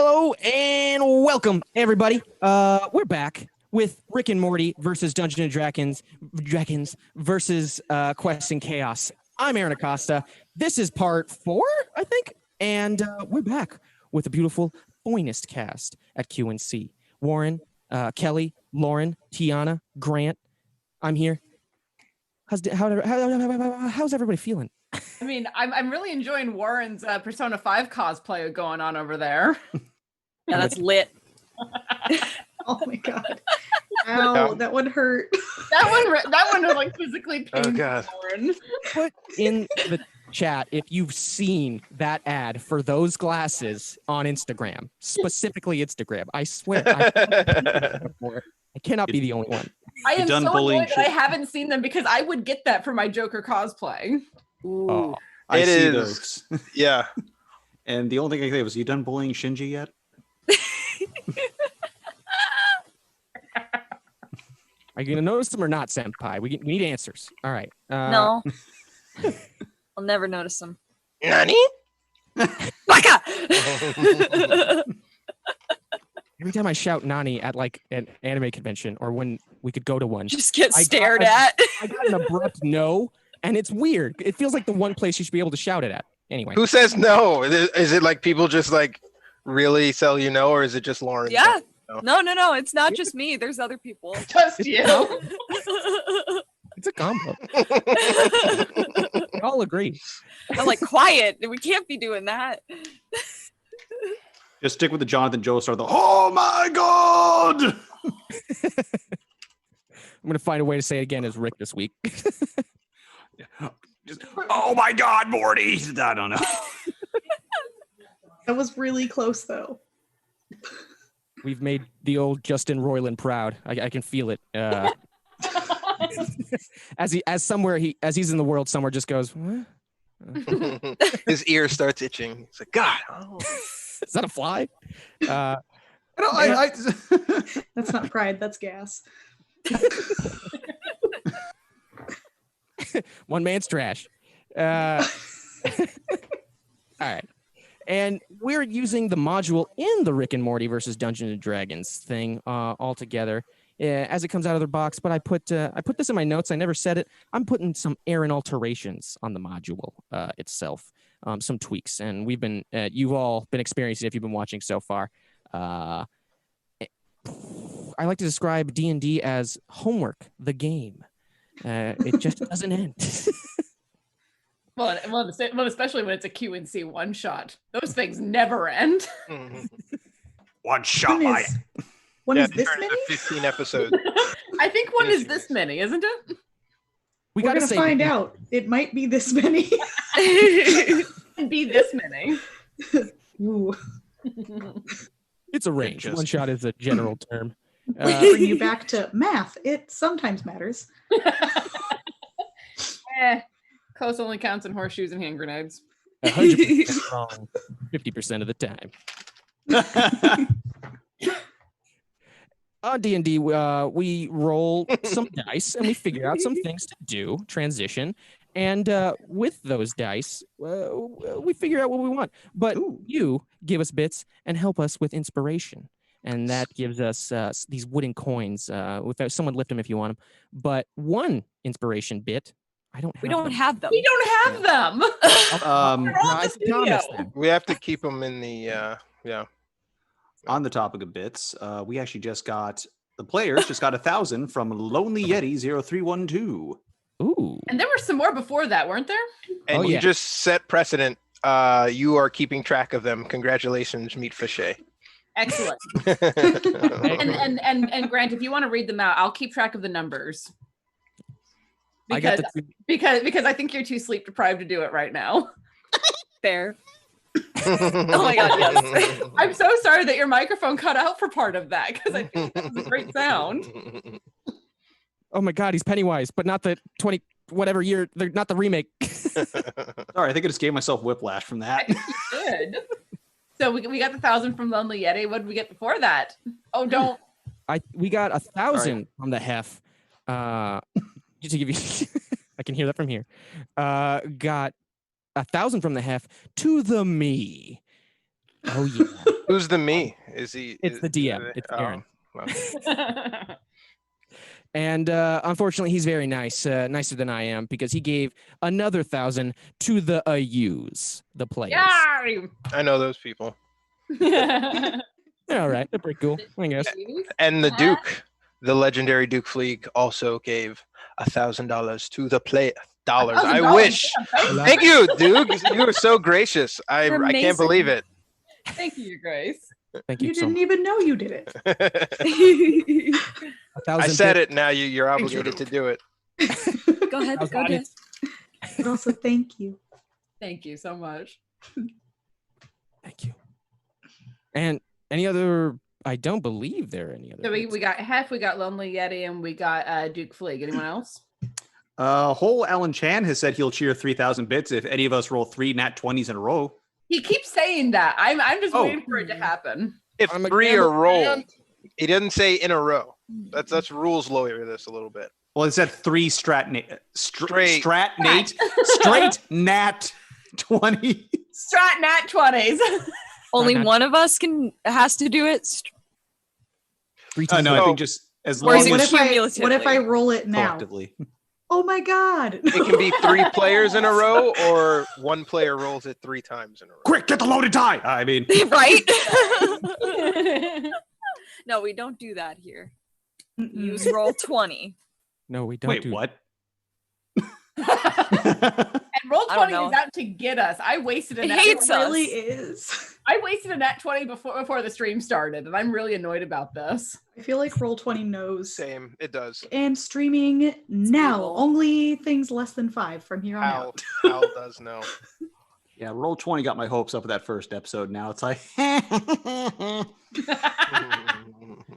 Hello and welcome, everybody. We're back with Rick and Morty versus Dungeons and Dragons versus Quest and Chaos. I'm Aaron Acosta. This is part 4, I think, and we're back with a beautiful finest cast at QNC. Warren, Kelly, Lauren, Tiana, Grant. I'm here. How's everybody feeling? I mean, I'm really enjoying Warren's Persona 5 cosplay going on over there. Yeah, that's lit. Oh my god! Ow, that one hurt. That one was like physically painful. Oh god! Warren. Put in the chat if you've seen that ad for those glasses on Instagram, specifically Instagram. I swear, I cannot be the only one. I am so annoyed that I haven't seen them because I would get that for my Joker cosplay. Ooh. Oh. It see is. those. Yeah. And the only thing I can say was, you done bullying Shinji yet? Are you going to notice them or not, Senpai? We need answers. All right. No. I'll never notice them. Nani? Baka! Every time I shout Nani at like an anime convention or when we could go to one, Just get I stared got at. I got an abrupt no, and it's weird. It feels like the one place you should be able to shout it at. Anyway. Who says no? Is it like people just like really tell you no, or is it just Lauren? Yeah. No. It's not just me. There's other people. Just you. It's a combo. We all agree. I'm like, quiet. We can't be doing that. Just stick with the Jonathan Joestar. Oh my god! I'm going to find a way to say it again as Rick this week. Just, oh my god, Morty! I don't know. That was really close, though. We've made the old Justin Roiland proud. I can feel it. As he's in the world somewhere, just goes, what? His ear starts itching. It's like, God. Oh. Is that a fly? That's not pride, that's gas. One man's trash. All right. And we're using the module in the Rick and Morty versus Dungeons and Dragons thing all together as it comes out of their box. But I put this in my notes. I never said it. I'm putting some Aaron alterations on the module itself, some tweaks. And you've all been experiencing it if you've been watching so far. I like to describe D&D as homework, the game. It just doesn't end. Well, especially when it's a QNC one shot. Those things never end. One shot. One is this turns many? to 15 episodes. I think one is this many, isn't it? We're going to find out. It might be this many. Be this many. Ooh. It's a range. One shot is a general term. Bring you back to math. It sometimes matters. Close only counts in horseshoes and hand grenades. 100% wrong 50% of the time. On D&D, we roll some dice and we figure out some things to do, transition. And with those dice, we figure out what we want. But you give us bits and help us with inspiration. And that gives us these wooden coins. Without someone lift them if you want them. But one inspiration bit, We don't have them. We don't have them. We have to keep them in the On the topic of bits, we actually the players just got 1,000 from Lonely Yeti 0312. Ooh. And there were some more before that, weren't there? And you just set precedent. You are keeping track of them. Congratulations, Meat Fichet. Excellent. and Grant, if you want to read them out, I'll keep track of the numbers. Because I think you're too sleep deprived to do it right now. Fair. Oh my god, yes. I'm so sorry that your microphone cut out for part of that because I think that was a great sound. Oh my god, he's Pennywise, but not the 20 whatever year, not the remake. Sorry, I think I just gave myself whiplash from that. You did. So we got the 1,000 from Lonely Yeti. What did we get before that? Oh, don't. We got 1,000 from the Hef. Just to give you, I can hear that from here. Got 1,000 from the Hef to the me. Oh yeah. Who's the me? Is he? It's the DM. It's Aaron. Well, And unfortunately, he's very nice, nicer than I am, because he gave another 1,000 to the AUs, the players. Yeah. I know those people. They're all right. They're pretty cool, I guess. And the Duke, the legendary Duke Fleek, also gave $1,000 to the play. Dollars. I $1,000. wish. Yeah, Thank you, Duke. You were so gracious. I You're can't amazing. believe it. Thank you, Your Grace. Thank you, You so didn't much. even know you did it. 1,000 I said bits. it. Now you're obligated to do it. Go ahead. Go ahead. But also, thank you. Thank you so much. Thank you. And any other? I don't believe there are any other. So we bits. got Hef, we got Lonely Yeti, and we got Duke Fleeg. Anyone else? Whole Alan Chan has said he'll cheer 3,000 bits if any of us roll 3 nat 20s in a row. He keeps saying that. I'm just Oh. waiting for it to happen. If I'm a 3 are gambler, rolled, man. he doesn't say in a row. That's rules lawyer this a little bit. Well, it said 3 straight Straight. nat 20. Strat nat 20s. Only Okay. one of us has to do it. 3 Oh, times. no, I Oh. think just as Or long is it What as if cumulatively? what if I roll it now? collectively. Oh my god. It can be 3 players in a row, or 1 player rolls it 3 times in a row. Quick, get the loaded die. I mean, Right? No, we don't do that here. Mm-mm. Use roll 20. No, we don't wait, do what? And roll I don't 20 know. is out to get us. I wasted a It nat hates It 20. really us. is. I wasted a nat 20 before the stream started, and I'm really annoyed about this. I feel like Roll20 knows. Same. It does. And streaming now. evil. Only things less than 5 from here on Hal, out. Hal does know. Yeah, roll 20 got my hopes up with that first episode. Now it's like,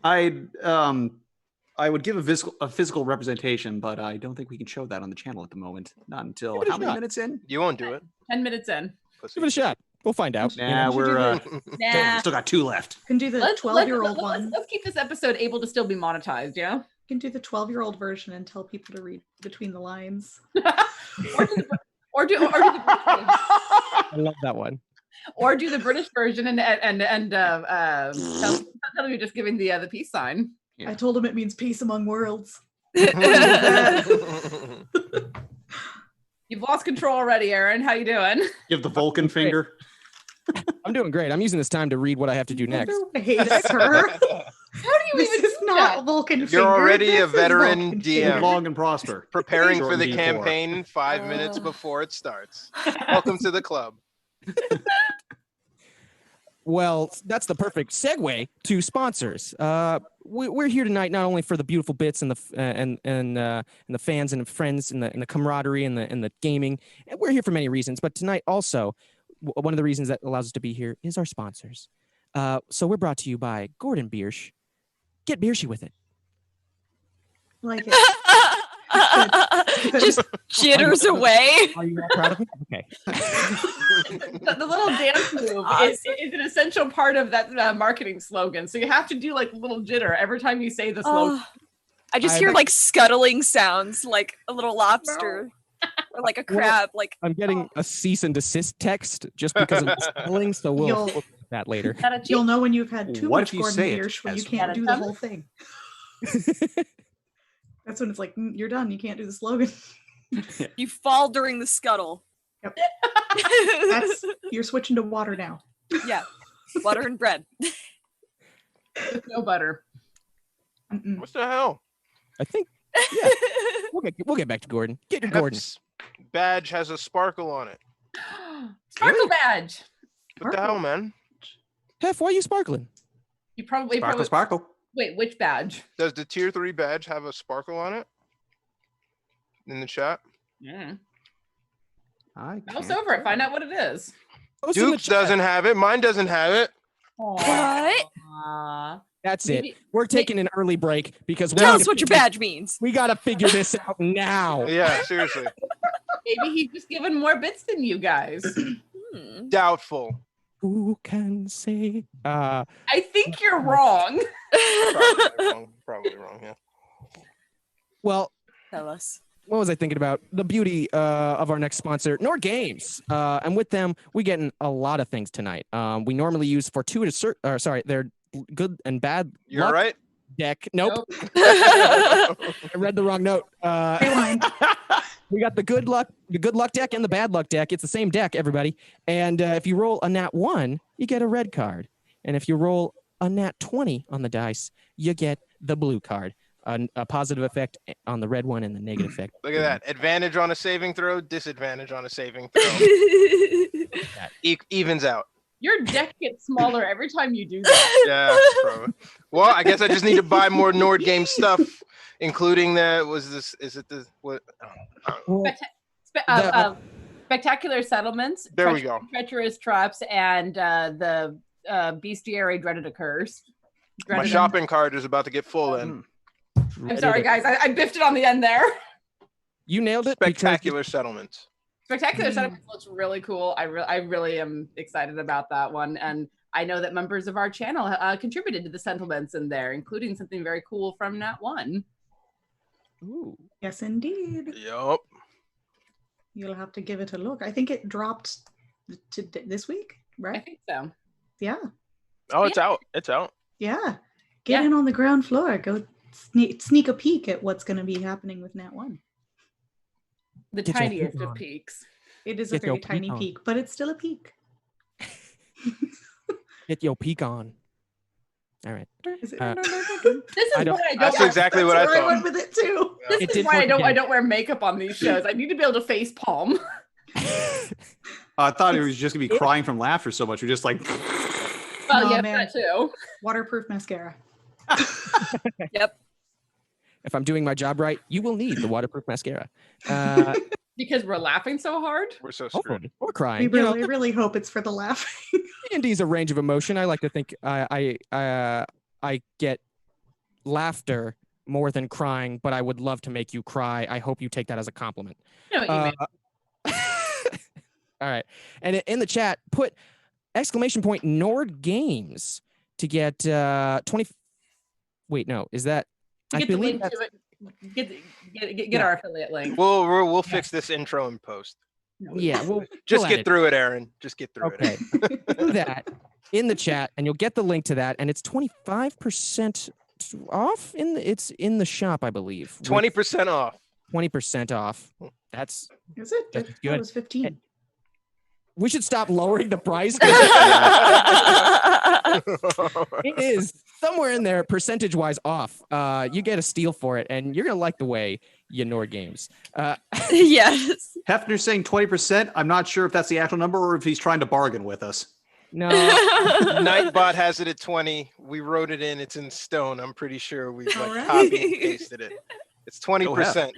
I would give a physical representation, but I don't think we can show that on the channel at the moment. Not until Give it a how many shot. minutes in? You won't do it. 10 minutes in. Pussy. Give it a shot. We'll find out. Nah, should we're do Nah. still got 2 left. Can do the Let's 12-year-old one. Let's keep this episode able to still be monetized, yeah? Can do the 12-year-old version and tell people to read between the lines. or do the I love that one. or do the British version and tell them you're just giving the peace sign. Yeah. I told him it means peace among worlds. You've lost control already, Aaron. How you doing? Give the Vulcan finger. I'm doing great. I'm using this time to read what I have to do next. No way, sir. How do you This even is do not that? Vulcan You're finger. already This a is veteran Vulcan DM. Live finger. long and prosper. Preparing for Short the D4. campaign 5 minutes before it starts. Welcome to the club. Well, that's the perfect segue to sponsors. We're here tonight not only for the beautiful bits and the fans and the friends and the camaraderie and the gaming. And we're here for many reasons, but tonight also one of the reasons that allows us to be here is our sponsors. So we're brought to you by Gordon Biersch. Get Biershy with it. Like it. Just jitters away. Are you all proud of me? Okay. The little dance move is an essential part of that marketing slogan. So you have to do like a little jitter every time you say the slogan. Oh, I just hear like scuttling sounds, like a little lobster or like a crab. Like I'm getting a cease and desist text just because of the spelling, so we'll You'll- look at that later. Not a cheat. You'll know when you've had too What much if you Gordon say it Biersch when you as can't well? do the whole thing. That's when it's like, you're done. You can't do the slogan. you fall during the scuttle. Yep. You're switching to water now. Yeah, butter and bread. With no butter. Mm-mm. What the hell? I think yeah. We'll get back to Gordon. Get your Gordon. Hef's badge has a sparkle on it. Sparkle badge. What the hell, man? Hef, why are you sparkling? You probably Sparkle. wait. Which badge? Does the tier 3 badge have a sparkle on it? In the chat? Mm. I Mouse can't over it. Find out what it is. Post in the Duke's chat. doesn't have it. Mine doesn't have it. What? Aw. That's it. Maybe- We're taking an early break because Tell us what your badge means. we gotta figure this out now. Yeah, seriously. Maybe he's just given more bits than you guys. Hmm. Doubtful. Who can say? I think you're wrong. Probably wrong. Probably wrong, yeah. Well, Tell us. what was I thinking about? The beauty of our next sponsor, Nord Games. And with them, we get a lot of things tonight. We normally use fortuitous, their good and bad You're luck right. deck. Nope. Nope. I read the wrong note. Rewind. We got the good luck deck and the bad luck deck. It's the same deck, everybody. And if you roll a nat 1, you get a red card. And if you roll a nat 20 on the dice, you get the blue card. A positive effect on the red one and the negative effect. Look at that. Advantage on a saving throw, disadvantage on a saving throw. Evens out. Your deck gets smaller every time you do that. Yeah, probably. Well, I guess I just need to buy more Nord game stuff, including Spectacular settlements. There we go. Treacherous traps and the bestiary dreaded occurs. My shopping cart is about to get full then. I'm sorry, guys. I biffed it on the end there. You nailed it. Spectacular settlements. Spectacular Settlements looks really cool. I really am excited about that one. And I know that members of our channel contributed to the settlements in there, including something very cool from Nat 1. Ooh. Yes, indeed. Yup. You'll have to give it a look. I think it dropped this week, I right? think so. Yeah. Oh, it's out. It's out. Yeah. Get in on the ground floor. Go sneak a peek at what's going to be happening with Nat 1. The Get your tiniest peek of on. peaks. It is Get a your very peek tiny on. peak, but it's still a peak. Get your peek on. All right. Is it? I This is don't- why I don't. That's exactly what I That's where thought. went with it too. This It is did why I work don't. I again. don't wear makeup on these shows. I need to be able to face palm. I thought it was just gonna be crying from laughter so much. We're just like, Well, Aw, yeah, man. that too. Waterproof mascara. Yep. If I'm doing my job right, you will need the waterproof mascara. Because we're laughing so hard. We're so screwed. Hopefully, or We crying. really hope it's for the laughing. D&D is a range of emotion. I like to think I get laughter more than crying, but I would love to make you cry. I hope you take that as a compliment. You know what you mean. All right. And in the chat, put exclamation point Nord Games to get 20. Wait, no, is that? I Get the believe link to that's, it. Get our affiliate link. We'll fix this intro in post. yeah. We'll Just we'll get edit. through it, Aaron. Just get through Okay. Do that in the chat, and you'll get the link to that, and it's 25% off. It's in the shop, I believe. it. 20% off. 20% off. That's Is it? That's I thought good. It was 15. we should stop lowering the price. It is somewhere in there, percentage wise off. You get a steal for it, and you're gonna like the way you Nord Games. Yes. Hefner's saying 20%. I'm not sure if that's the actual number or if he's trying to bargain with us. No, Nightbot has it at 20. We wrote it in. It's in stone. I'm pretty sure we like Alright. copied and pasted it. It's 20%. There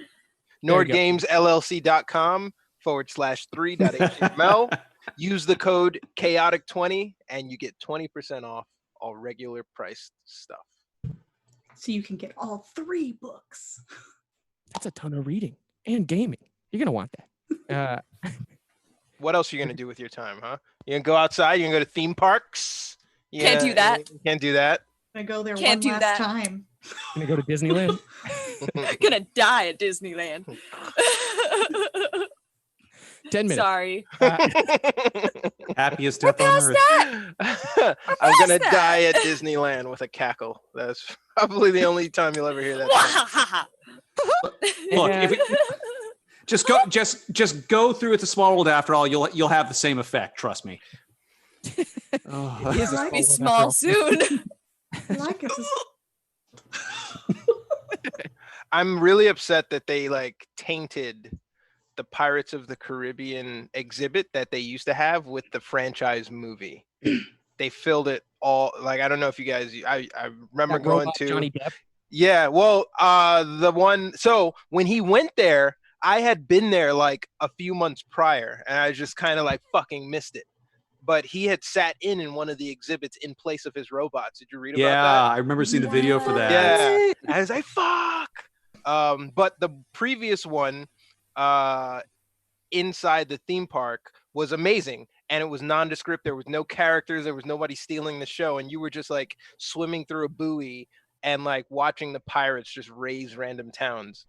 you NordGamesLLC.com/3.html. Use the code chaotic20 and you get 20% off all regular priced stuff. So you can get all 3 books. that's a ton of reading and gaming. You're gonna want that. What else are you gonna do with your time, huh? You gonna go outside? You gonna go to theme parks? Can't do that. You can't do that. I go there Can't one do last that. time. Gonna go to Disneyland. Gonna die at Disneyland. 10 minutes. Sorry. Happiest death on past earth. I'm gonna that? die at Disneyland with a cackle. That's probably the only time you'll ever hear that. Look, And- just go through It's a Small World. After all, you'll have the same effect. Trust me. Oh. It is a Be small world after all. small soon. I like it. I'm really upset that they like tainted the Pirates of the Caribbean exhibit that they used to have with the franchise movie. They filled it all. Like, I don't know if you guys, I remember That going robot to, Johnny Depp. yeah, well, the one, so when he went there, I had been there like a few months prior and I just kind of like fucking missed it. But he had sat in one of the exhibits in place of his robots. Did you read about Yeah, that? I remember seeing the video for that. Yeah. I was like, fuck. But the previous one inside the theme park was amazing. And it was nondescript. There was no characters. There was nobody stealing the show. And you were just like swimming through a buoy and like watching the pirates just raise random towns.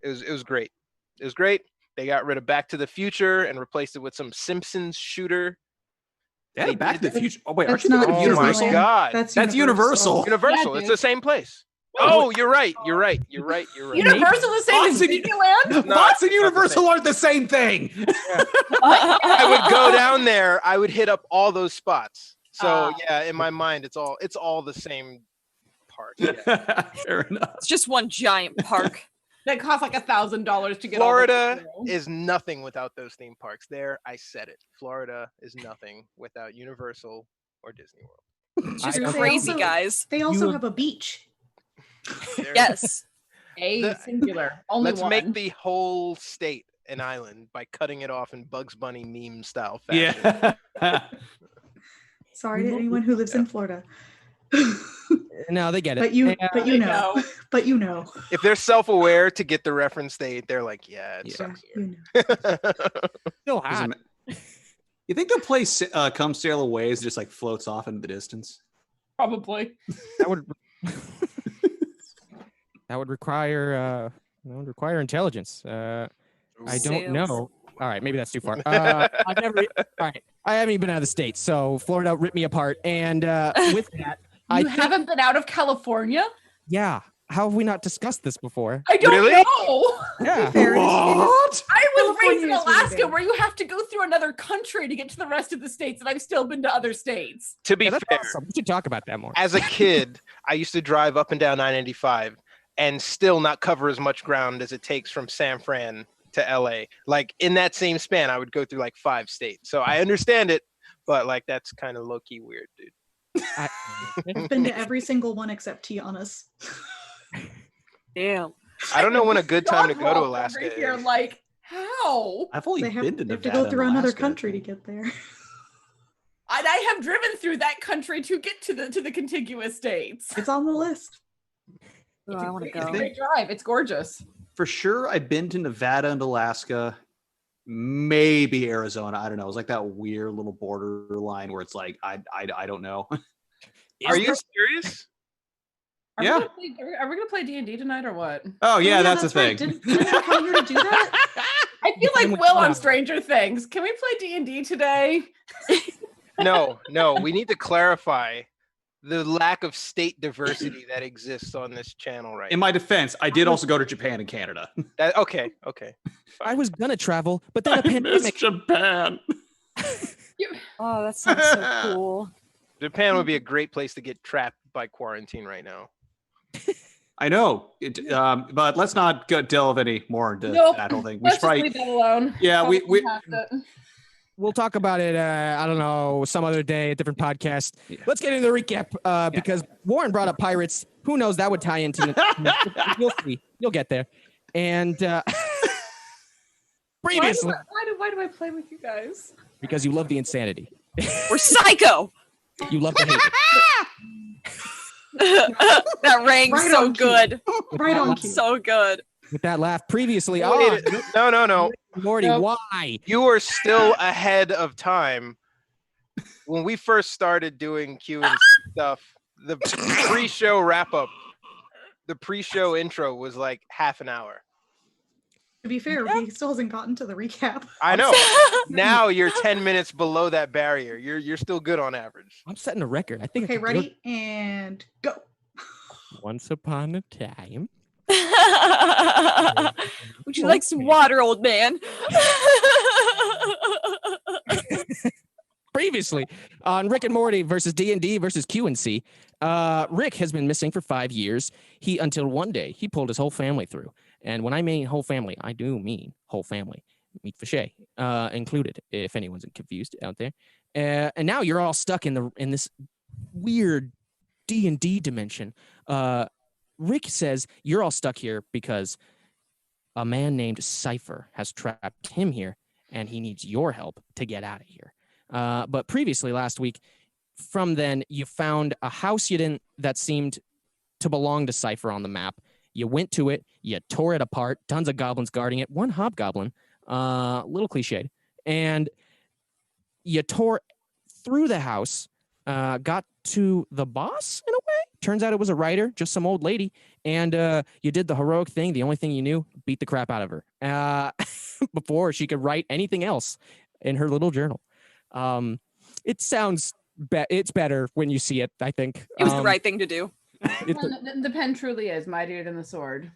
It was great. It was great. They got rid of Back to the Future and replaced it with some Simpsons shooter. Yeah, They Back to did the Future. Oh wait, That's aren't you not thinking of Oh my Universal? Disneyland. God. That's Universal. Universal. Yeah, It's dude. the same place. Oh, you're right. You're right. You're right. You're right. Universal the same as Fox and- Disneyland? No, Fox and it's not the Universal same. aren't the same thing. I would go down there. I would hit up all those spots. So Ah. yeah, in my mind, it's all the same park. Yeah. Fair enough. It's just one giant park. That costs like $1,000 to get. Florida all the is nothing without those theme parks. There, I said it. Florida is nothing without Universal or Disney World. It's just They crazy, also- guys. They also You- have a beach. There- Yes. A The- singular. Only Let's one. make the whole state an island by cutting it off in Bugs Bunny meme style fashion. Yeah. Sorry to anyone who lives in Florida. No, they get it. But you, And, but you They know, know. but you know, If they're self-aware to get the reference, they're like, yeah, it Yeah. sucks you here. know. still Doesn't hot. ma- You think the place Come Sail Away is just like floats off into the distance? Probably. That would that would require intelligence. I don't Sales. know. All right, maybe that's too far. I've never. All right, I haven't even been out of the state, so Florida ripped me apart. And with that, I You think, haven't been out of California? yeah. How have we not discussed this before? I don't Really? know. Yeah. Fair, it is- What? I was raised in California is really Alaska big. where you have to go through another country to get to the rest of the states, and I've still been to other states. To be Yeah, that's fair, awesome. We should talk about that more. as a kid, I used to drive up and down 995 and still not cover as much ground as it takes from San Fran to LA. Like in that same span, I would go through like 5 states. So I understand it, but like that's kind of low key weird, dude. I've been to every single one except Tiana's. Damn. I don't know when a good time to Dog go to walk Alaska over here, is. like, how? I've only They have, been to they have to Nevada go through and another Alaska. country to get there. And I have driven through that country to get to the contiguous states. It's on the list. Oh, I want to It's a go. great drive. It's gorgeous. For sure, I've been to Nevada and Alaska, maybe Arizona. I don't know. It was like that weird little borderline where it's like I don't know. Are you serious? Yeah. Are we gonna play D&D tonight or what? Oh yeah, that's the right. thing. Didn't I come here to do that? I feel Same like with Will on Cloud. Stranger Things. Can we play D&D today? No. We need to clarify the lack of state diversity that exists on this channel right In my defense, I did also go to Japan and Canada. now. Okay. I was gonna travel, but then a I miss pandemic. Japan. Oh, that sounds so cool. Japan would be a great place to get trapped by quarantine right now. I know, but let's not delve any more into Nope. that whole thing. We Let's should just probably, leave that alone. yeah, we Probably we past it. We'll talk about it. I don't know, some other day, a different podcast. Yeah. Let's get into the recap because Warren brought up pirates. Who knows? That would tie into. You'll see. You'll get there. And previously, Why do I play with you guys? because you love the insanity, We're psycho. you love the hate. That rang Right so on cue. good. Right on cue. So good. With that laugh, previously, We need it- No. Morty, Nope. why? You are still ahead of time. When we first started doing Q and stuff, the pre-show wrap-up, the pre-show intro was like half an hour. To be fair, he still hasn't gotten to the recap. I know. Now you're 10 minutes below that barrier. You're still good on average. I'm setting a record. I think. Okay, it's ready and go. Once upon a time. Would you like some water, old man? Previously on Rick and Morty versus D&D versus QNC, Rick has been missing for 5 years. Until one day he pulled his whole family through. And when I mean whole family, I do mean whole family. Meat Fichet included, if anyone's confused out there. And now you're all stuck in this weird D&D dimension. Rick says you're all stuck here because a man named Cypher has trapped him here, and he needs your help to get out of here. But previously, last week, from then, you found a house that seemed to belong to Cypher on the map. You went to it, you tore it apart, tons of goblins guarding it, one hobgoblin, little cliched, and you tore through the house, got to the boss in a way, turns out it was a writer, just some old lady, and you did the heroic thing. The only thing you knew, beat the crap out of her before she could write anything else in her little journal. It sounds it's better when you see it, I think. It was the right thing to do. The pen truly is mightier than the sword.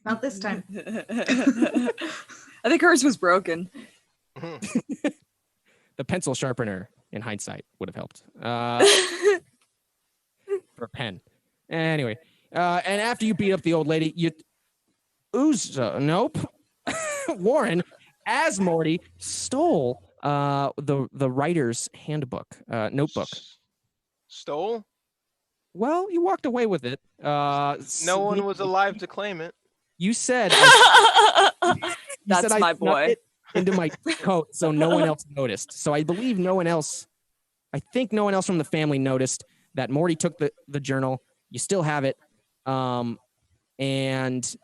Not this time. I think hers was broken. The pencil sharpener, in hindsight, would have helped. For a pen. Anyway, and after you beat up the old lady, you nope. Warren, as Morty, stole the writer's handbook, notebook. Stole? Well, you walked away with it. No one was alive to claim it. You said That's I my snuck boy. it into my coat, so no one else noticed. So I believe no one else. I think no one else from the family noticed that Morty took the journal. You still have it. And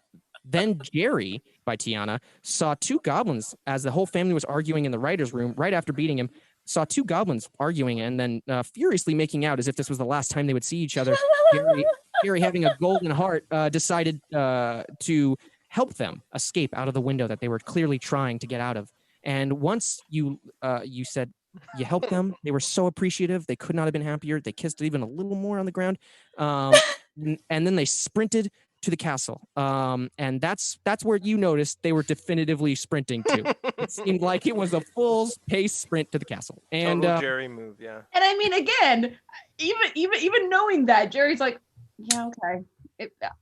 then Jerry, by Tiana, saw two goblins as the whole family was arguing in the writer's room right after beating him. Saw two goblins arguing and then furiously making out as if this was the last time they would see each other. Jerry, having a golden heart, decided to help them escape out of the window that they were clearly trying to get out of. And once you said you helped them, they were so appreciative. They could not have been happier. They kissed even a little more on the ground. And then they sprinted to the castle. And that's where you noticed they were definitively sprinting to. It seemed like it was a full pace sprint to the castle. And Total Jerry move, yeah. And I mean, again, even knowing that, Jerry's like, yeah, okay.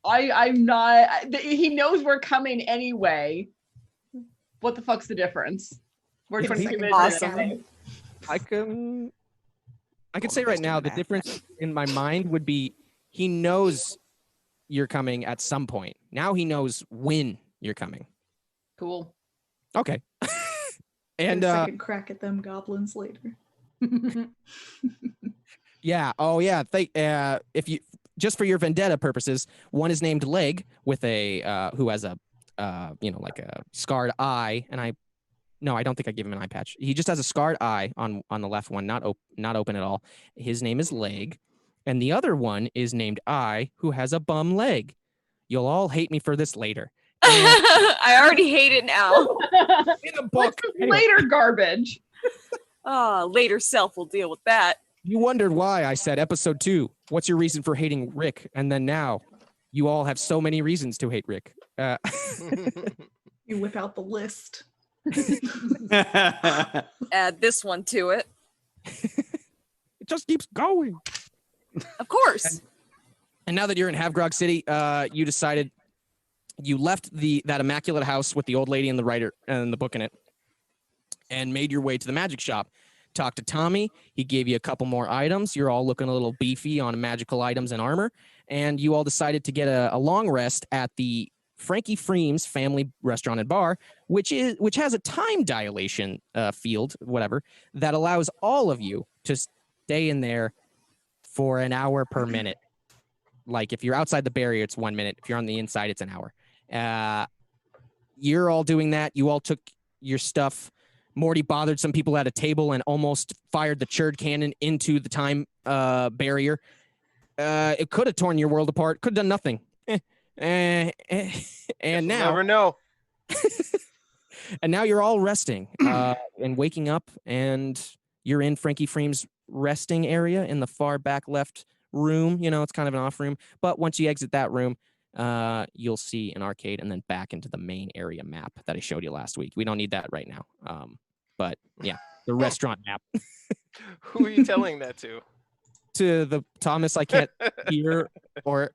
I'm not. He knows we're coming anyway. What the fuck's the difference? We're 22 minutes. Awesome. I could say right now the difference in my mind would be he knows you're coming at some point. Now he knows when you're coming. Cool. Okay. And And a second crack at them goblins later. yeah. Oh yeah. If you just for your vendetta purposes, one is named Leg with a who has a like a scarred eye, and I don't think I give him an eye patch. He just has a scarred eye on the left one, not open at all. His name is Leg, and the other one is named Eye, who has a bum leg. You'll all hate me for this later. I already hate it now. In the book. Later garbage. Later self will deal with that. You wondered why I said episode 2. What's your reason for hating Rick? And then now, you all have so many reasons to hate Rick. You whip out the list. Add this one to it. It just keeps going. Of course. And now that you're in Havgrog City, you decided you left that immaculate house with the old lady and the writer and the book in it, and made your way to the magic shop. Talked to Tommy. He gave you a couple more items. You're all looking a little beefy on magical items and armor, and you all decided to get a long rest at the Frankie Freem's family restaurant and bar, which has a time dilation field, whatever, that allows all of you to stay in there for an hour per minute. Like if you're outside the barrier, it's 1 minute. If you're on the inside, it's an hour. You're all doing that. You all took your stuff. Morty bothered some people at a table and almost fired the churd cannon into the time barrier. It could have torn your world apart. Could have done nothing. And now, never know. And now you're all resting and waking up, and you're in Frankie Freem's resting area in the far back left room. It's kind of an off room, but once you exit that room, you'll see an arcade and then back into the main area map that I showed you last week. We don't need that right now. But yeah, the restaurant map. Who are you telling that to? To the Thomas I can't hear or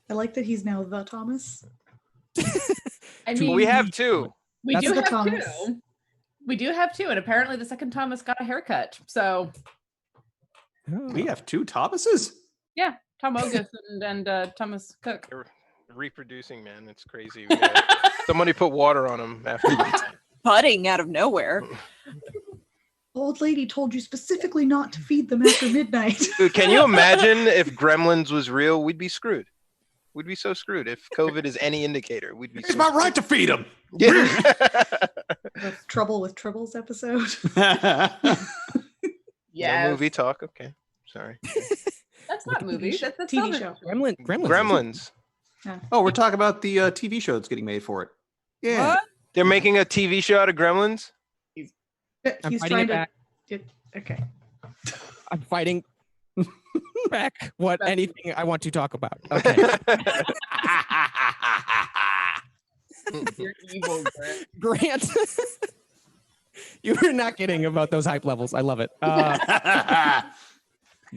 I like that he's now the Thomas. I mean, We have two. we That's do the have Thomas. two. We do have two, and apparently the second Thomas got a haircut. So We have two Thomases? yeah, Tom Ogus and Thomas Cook. They're reproducing, man. It's crazy. Somebody put water on them after. Budding out of nowhere. Old lady told you specifically not to feed them after midnight. Dude, can you imagine if Gremlins was real? We'd be screwed. We'd be so screwed. If COVID is any indicator, we'd be. It's so my right to feed them. Yeah. The Trouble with Tribbles episode. Yeah. No movie talk. Okay. Sorry. That's not movies. That's TV other- show. Gremlins. Gremlins. Oh, we're talking about the TV show that's getting made for it. Yeah. What? They're making a TV show out of Gremlins. He's I'm fighting trying it to. back. Okay. I'm fighting back anything I want to talk about. Okay. You're evil, Grant. Grant. You were not kidding about those hype levels. I love it.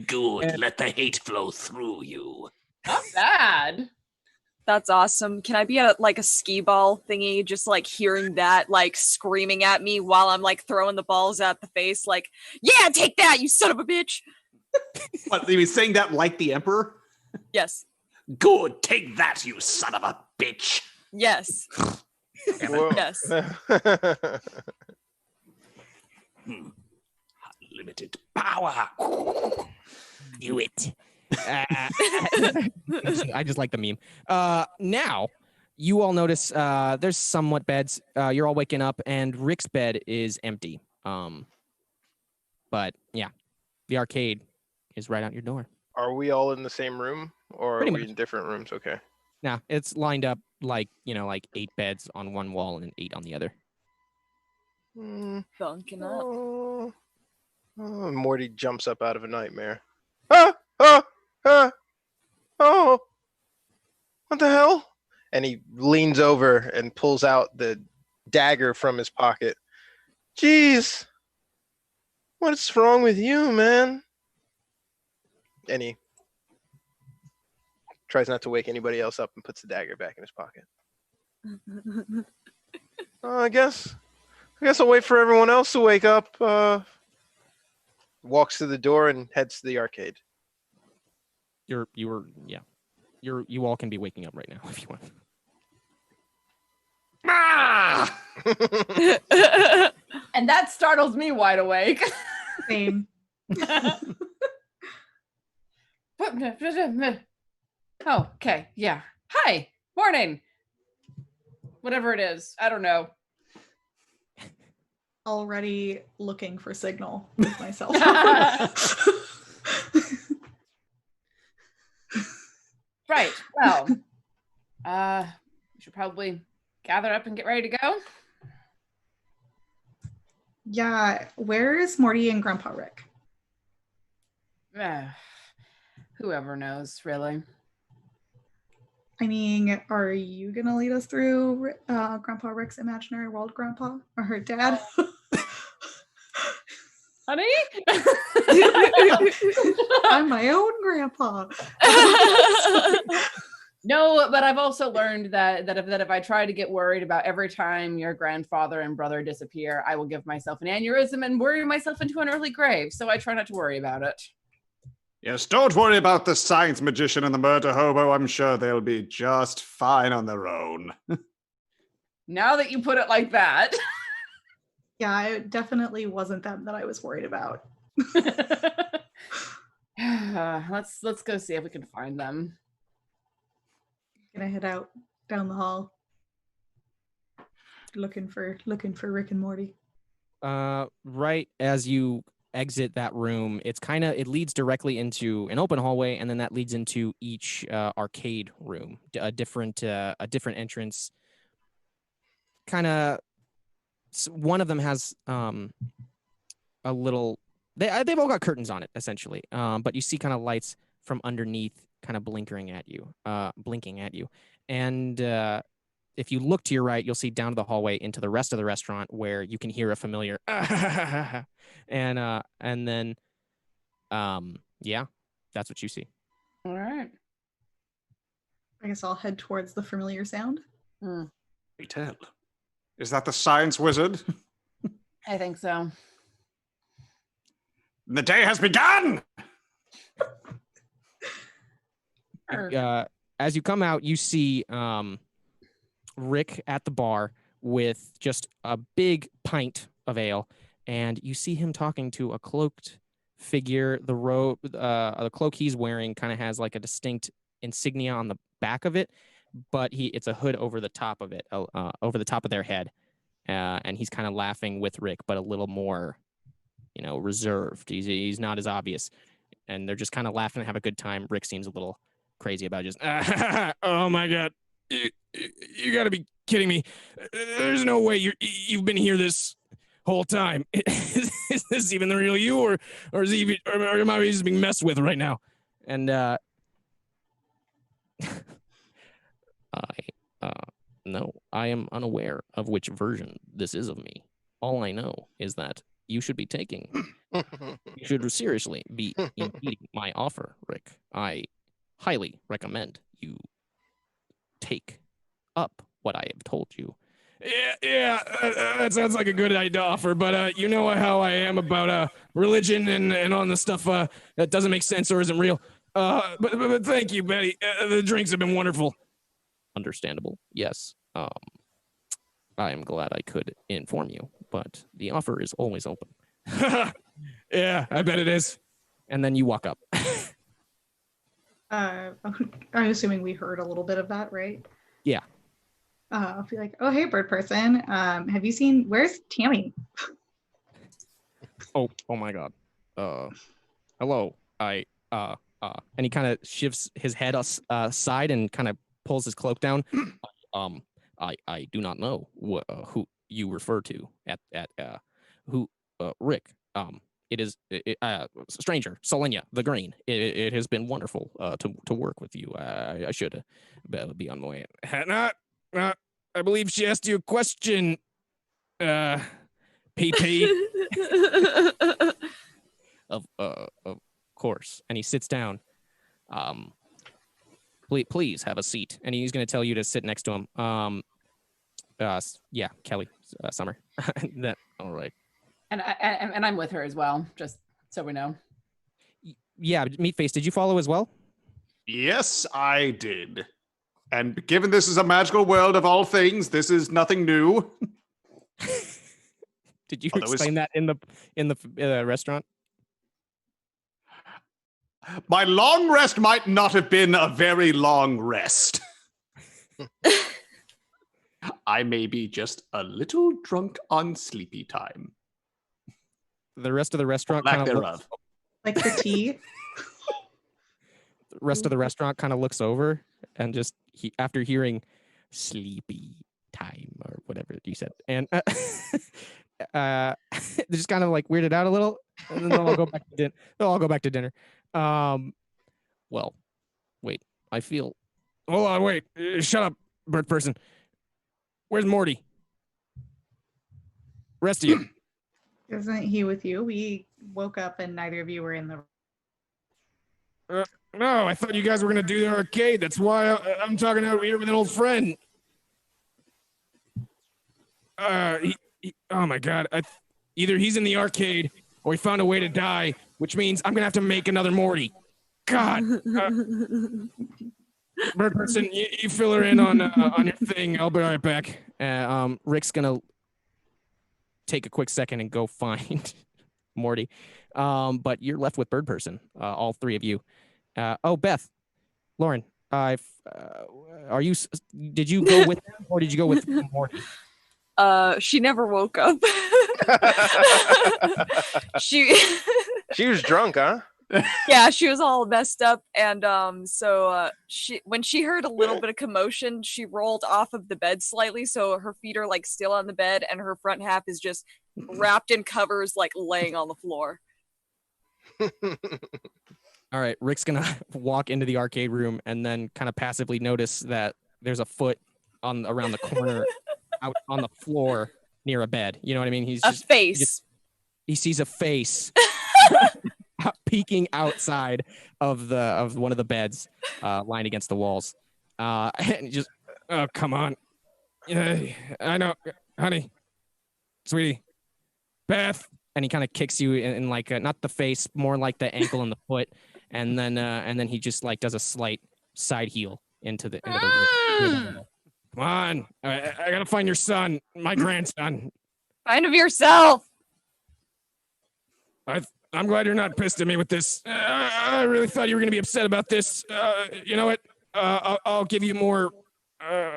Good. Let the hate flow through you. Not bad. That's awesome. Can I be a skee ball thingy, just like hearing that, like screaming at me while I'm like throwing the balls at the face, like, yeah, take that, you son of a bitch. What, you mean saying that like the Emperor? Yes. Good. Take that, you son of a bitch. Yes. Whoa. Yes. Unlimited power. Do it. I just like the meme. Now, you all notice there's somewhat beds. You're all waking up, and Rick's bed is empty. But yeah, the arcade is right out your door. Are we all in the same room, or Pretty are we much. in different rooms? Okay. Now it's lined up like 8 beds on one wall and 8 on the other. Bunking up. Oh, Morty jumps up out of a nightmare. Ah! Ah! Ah! Oh! What the hell? And he leans over and pulls out the dagger from his pocket. Jeez! What's wrong with you, man? And he tries not to wake anybody else up and puts the dagger back in his pocket. I guess I'll wait for everyone else to wake up. Walks to the door and heads to the arcade. You all can be waking up right now if you want. Ah! And that startles me wide awake. Same. Oh, okay. Yeah. Hi. Morning. Whatever it is. I don't know. Already looking for signal with myself. Right. Well, we should probably gather up and get ready to go. Yeah, where is Morty and Grandpa Rick? Whoever knows, really. I mean, are you gonna lead us through Grandpa Rick's imaginary world, Grandpa, or her dad? Honey? I'm my own grandpa. No, but I've also learned that if I try to get worried about every time your grandfather and brother disappear, I will give myself an aneurysm and worry myself into an early grave. So I try not to worry about it. Yes, don't worry about the science magician and the murder hobo. I'm sure they'll be just fine on their own. Now that you put it like that. Yeah, it definitely wasn't them that I was worried about. Let's go see if we can find them. Gonna head out down the hall, looking for Rick and Morty. Right as you exit that room, it leads directly into an open hallway, and then that leads into each arcade room, a different entrance. One of them has a little. They've all got curtains on it essentially, but you see kind of lights from underneath, kind of blinking at you, and if you look to your right, you'll see down the hallway into the rest of the restaurant where you can hear a familiar and then yeah, that's what you see. All right. I guess I'll head towards the familiar sound. Hey, tell. Is that the science wizard? I think so. The day has begun! As you come out, you see Rick at the bar with just a big pint of ale, and you see him talking to a cloaked figure. The cloak he's wearing kind of has like a distinct insignia on the back of it, but it's a hood over the top of it, over the top of their head, and he's kind of laughing with Rick, but a little more, reserved. He's not as obvious. and they're just kind of laughing and have a good time. Rick seems a little crazy about it, just, oh my God, you got to be kidding me. There's no way you've been here this whole time. Is this even the real you, or am I just being messed with right now? And no, I am unaware of which version this is of me. All I know is that you should be you should seriously be impeding my offer, Rick. I highly recommend you take up what I have told you. Yeah, that sounds like a good idea offer, but you know how I am about religion and all the stuff that doesn't make sense or isn't real. But thank you, Betty. The drinks have been wonderful. Understandable, yes. I am glad I could inform you, but the offer is always open. Yeah, I bet it is. And then you walk up. I'm assuming we heard a little bit of that, right? Yeah. I'll be like, oh, hey, bird person. Have you seen, where's Tammy? Oh my God. Hello. And he kind of shifts his head aside and kind of pulls his cloak down. I do not know who you refer to Rick. It is stranger, Selenia the Green. It has been wonderful to work with you. I should be on my way. I believe she asked you a question. PP. Of course. And he sits down. Please have a seat. And he's going to tell you to sit next to him. Yeah, Kelly, Summer. All right. And I'm with her as well, just so we know. Yeah, Meatface, did you follow as well? Yes, I did. And given this is a magical world of all things, this is nothing new. Did you explain that in the restaurant? My long rest might not have been a very long rest. I may be just a little drunk on sleepy time. The rest of the restaurant Lack thereof. Like the tea? The rest of the restaurant kind of looks over and just after hearing sleepy time or whatever you said, and they're just kind of like weirded out a little, and then they'll all go back to dinner. Well, wait, I feel. Hold on, wait, shut up, bird person. Where's Morty? Rest of you. Isn't he with you? We woke up and neither of you were in the. No, I thought you guys were gonna do the arcade. That's why I'm talking out here with an old friend. Oh my God! Either he's in the arcade or he found a way to die, which means I'm gonna have to make another Morty. God. Bird person, you fill her in on your thing. I'll be right back. Rick's gonna take a quick second and go find Morty. But you're left with bird person. All three of you. Beth, Lauren, are you? Did you go with them or did you go with Morty? She never woke up. She was drunk, huh? Yeah, she was all messed up, and when she heard a little bit of commotion, she rolled off of the bed slightly, so her feet are like still on the bed, and her front half is just wrapped in covers, like laying on the floor. All right, Rick's gonna walk into the arcade room and then kind of passively notice that there's a foot around the corner, out on the floor near a bed. You know what I mean? He sees a face. Peeking outside of one of the beds, lying against the walls, and just, oh, come on, I know, honey, sweetie, Beth, and he kind of kicks you in like not the face, more like the ankle and the foot, and then he just like does a slight side heel into the room. Come on, I gotta find your son, my grandson. Find him yourself. I'm glad you're not pissed at me with this. I really thought you were going to be upset about this. You know what? I'll give you more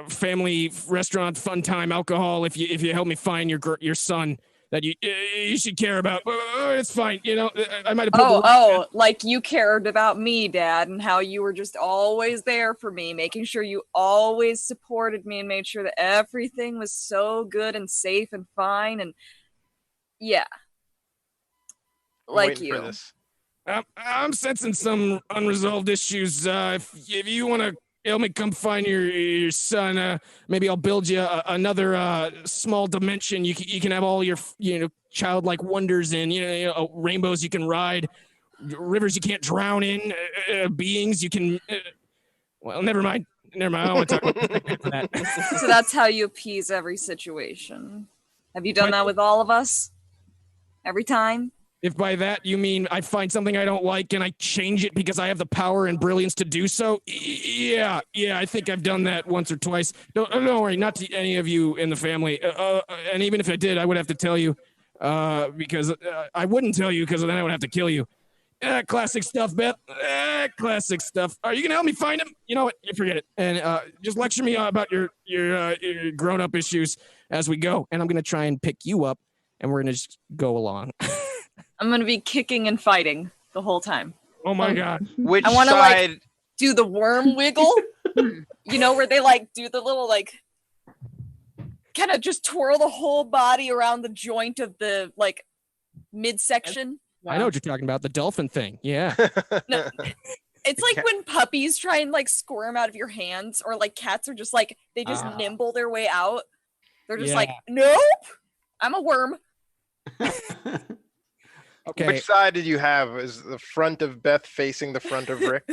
family restaurant fun time alcohol if you help me find your son. that you should care about. It's fine, you know. I might have. Like you cared about me, Dad, and how you were just always there for me, making sure you always supported me and made sure that everything was so good and safe and fine. And yeah, I'm like waiting you. for this. I'm sensing some unresolved issues. If you want to help me come find your son, maybe I'll build you another small dimension. You can have all your childlike wonders in. Rainbows you can ride, rivers you can't drown in, beings you can. Well, never mind. I don't want to talk about that. So that's how you appease every situation. Have you done that with all of us? Every time? If by that you mean I find something I don't like and I change it because I have the power and brilliance to do so, yeah, I think I've done that once or twice. Don't worry, not to any of you in the family. And even if I did, I would have to tell you because I wouldn't tell you because then I would have to kill you. Classic stuff, Beth. Classic stuff. Are you gonna help me find him? You know what? You forget it. And just lecture me about your grown-up issues as we go. And I'm gonna try and pick you up, and we're gonna just go along. I'm gonna be kicking and fighting the whole time. Oh my god! Which I want to side? do the worm wiggle. Where they do the little kind of just twirl the whole body around the joint of the midsection. I know what you're talking about. The dolphin thing. Yeah. No, it's like when puppies try and squirm out of your hands, or cats are just they just nimble their way out. They're just nope, I'm a worm. Okay. Which side did you have? Is the front of Beth facing the front of Rick?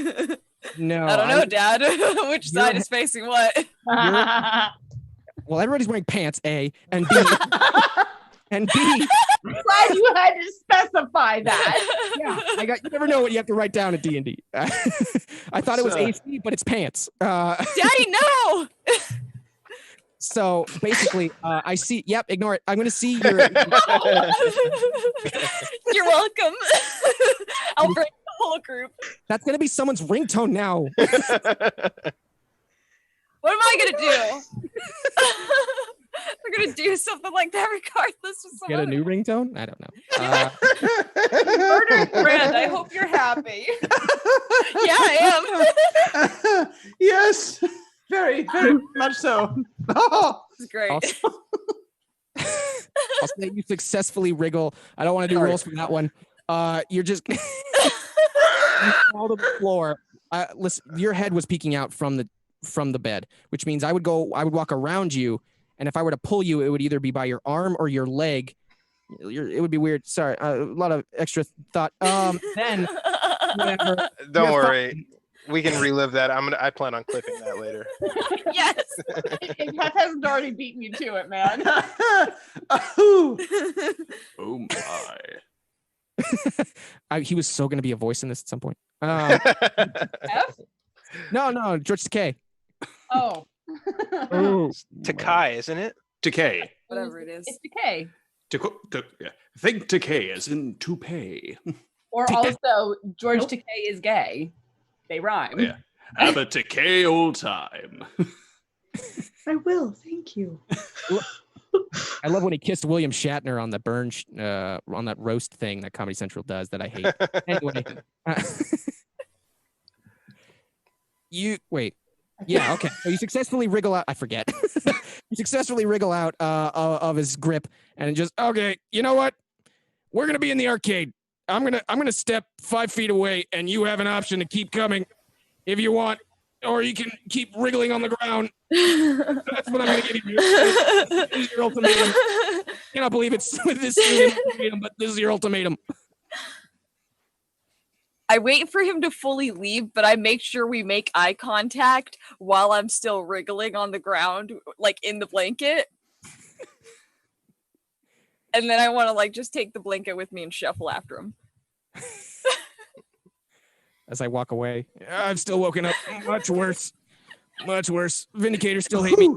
No. I don't know, Dad. Which side is facing what? Well, everybody's wearing pants, A, and B. And B. I'm glad you had to specify that. Yeah, you never know what you have to write down at D&D. I thought it was AC, but it's pants. Daddy, no! So basically, I see. Yep, ignore it. I'm going to see your. You're welcome. I'll break the whole group. That's going to be someone's ringtone now. What am I going to do? We're going to do something like that regardless of Get a new ringtone? I don't know. Murdered Brand, I hope you're happy. Yeah, I am. Yes. Very, very much so. Oh, this is great. I'll say you successfully wriggle. I don't want to do rolls for that one. You're just you fall to the floor. Listen, your head was peeking out from the bed, which means I would walk around you, and if I were to pull you, it would either be by your arm or your leg. It would be weird. Sorry, a lot of extra thought. Then whatever. Don't worry. We can relive that. I plan on clipping that later. Yes. Beth hasn't already beaten you to it, man. Oh my. He was so going to be a voice in this at some point. F? No, George Takei. Oh. Takai, isn't it? Decay. Whatever it is. It's decay. Think decay as in to pay. Or also, George Takei is gay. They rhyme. Yeah. Have a decay old time. I will. Thank you. I love when he kissed William Shatner on the burn on that roast thing that Comedy Central does that I hate. Anyway, you wait. Yeah, okay. So you successfully wriggle out. I forget. You successfully wriggle out of his grip and just okay. You know what? We're gonna be in the arcade. I'm gonna step 5 feet away, and you have an option to keep coming if you want, or you can keep wriggling on the ground. That's what I'm gonna give you. This is your ultimatum. I cannot believe it's with this ultimatum, but this is your ultimatum. I wait for him to fully leave, but I make sure we make eye contact while I'm still wriggling on the ground, in the blanket. And then I want to just take the blanket with me and shuffle after him. As I walk away, I've still woken up. Much worse. Vindicators still hate me.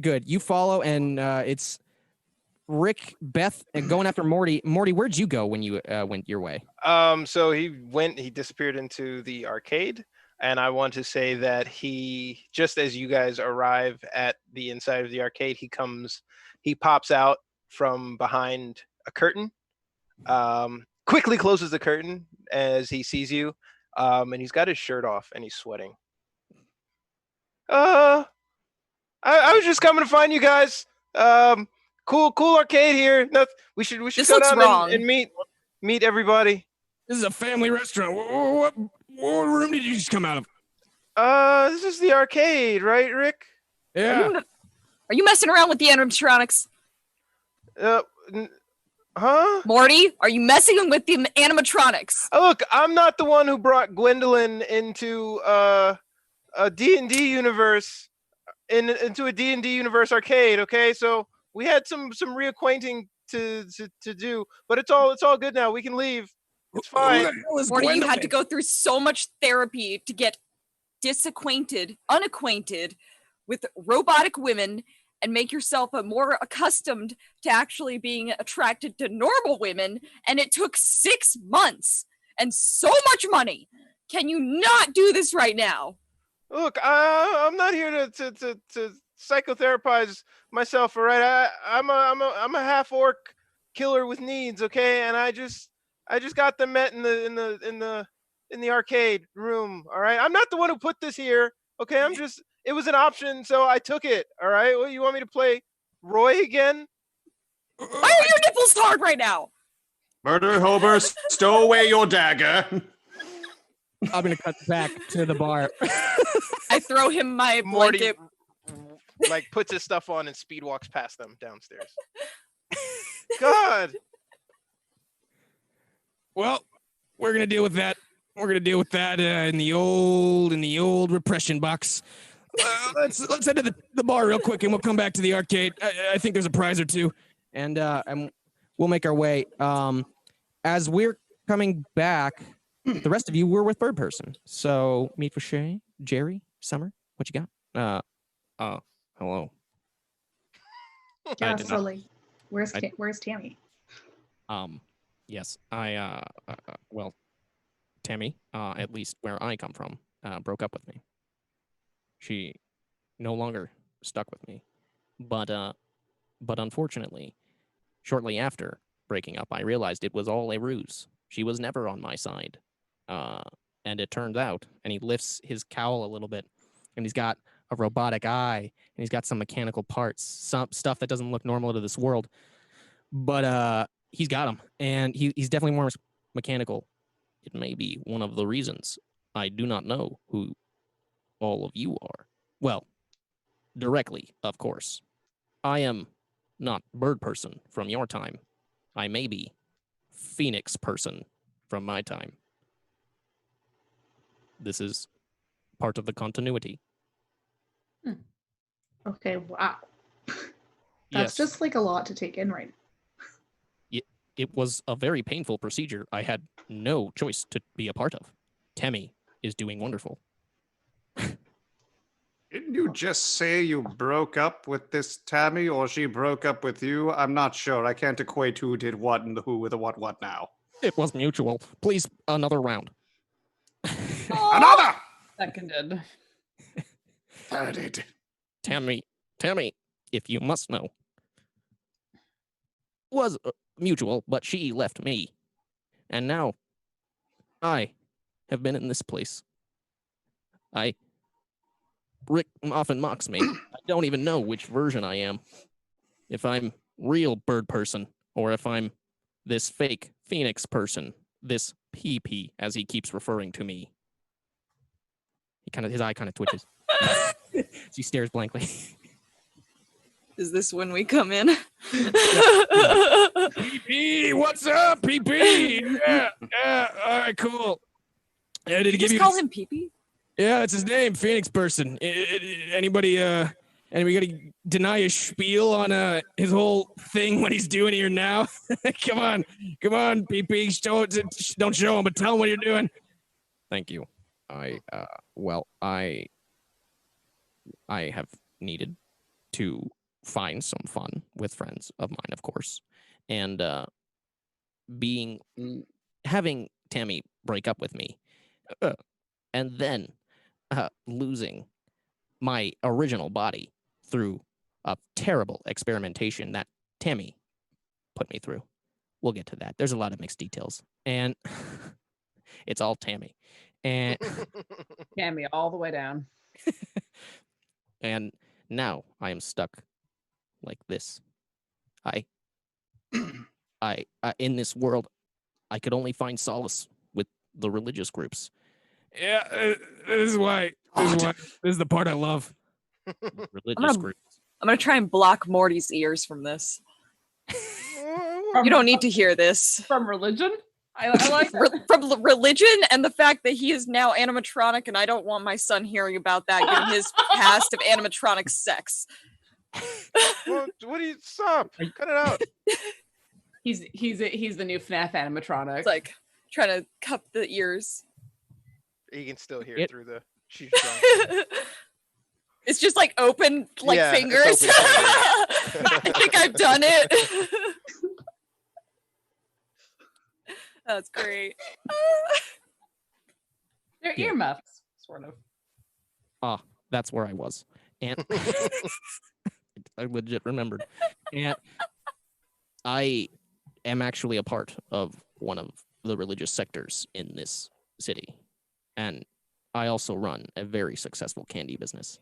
Good. You follow, and it's Rick, Beth, and going after Morty. Morty, where'd you go when you went your way? So he disappeared into the arcade. And I want to say that he, just as you guys arrive at the inside of the arcade, he pops out from behind a curtain, quickly closes the curtain as he sees you, and he's got his shirt off and he's sweating. I was just coming to find you guys. Cool arcade here. We should This go looks down wrong. and meet everybody. This is a family restaurant. What room did you just come out of? This is the arcade, right, Rick? Yeah. Are you messing around with the animatronics? Huh? Morty, are you messing with the animatronics? Look, I'm not the one who brought Gwendolyn into a D&D universe, into a D&D universe arcade. Okay, so we had some reacquainting to do, but it's all good now. We can leave. It's fine. Morty, you had to go through so much therapy to get unacquainted with robotic women and make yourself more accustomed to actually being attracted to normal women, and it took 6 months and so much money. Can you not do this right now? Look, I'm not here to psychotherapize myself, all right? I'm a half orc killer with needs, okay? And I just got them met in the arcade room, all right? I'm not the one who put this here, okay? It was an option, so I took it, all right? Well, you want me to play Roy again? Why are your nipples hard right now? Murder Hober, stow away your dagger. I'm gonna cut back to the bar. I throw him my Morty, blanket. like, puts his stuff on and speed walks past them downstairs. God. Well, we're gonna deal with that. We're gonna deal with that in the old repression box. Let's head to the bar real quick, and we'll come back to the arcade. I think there's a prize or two, and we'll make our way. As we're coming back, the rest of you were with Bird Person. So meet with Shay, Jerry, Summer. What you got? Hello. Yeah, Sully. Where's Tammy? Yes, well, Tammy, at least where I come from, broke up with me. She no longer stuck with me, but unfortunately, shortly after breaking up, I realized it was all a ruse. She was never on my side, and it turns out, and he lifts his cowl a little bit, and he's got a robotic eye, and he's got some mechanical parts, some stuff that doesn't look normal to this world, but he's got them, and he's definitely more mechanical. It may be one of the reasons I do not know who all of you are. Well, directly, of course. I am not Bird Person from your time. I may be Phoenix Person from my time. This is part of the continuity. Okay, wow. Yes. That's just like a lot to take in right now. It was a very painful procedure I had no choice to be a part of. Tammy is doing wonderful. Didn't you just say you broke up with this Tammy, or she broke up with you? I'm not sure. I can't equate who did what and the who with the what now. It was mutual. Please, another round. Another! Seconded. Thirded. Tammy, if you must know, was mutual, but she left me. And now, I have been in this place. Rick often mocks me. I don't even know which version I am. If I'm real Bird Person, or if I'm this fake Phoenix Person, this PP, as he keeps referring to me. His eye kind of twitches. He stares blankly. Is this when we come in? PP, what's up, PP? Yeah, all right, cool. Did he give you call him PP? Yeah, that's his name, Phoenix Person. Anybody gonna deny his spiel on his whole thing, what he's doing here now? Come on, PP, don't show him, but tell him what you're doing. Thank you. I have needed to find some fun with friends of mine, of course, and having Tammy break up with me, and then losing my original body through a terrible experimentation that Tammy put me through. We'll get to that. There's a lot of mixed details, and it's all Tammy. And Tammy all the way down. and now I am stuck like this. I in this world, I could only find solace with the religious groups. Yeah, this is why. This is the part I love. Religious groups. I'm gonna try and block Morty's ears from this. You don't need to hear this. From religion? I like that. From religion and the fact that he is now animatronic, and I don't want my son hearing about that, given his past of animatronic sex. Well, what do you stop? Cut it out. He's the new FNAF animatronic. It's like trying to cup the ears. You can still hear it through the. She's drunk. It's just like open, like Yeah, fingers. it's open fingers. I think I've done it. That's great. They're earmuffs, sort of. That's where I was, and I legit remembered. And I am actually a part of one of the religious sectors in this city, and I also run a very successful candy business.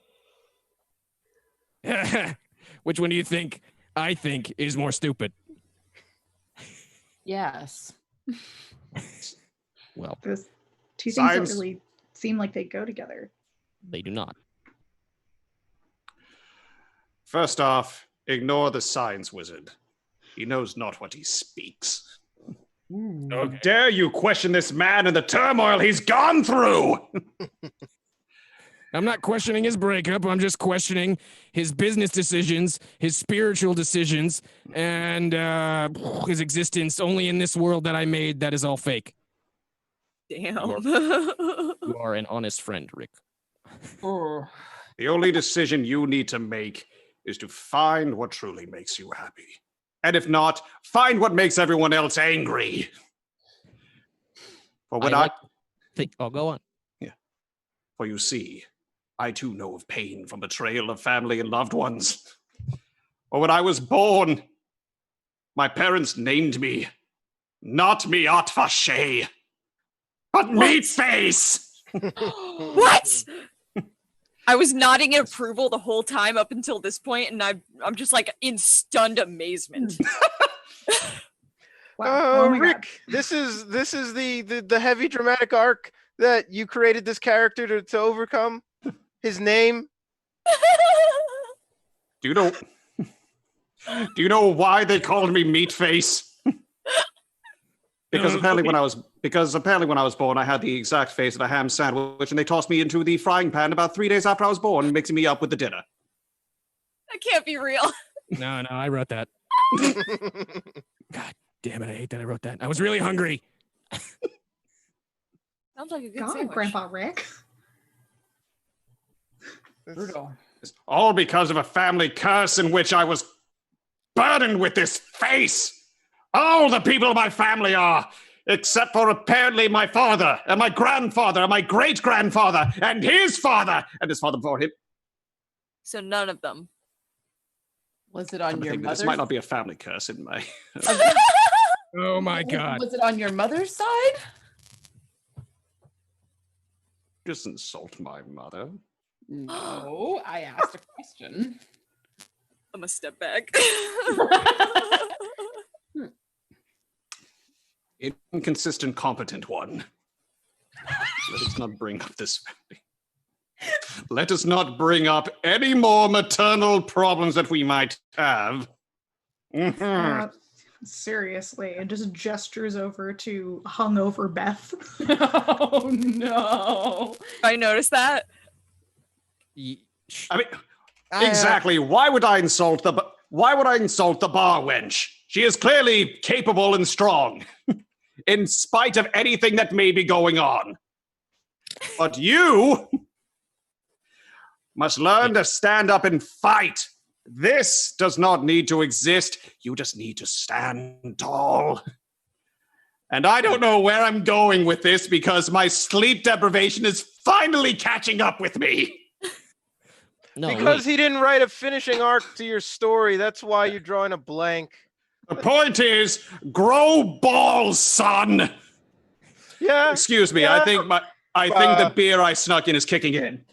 Which one do you think I think is more stupid? Yes. Well, Those two things Science. don't really seem like they go together. they do not. First off, ignore the science wizard. He knows not what he speaks. How dare you question this man and the turmoil he's gone through? I'm not questioning his breakup. I'm just questioning his business decisions, his spiritual decisions, and his existence only in this world that I made that is all fake. Damn. You are an honest friend, Rick. The only decision you need to make is to find what truly makes you happy. And if not, find what makes everyone else angry. For when go on. For you see, I too know of pain from betrayal of family and loved ones. For when I was born, my parents named me not Miat Vache, but Meatface. What? I was nodding in approval the whole time up until this point, and I'm just like in stunned amazement. Wow. Oh my Rick, God. this is the heavy dramatic arc that you created this character to overcome. His name. Do you know why they called me Meatface? Because apparently when I was born, I had the exact face of a ham sandwich, and they tossed me into the frying pan about 3 days after I was born, mixing me up with the dinner. That can't be real. No, I wrote that. God damn it, I hate that I wrote that. I was really hungry. Sounds like a good God, sandwich. Grandpa Rick. Brutal. It's all because of a family curse in which I was burdened with this face. All the people of my family are, except for apparently my father, and my grandfather, and my great-grandfather, and his father before him. So none of them. Was it on your mother's? This might not be a family curse in my... Oh my God. Was it on your mother's side? Just insult my mother. No, I asked a question. I'm gonna step back. Inconsistent, competent one. Let us not bring up this family. Let us not bring up any more maternal problems that we might have. Seriously, and just gestures over to hungover Beth. Oh no. I noticed that. I mean, exactly. Why would I insult the bar wench? She is clearly capable and strong, in spite of anything that may be going on. But you must learn to stand up and fight. This does not need to exist. You just need to stand tall. And I don't know where I'm going with this because my sleep deprivation is finally catching up with me. No, Because wait. he didn't write a finishing arc to your story. That's why you're drawing a blank. The point is, grow balls, son. Yeah. Excuse me. Yeah. I think the beer I snuck in is kicking in.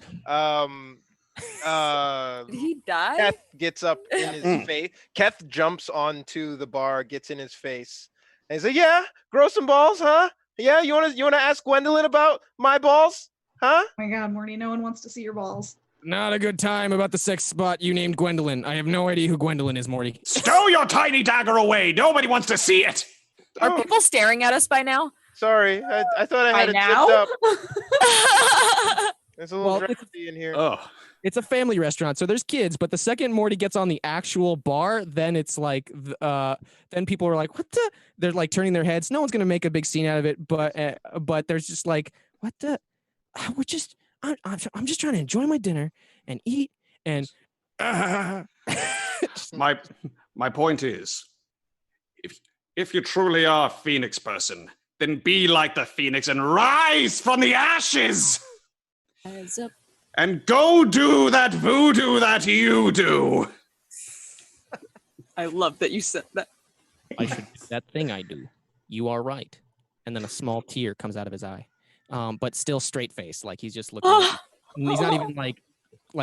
Did he die? Keth gets up in his face. Keth jumps onto the bar, gets in his face, and he's like, "Yeah, grow some balls, huh? Yeah, you wanna ask Gwendolyn about my balls, huh?" Oh my God, Morty, no one wants to see your balls. Not a good time about the sex spot you named Gwendolyn. I have no idea who Gwendolyn is, Morty. Stow your tiny dagger away. Nobody wants to see it. Are people staring at us by now? Sorry, I thought I By had it now? zipped up. There's a little Well, gravity in here. Oh, It's a family restaurant, so there's kids. But the second Morty gets on the actual bar, then it's like, then people are like, "What the?" They're like turning their heads. No one's gonna make a big scene out of it, but there's just like, "What the?" We're just, I'm just trying to enjoy my dinner and eat and. my point is, if you truly are a phoenix person, then be like the phoenix and rise from the ashes. Rise up. And go do that voodoo that you do. I love that you said that. I should do that thing I do. You are right. And then a small tear comes out of his eye, but still straight face, like he's just looking. At you. He's not even like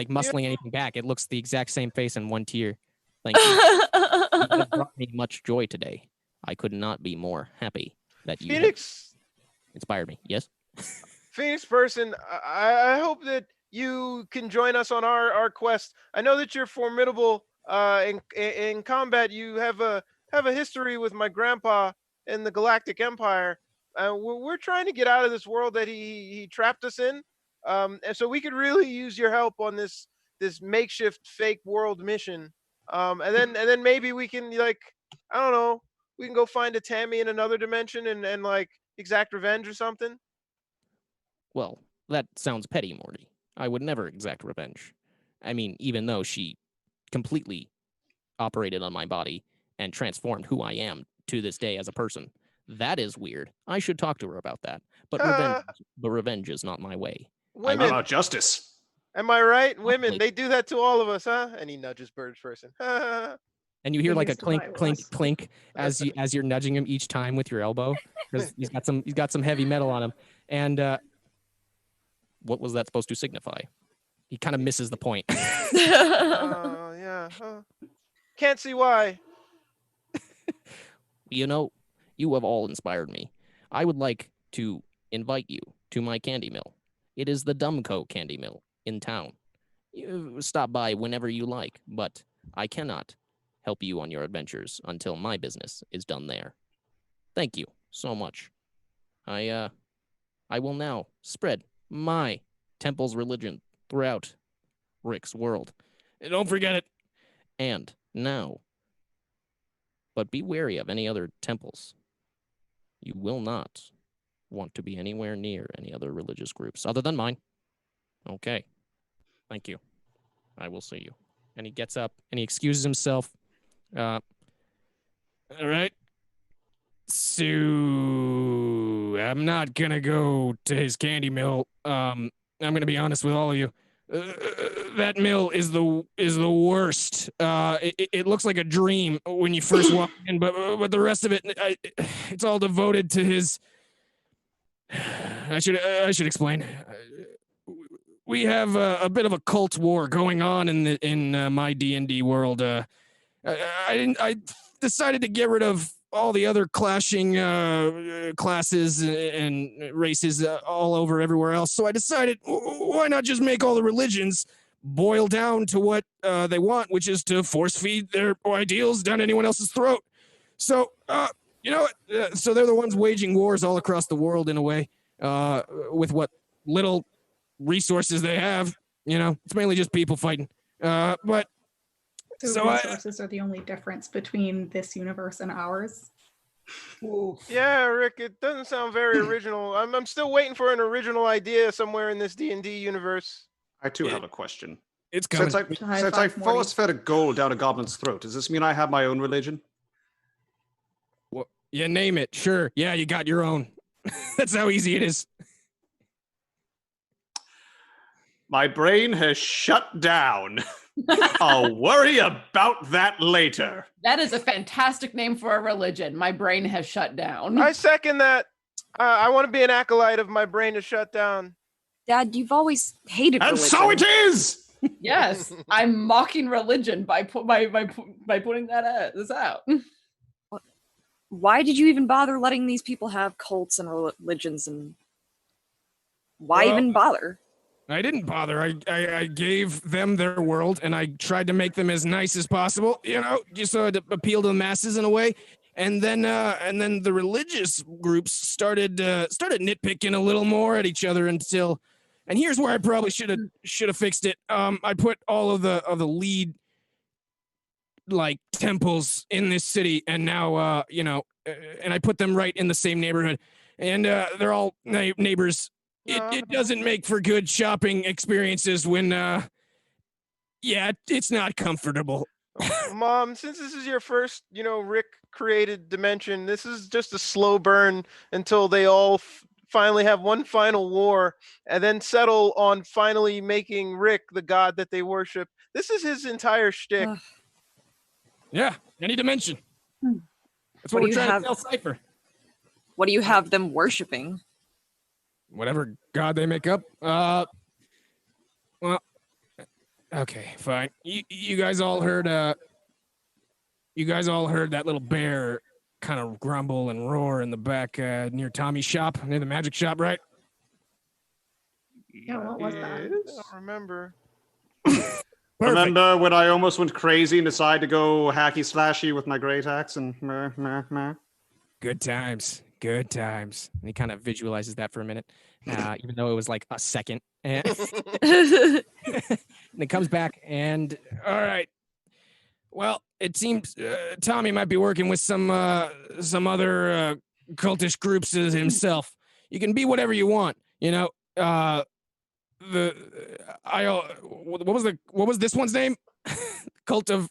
muscling anything back. It looks the exact same face and one tear. Thank you. You have brought me much joy today. I could not be more happy that you Phoenix, inspired me. Yes. Phoenix person, I hope that you can join us on our quest. I know that you're formidable in combat. You have a history with my grandpa in the Galactic Empire. We're trying to get out of this world that he trapped us in, and so we could really use your help on this makeshift fake world mission. And then maybe we can, like, I don't know, we can go find a Tammy in another dimension and like exact revenge or something. Well, that sounds petty, Morty. I would never exact revenge. I mean, even though she completely operated on my body and transformed who I am to this day as a person. That is weird. I should talk to her about that. But revenge is not my way. Women, How about justice? am I right? Women, Probably. they do that to all of us, huh? And he nudges Bird's person. And you hear like a used to clink, buy clink, was. clink as you're nudging him each time with your elbow because he's got some heavy metal on him. And what was that supposed to signify? He kind of misses the point. Oh, yeah. Can't see why. You know, you have all inspired me. I would like to invite you to my candy mill. It is the Dumco Candy Mill in town. You stop by whenever you like, but I cannot help you on your adventures until my business is done there. Thank you so much. I will now spread my temple's religion throughout Rick's world. And don't forget it. And now, but be wary of any other temples. You will not want to be anywhere near any other religious groups other than mine. Okay. Thank you. I will see you. And he gets up and he excuses himself. All right. So I'm not gonna go to his candy mill. I'm gonna be honest with all of you. That mill is the worst. It looks like a dream when you first walk in, but the rest of it, it's all devoted to his. I should explain. We have a bit of a cult war going on in my D&D world. I decided to get rid of all the other clashing classes and races all over everywhere else. So I decided, why not just make all the religions boil down to what they want, which is to force feed their ideals down anyone else's throat. So, you know what? So they're the ones waging wars all across the world in a way, with what little resources they have. You know, it's mainly just people fighting. But So resources are the only difference between this universe and ours. Yeah, Rick, it doesn't sound very original. I'm still waiting for an original idea somewhere in this D&D universe. I too have a question. it's coming. Since High I five, Morty. force fed a gold down a goblin's throat, does this mean I have my own religion? Yeah, name it. Sure. Yeah, you got your own. That's how easy it is. My brain has shut down. I'll worry about that later. That is a fantastic name for a religion. My brain has shut down. I second that. I want to be an acolyte of my brain to shut down. Dad, you've always hated And religion. so it is! Yes, I'm mocking religion by putting this out. Why did you even bother letting these people have cults and religions, and why Well, even bother? I didn't bother. I gave them their world, and I tried to make them as nice as possible, just so to appeal to the masses in a way. And then the religious groups started nitpicking a little more at each other until, and here's where I probably should have fixed it. I put all of the lead like temples in this city, and now and I put them right in the same neighborhood, and they're all neighbors. It doesn't make for good shopping experiences when it's not comfortable. Mom, since this is your first, Rick created dimension, this is just a slow burn until they all finally have one final war and then settle on finally making Rick the god that they worship. This is his entire shtick. Yeah, any dimension. That's What what do we're you trying have- to tell Cypher. What do you have them worshiping? Whatever god they make up. Well, okay, fine. You guys all heard that little bear kind of grumble and roar in the back near Tommy's shop, near the magic shop, right? Yeah, what was that? I don't remember. Perfect. Remember when I almost went crazy and decided to go hacky slashy with my great axe and meh? Good times. Good times. And he kind of visualizes that for a minute, even though it was like a second. And it comes back and, all right. Well, it seems Tommy might be working with some other cultish groups himself. You can be whatever you want, what was this one's name? Cult of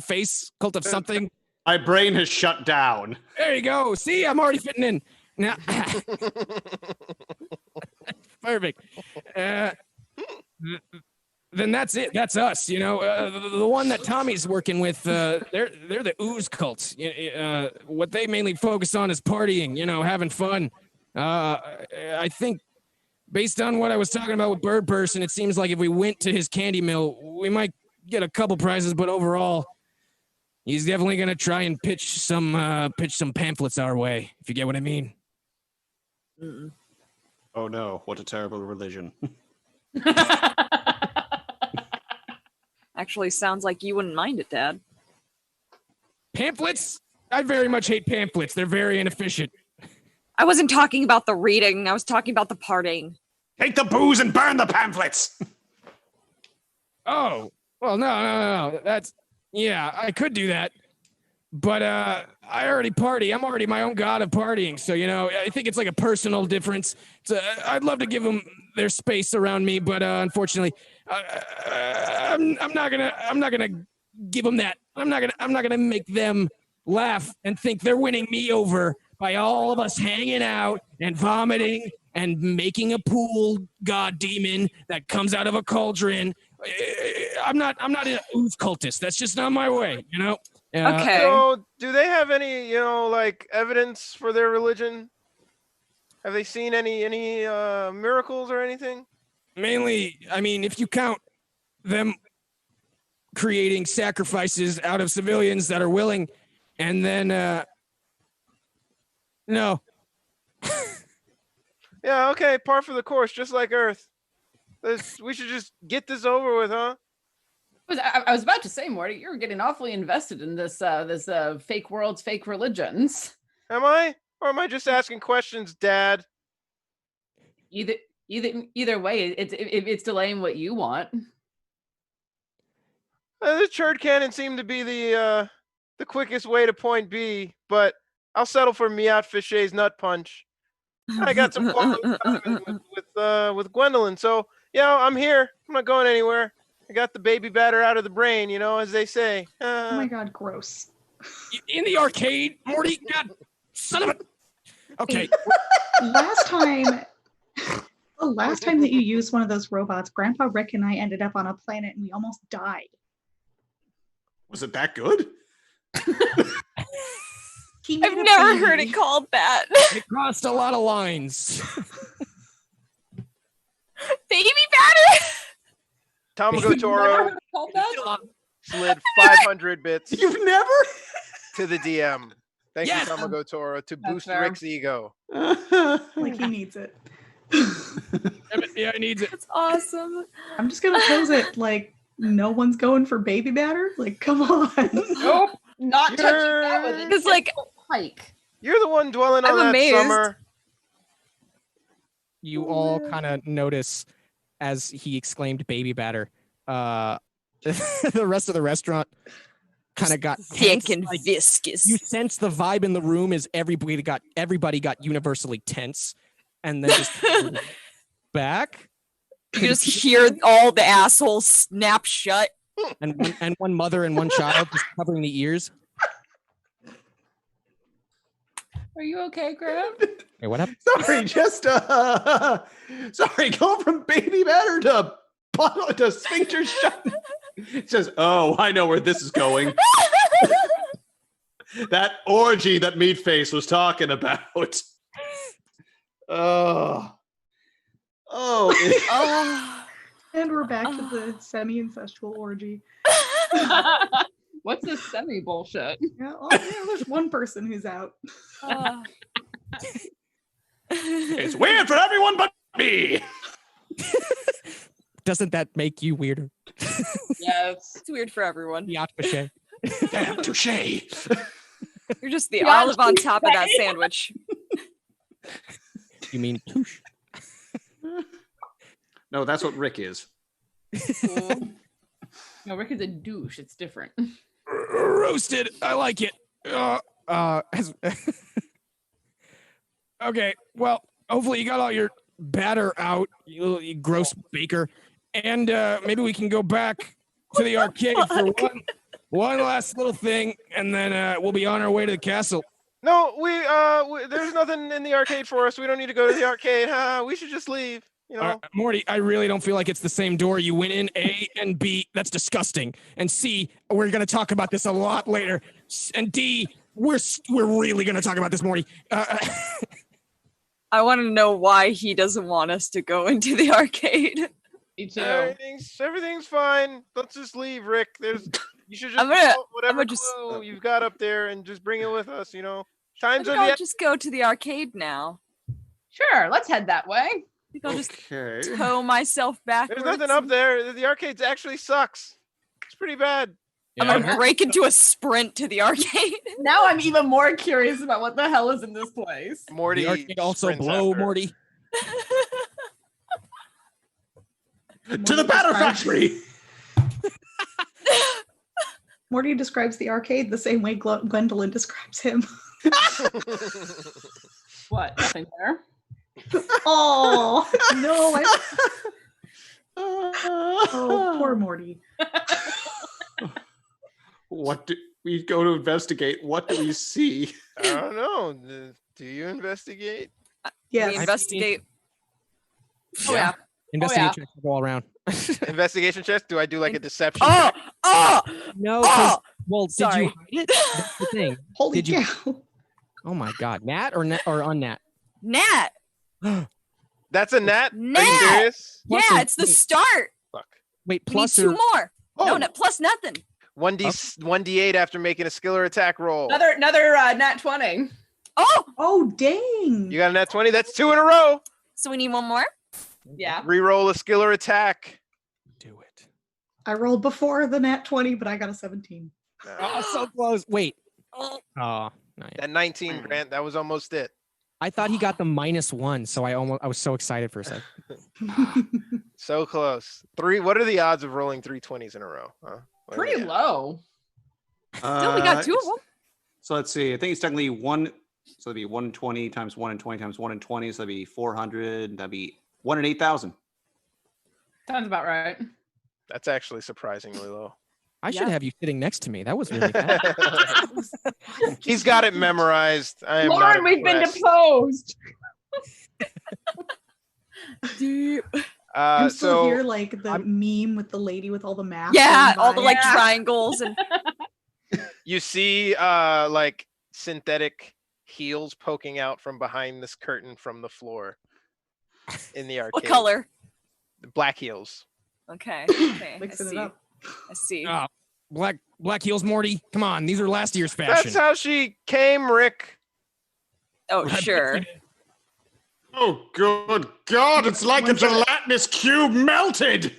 face, cult of something. My brain has shut down. There you go. See, I'm already fitting in. Now, perfect. Then that's it. That's us. The one that Tommy's working with. They're the ooze cults. What they mainly focus on is partying. Having fun. I think, based on what I was talking about with Bird Person, it seems like if we went to his candy mill, we might get a couple prizes. But overall, he's definitely gonna try and pitch some pamphlets our way, if you get what I mean. Mm-mm. Oh no, what a terrible religion. Actually, sounds like you wouldn't mind it, Dad. Pamphlets? I very much hate pamphlets. They're very inefficient. I wasn't talking about the reading. I was talking about the partying. Take the booze and burn the pamphlets! Oh, well, no. Yeah, I could do that. But I already party. I'm already my own god of partying. So, I think it's like a personal difference. I'd love to give them their space around me, but unfortunately, I'm not gonna give them that. I'm not gonna make them laugh and think they're winning me over by all of us hanging out and vomiting and making a pool god demon that comes out of a cauldron. I'm not an ooze cultist. That's just not my way, Okay. So, do they have any, evidence for their religion? Have they seen any miracles or anything? Mainly, I mean, if you count them creating sacrifices out of civilians that are willing, and then, no. Yeah, okay, par for the course, just like Earth. We should just get this over with, huh? I was about to say, Morty, you're getting awfully invested in this fake worlds, fake religions. Am I? Or am I just asking questions, Dad? Either way, it's delaying what you want. The church cannon seemed to be the quickest way to point B, but I'll settle for Miat Fichet's nut punch. I got some quality time with Gwendolyn, so I'm here. I'm not going anywhere. I got the baby batter out of the brain, as they say. Oh my god, gross. In the arcade, Morty. God, son of a. Okay. Last time that you used one of those robots, Grandpa Rick and I ended up on a planet and we almost died. Was it that good? I've never heard it called that. It crossed a lot of lines. Baby batter. Tamago Toro Called that? slid 500 bits You've never? to the DM. Thank Yes. you, Tamago Toro, to That's boost fair. Rick's ego. Like he needs it. Yeah, it needs it. That's awesome. I'm just gonna pose it like no one's going for baby batter. Like, come on. Nope. Not touching that with it. It's like Pike. You're the one dwelling on I'm that amazed. summer. You all kind of notice as he exclaimed baby batter. The rest of the restaurant kind of got thick tense. and Like, viscous. you sense the vibe in the room is everybody got universally tense, and then just back. You just hear all the assholes snap shut. And one mother and one child just covering the ears. Are you okay, Graham? Hey, what happened? Sorry, just sorry, go from baby batter to bottle to sphincter shut. It says, "Oh, I know where this is going." That orgy that Meatface was talking about. Oh, Oh. And we're back to the semi-incestual orgy. What's this semi bullshit? Yeah, yeah, there's one person who's out. it's weird for everyone but me. Doesn't that make you weirder? Yes. It's weird for everyone. Yacht Pache. Damn, touche. You're just the Yeah, olive on top of that sandwich. You mean touche? No, that's what Rick is. Cool. No, Rick is a douche. It's different. Roasted. I like it. Okay. Well, hopefully you got all your batter out, you gross baker, and maybe we can go back to the arcade for one last little thing, and then we'll be on our way to the castle. No, there's nothing in the arcade for us. We don't need to go to the arcade. We should just leave. You know, Morty, I really don't feel like it's the same door you went in. A and B, that's disgusting. And C, we're gonna talk about this a lot later. And D, we're really gonna talk about this, Morty. I want to know why he doesn't want us to go into the arcade. Me too. everything's fine. Let's just leave, Rick. You should just I'm gonna- pull whatever I'm gonna just- clue you've got up there and just bring it with us. You know, I times think are I'll the just go to the arcade now. Sure, let's head that way. I think I'll just Okay. tow myself back. There's nothing up there. The arcade actually sucks. It's pretty bad. I'm gonna break into a sprint to the arcade. Now I'm even more curious about what the hell is in this place. Morty The arcade also sprints blow, after. Morty. To the batter factory. Morty describes the arcade the same way Gwendolyn describes him. What? Nothing there. Oh no! Oh, poor Morty. What do we go to investigate? What do we see? I don't know. Do you investigate? We Yes. investigate. Oh yeah. Investigate yeah. checks will go all around. Investigation checks? Do I do like a deception? Oh, check? oh, No, 'cause- oh! well, did Sorry. you hide it? That's the thing. Holy Did you- cow! Oh my God, Nat or unnat? Nat. That's a nat? Are you Nat! serious? Plus Yeah, or- it's the start. Fuck. Wait, We need plus two or more. Oh. No, plus nothing. 1d8 after making a skill or attack roll. Another nat 20. Oh, Oh dang! You got a nat 20? That's 2 in a row. so we need one more. Yeah. Reroll a skill or attack. do it? I rolled before the nat 20, but I got a 17. Oh, so close. Wait. Oh, Oh, nice. That 19, Grant. That was almost it. I thought he got the -1, so I was so excited for a second. So close. What are the odds of rolling 3 20s in a row? Huh? What do we Pretty got? low. still we got two of them. So let's see. I think it's technically one. So that'd be 120 times 1 and 20 times 1 and 20. So that'd be 400. That'd be 1 in 8,000. Sounds about right. That's actually surprisingly low. I should have you sitting next to me. That was really bad. He's got it memorized. I am Lauren, not we've been impressed. deposed. Deep. I'm still So here, like the meme with the lady with all the masks. Yeah, going all the by. like triangles and you see like synthetic heels poking out from behind this curtain from the floor in the arcade. what color? Black heels. Okay. Okay. I Mixing it see. up. I see. Black heels, Morty. Come on, these are last year's fashion. That's how she came, Rick. Oh, sure. Oh, good God, it's like a gelatinous cube melted!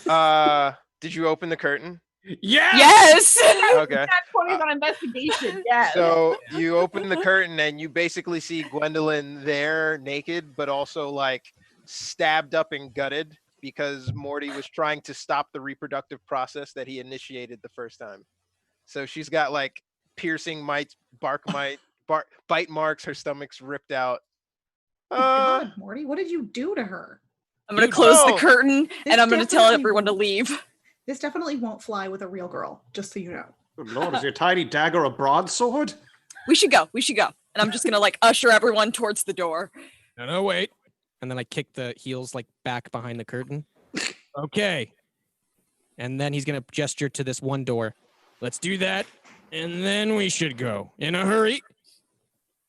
Did you open the curtain? Yes! Yes. Okay. That's 20s on investigation. Yes. So you open the curtain and you basically see Gwendolyn there naked, but also like stabbed up and gutted because Morty was trying to stop the reproductive process that he initiated the first time. So she's got like piercing mites, bite marks, her stomach's ripped out. God, Morty, what did you do to her? I'm gonna close the No. curtain This and I'm gonna tell definitely everyone to won't- leave. This definitely won't fly with a real girl, just so you know. Good Lord, is your tiny dagger a broadsword? We should go. We should go. And I'm just gonna like usher everyone towards the door. No, wait. And then I kick the heels like back behind the curtain. Okay. And then he's gonna gesture to this one door. Let's do that, and then we should go. In a hurry.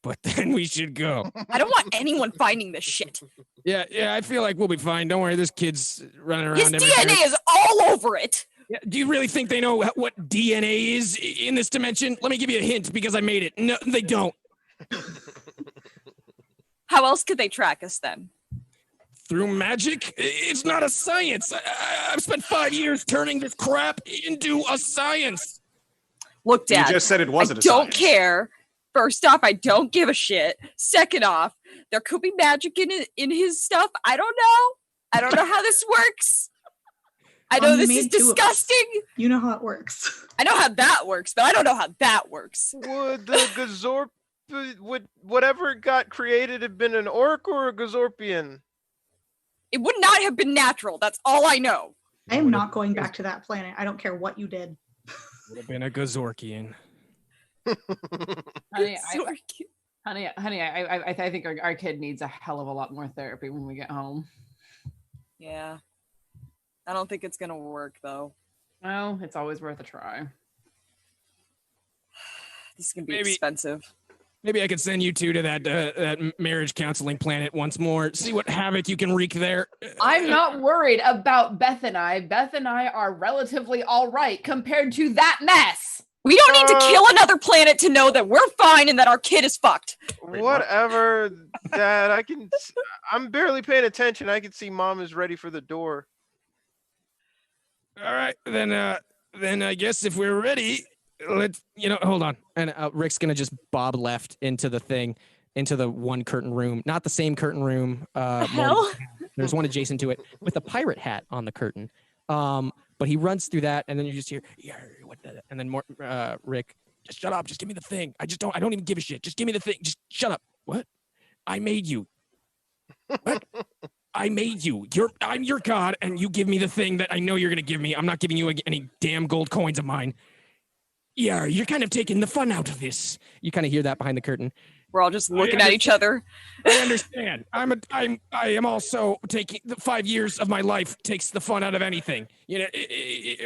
But then we should go. I don't want anyone finding this shit. Yeah, I feel like we'll be fine. Don't worry, this kid's running around. His everywhere. DNA is all over it. Yeah, do you really think they know what DNA is in this dimension? Let me give you a hint because I made it. No, they don't. How else could they track us then? Through magic? It's not a science. I've spent 5 years turning this crap into a science. Look, You Dad, just said it I wasn't a don't science. care. First off, I don't give a shit. Second off, there could be magic in his stuff. I don't know. I don't know how this works. I know You this made is 2 of us. disgusting. You know how it works. I know how that works, but I don't know how that works. Would the Gazorp, would whatever got created have been an orc or a Gazorpian? It would not have been natural. That's all I know. I am not going back to that planet. I don't care what you did. Would have been a Gazorkian. honey, Sorry. I think our kid needs a hell of a lot more therapy when we get home. Yeah. I don't think it's gonna work though. Well, it's always worth a try. This is gonna be Maybe- expensive. Maybe I could send you two to that marriage counseling planet once more. See what havoc you can wreak there. I'm not worried about Beth and I. Beth and I are relatively all right compared to that mess. We don't need to kill another planet to know that we're fine and that our kid is fucked. Whatever, Dad. I'm barely paying attention. I can see Mom is ready for the door. All right, then I guess if we're ready, let's hold on. And Rick's gonna just bob left into the one curtain room, not the same curtain room. Hell? There's one adjacent to it with a pirate hat on the curtain. But he runs through that, and then you just hear, what the? And then Rick, just shut up, just give me the thing. I don't even give a shit. Just give me the thing. Just shut up. What? I made you. What? I made you. I'm your god, and you give me the thing that I know you're gonna give me. I'm not giving you any damn gold coins of mine. Yeah, you're kind of taking the fun out of this. You kind of hear that behind the curtain. We're all just looking at each other. I understand. I am also taking the 5 years of my life takes the fun out of anything.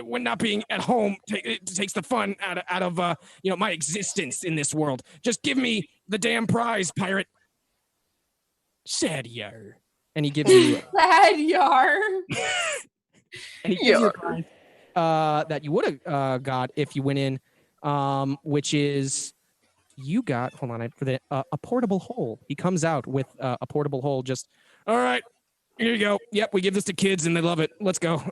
When not being at home, it takes the fun out of my existence in this world. Just give me the damn prize, pirate. Sad yar. And he gives you Sad yar. and he gives you a prize that you would have got if you went in, which is. You got, hold on, for the a portable hole. He comes out with a portable hole. Just, all right, here you go. Yep, we give this to kids and they love it. Let's go.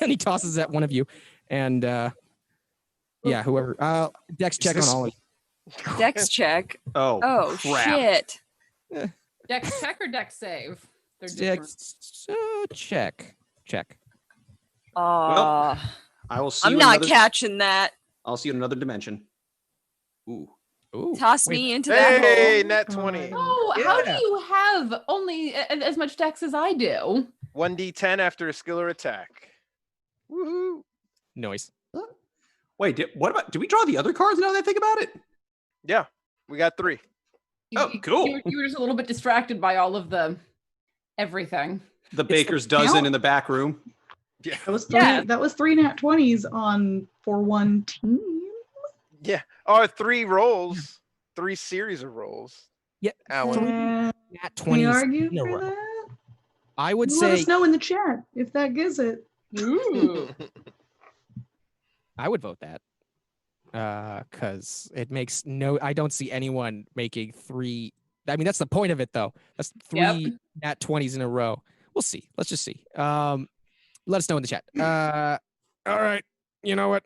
And he tosses at one of you, and whoever. Dex check on all of you. Dex check. Oh, crap. Shit. Dex check or Dex save? They're different. Dex check. I will see I'm you not in another, catching that. I'll see you in another dimension. Ooh. Ooh, Toss wait, me into that Hey, hole. nat 20. Oh, how do Yeah. you have only as much Dex as I do? 1d10 after a skill or attack. Woohoo. Noise. Wait, did we draw the other cards now that I think about it? Yeah, we got 3. Oh, cool. You were just a little bit distracted by all of the everything. The baker's dozen in the back room. Yeah. That was 3 nat 20s for one team. Yeah. Or 3 rolls. 3 series of rolls. Yeah. Alan. Nat Can you 20s argue in a for row. that? I would Let say us know in the chat if that gives it. Ooh. I would vote that. Because it makes I don't see anyone making 3. I mean, that's the point of it, though. That's 3 nat 20s in a row. We'll see. Let's just see. Let us know in the chat. All right. You know what?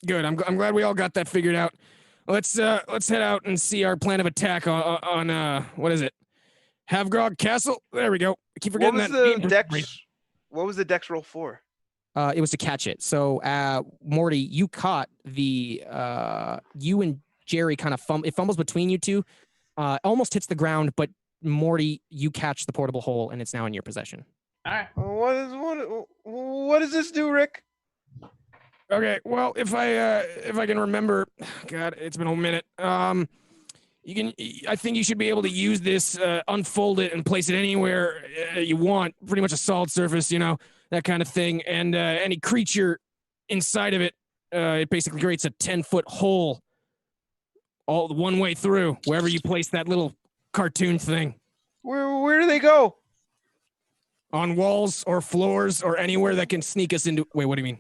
Good. I'm glad we all got that figured out. Let's head out and see our plan of attack on what is it? Havgrog Castle. There we go. I keep forgetting What was that. the dex? What was the dex roll for? It was to catch it. So, Morty, you caught the you and Jerry kind of it fumbles between you two. Almost hits the ground, but Morty, you catch the portable hole, and it's now in your possession. All right. What does this do, Rick? Okay, well, if I can remember, God, it's been a minute. I think you should be able to use this, unfold it, and place it anywhere you want. Pretty much a solid surface, that kind of thing. And any creature inside of it, it basically creates a 10-foot hole, all one way through, wherever you place that little cartoon thing. Where do they go? On walls or floors or anywhere that can sneak us into. Wait, what do you mean?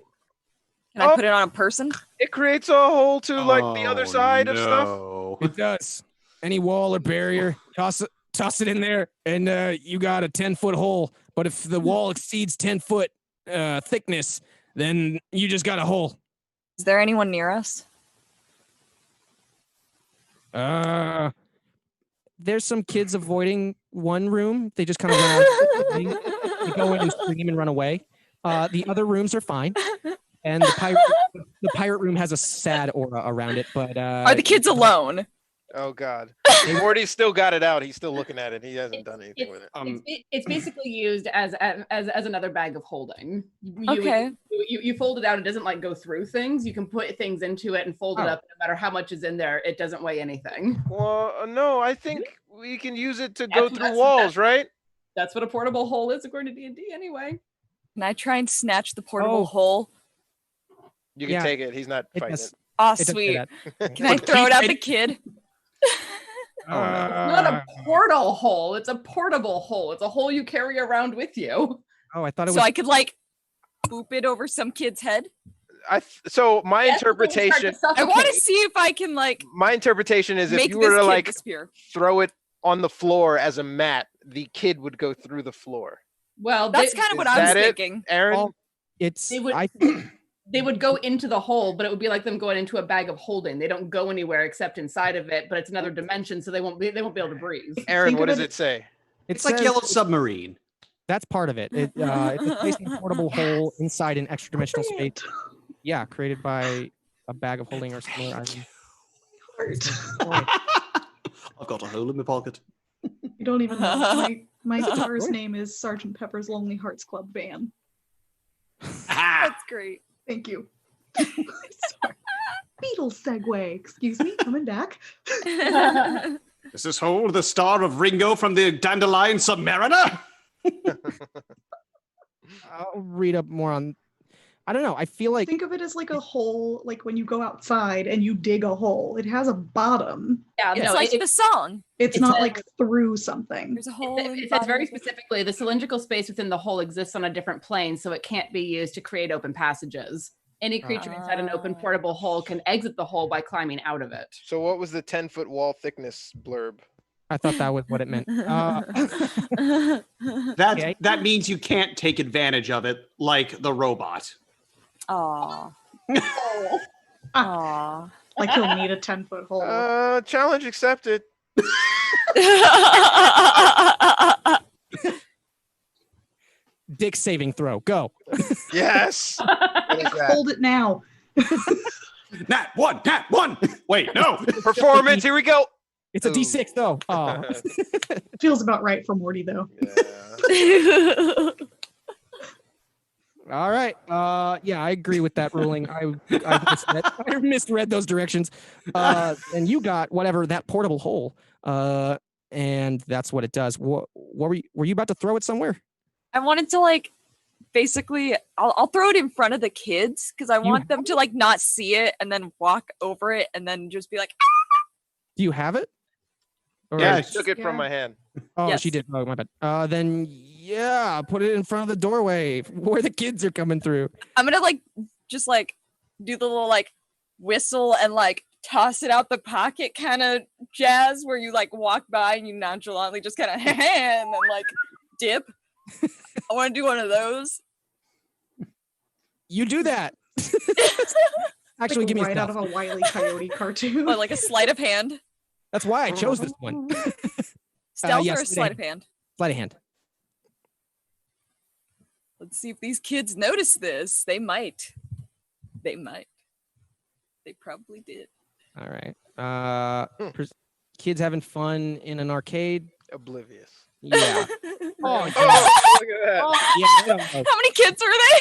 Can I put it on a person? It creates a hole to the other side of stuff. It does. Any wall or barrier, toss it in there, and you got a 10-foot hole. But if the wall exceeds 10-foot thickness, then you just got a hole. Is there anyone near us? There's some kids avoiding one room. They just kind of run out. They go in and scream and run away. The other rooms are fine. And the pirate room has a sad aura around it. But are the kids alone? Oh God, Morty's still got it out. He's still looking at it. He hasn't done anything with it. It's basically used as another bag of holding. Okay. You fold it out. It doesn't go through things. You can put things into it and fold it up. No matter how much is in there, it doesn't weigh anything. Well, no, I think we can use it to go through walls, right? That's what a portable hole is according to D&D, anyway. Can I try and snatch the portable hole? You can take it. He's not fighting it. Oh, sweet. Can I throw it at the kid? It's not a portal hole. It's a portable hole. It's a hole you carry around with you. Oh, I thought it was. So I could boop it over some kid's head. So my interpretation. I want to see if I can My interpretation is if you were to throw it on the floor as a mat, the kid would go through the floor. Well, that's kind of what I was thinking. Aaron, they would go into the hole, but it would be like them going into a bag of holding. They don't go anywhere except inside of it, but it's another dimension, so they won't be able to breathe. Aaron, what does it say? It's like Yellow Submarine. That's part of it. It's placing a portable hole inside an extra dimensional space. Yeah, created by a bag of holding or similar item. I've got a hole in my pocket. You don't even know. My star's name is Sergeant Pepper's Lonely Hearts Club Band. That's great. Thank you. Sorry. Beatles segue. Excuse me, coming back. Does this hold the star of Ringo from the Dandelion Submariner? I'll read up more on. I don't know. I feel like think of it as like a hole, like when you go outside and you dig a hole. It has a bottom. Yeah, it's like the song. It's not like through something. There's a hole. It says very specifically the cylindrical space within the hole exists on a different plane, so it can't be used to create open passages. Any creature inside an open portable hole can exit the hole by climbing out of it. So what was the 10-foot wall thickness blurb? I thought that was what it meant. That means you can't take advantage of it like the robot. Aww. Aww. Like he'll need a 10-foot hole. Challenge accepted. Dick saving throw. Go. Yes. Hold it now. Nat one. Wait, no. Performance. Here we go. It's a D6 though. Oh. Feels about right for Morty though. Yeah. All right. Yeah, I agree with that ruling. I misread those directions. And you got whatever that portable hole. And that's what it does. What were you about to throw it somewhere? I wanted to like basically I'll throw it in front of the kids because I want them to like not see it and then walk over it and then just be like, Do you have it? Or- Yeah, I took it from my hand. Oh, Yes. she did. Oh, my bad. Then yeah, put it in front of the doorway where the kids are coming through. I'm gonna like just like do the little like whistle and like toss it out the pocket kind of jazz where you like walk by and you nonchalantly just kind of and then like dip. I want to do one of those. You do that. Actually, Like give me right out stealth. of a Wile E. Coyote cartoon. Or like a sleight of hand. That's why I chose this one. Stealth yes, or a sleight of hand? Sleight of hand. Let's see if these kids notice this. They might. They might. They probably did. All right. Kids having fun in an arcade. Oblivious. Yeah. Oh, Oh, look at that. yeah. I don't know. How many kids are they?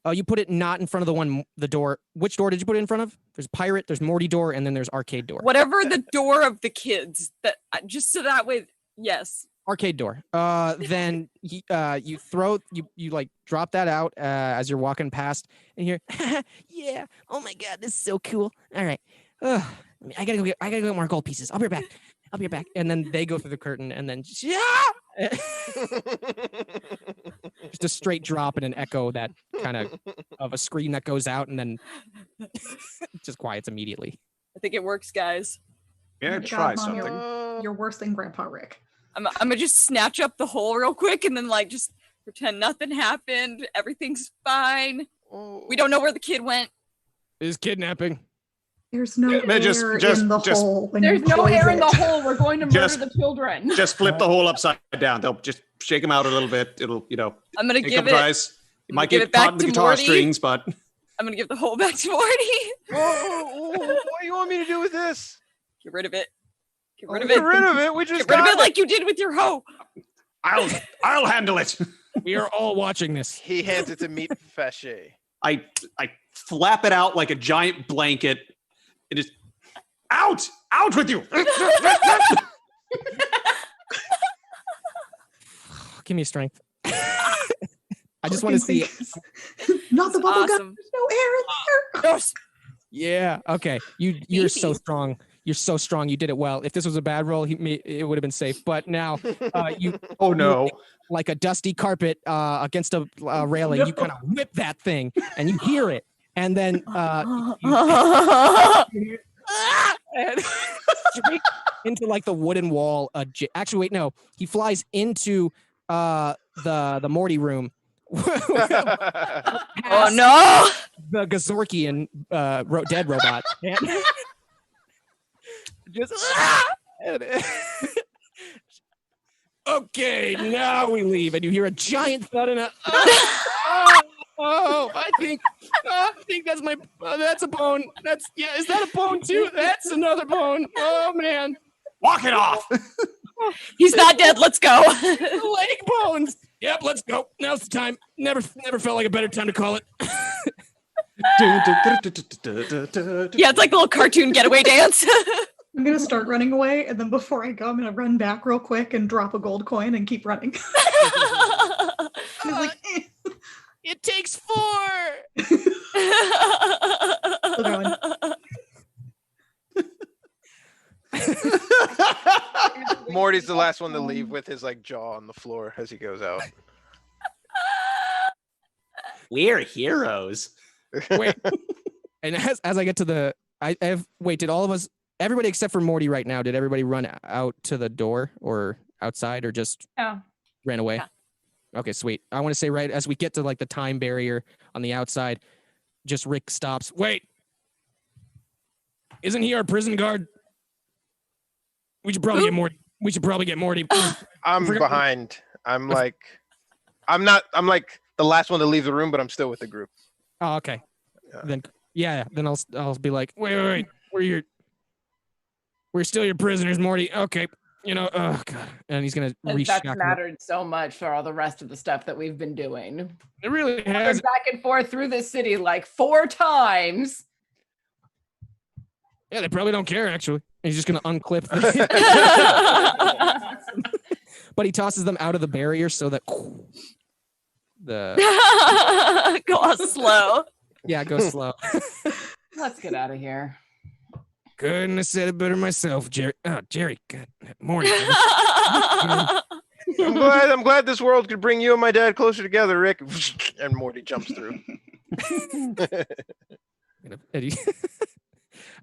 Oh, you put it not in front of the door. Which door did you put it in front of? There's pirate, there's Morty door, and then there's arcade door. Whatever the door of the kids. That just so that way. Yes. Arcade door. Then you throw you like drop that out as you're walking past, and you're yeah. Oh my god, this is so cool. All right. I gotta go get more gold pieces. I'll be right back. And then they go through the curtain, and then just a straight drop and an echo that kind of a scream that goes out, and then just quiets immediately. I think it works, guys. Yeah, God, try Mom, something. You're worse than Grandpa Rick. I'm gonna just snatch up the hole real quick and then like just pretend nothing happened. Everything's fine. We don't know where the kid went. Is kidnapping. There's no Yeah, just- air just- in the just- hole. When There's you no close air in the it. hole. We're going to murder Just- the children. Just flip the hole upside down. They'll just shake them out a little bit. It'll, I'm gonna take give up it. tries. You might give get it back caught in the to guitar Morty. strings, but I'm gonna give the hole back to Morty. What do you want me to do with this? Get rid of it. Get rid Oh, of Get it. rid of it. We just Get rid of got it like you did with your hoe. I'll handle it. We are all watching this. He hands it to Meat Fachet. I flap it out like a giant blanket. It is out with you. Give me strength. I just want to see it. Not the bubble gum. Awesome. There's no air in there. Yes. Yeah. Okay. You're so Baby. strong. You're so strong. You did it well. If this was a bad roll, it would have been safe. But now, you Oh no. like a dusty carpet against a railing. You kind of whip that thing, and you hear it, and then and straight into like the wooden wall. Actually, wait, no. He flies into the Morty room. Oh no! The Gazorkian dead robot. And just okay, now we leave, and you hear a giant thud and a I think that's my that's a bone. Is that a bone too? That's another bone. Oh man, Walk it off. He's not dead. Let's go. leg bones. Yep, let's go. Now's the time. Never felt like a better time to call it. Yeah, it's like the little cartoon getaway dance. I'm gonna start running away, and then before I go, I'm gonna run back real quick and drop a gold coin and keep running. He's like, It takes 4. Still going. Morty's the last one to leave with his like jaw on the floor as he goes out. We're heroes. Wait. And as I get to the, did all of us, everybody except for Morty right now, did everybody run out to the door or outside or just Yeah. ran away? Yeah. Okay, sweet. I want to say right as we get to like the time barrier on the outside, just Rick stops. Wait. Isn't he our prison guard? We should probably Who? get Morty. We should probably get Morty. I'm Forget- behind. I'm like the last one to leave the room, but I'm still with the group. Oh, okay. Yeah. Then I'll be like, wait. We're still your prisoners, Morty. Okay. Oh god, and he's gonna And reach. that's mattered so much for all the rest of the stuff that we've been doing. It really We're has. back and forth through this city like 4 times. Yeah, they probably don't care actually. He's just gonna unclip, but he tosses them out of the barrier so that the Go slow. go slow. Let's get out of here. Couldn't have said it better myself, Jerry. Oh, Jerry, God, morning. I'm glad this world could bring you and my dad closer together, Rick. And Morty jumps through.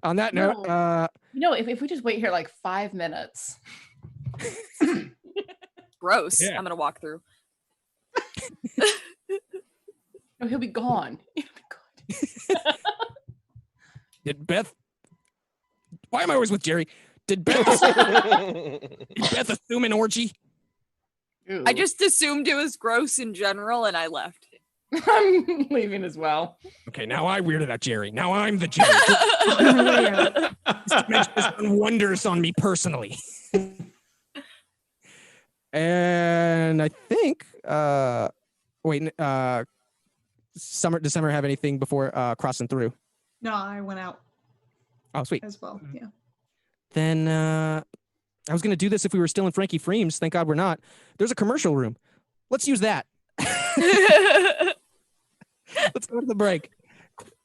On that note, If we just wait here like 5 minutes. Gross. Yeah. I'm gonna walk through. No, he'll be gone. did Beth? Why am I always with Jerry? Did Beth assume an orgy? I just assumed it was gross in general, and I left. I'm leaving as well. Okay, now I weirded out Jerry. Now I'm the Jerry. This dimension has done wonders on me personally. And I think, December have anything before crossing through? No, I went out Oh, sweet. as well. Yeah. Then I was going to do this if we were still in Frankie Freems. Thank God we're not. There's a commercial room. Let's use that. Let's go to the break.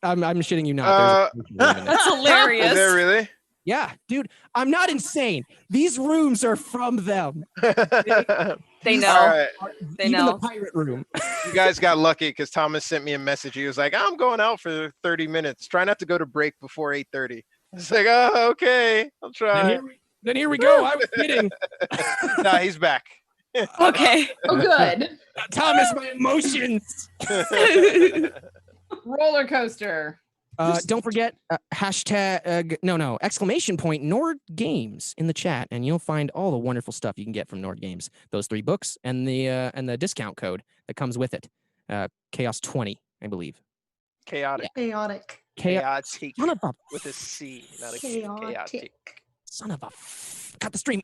I'm shitting you not. That's hilarious. Is there really? Yeah, dude, I'm not insane. These rooms are from them. They know. All right. They Even know. the pirate room. You guys got lucky because Thomas sent me a message. He was like, I'm going out for 30 minutes. Try not to go to break before 8:30. It's like, oh, okay. I'll try. Then here we go. I was kidding. Nah, he's back. Okay. Oh, good. Thomas, my emotions. Roller coaster. Don't forget exclamation point Nord Games in the chat, and you'll find all the wonderful stuff you can get from Nord Games. Those 3 books and the discount code that comes with it. Chaos 20, I believe. Chaotic. Chaotic. Chaotic. Son of a With a C, not a K. Chaotic. Chaotic. son of a got the stream.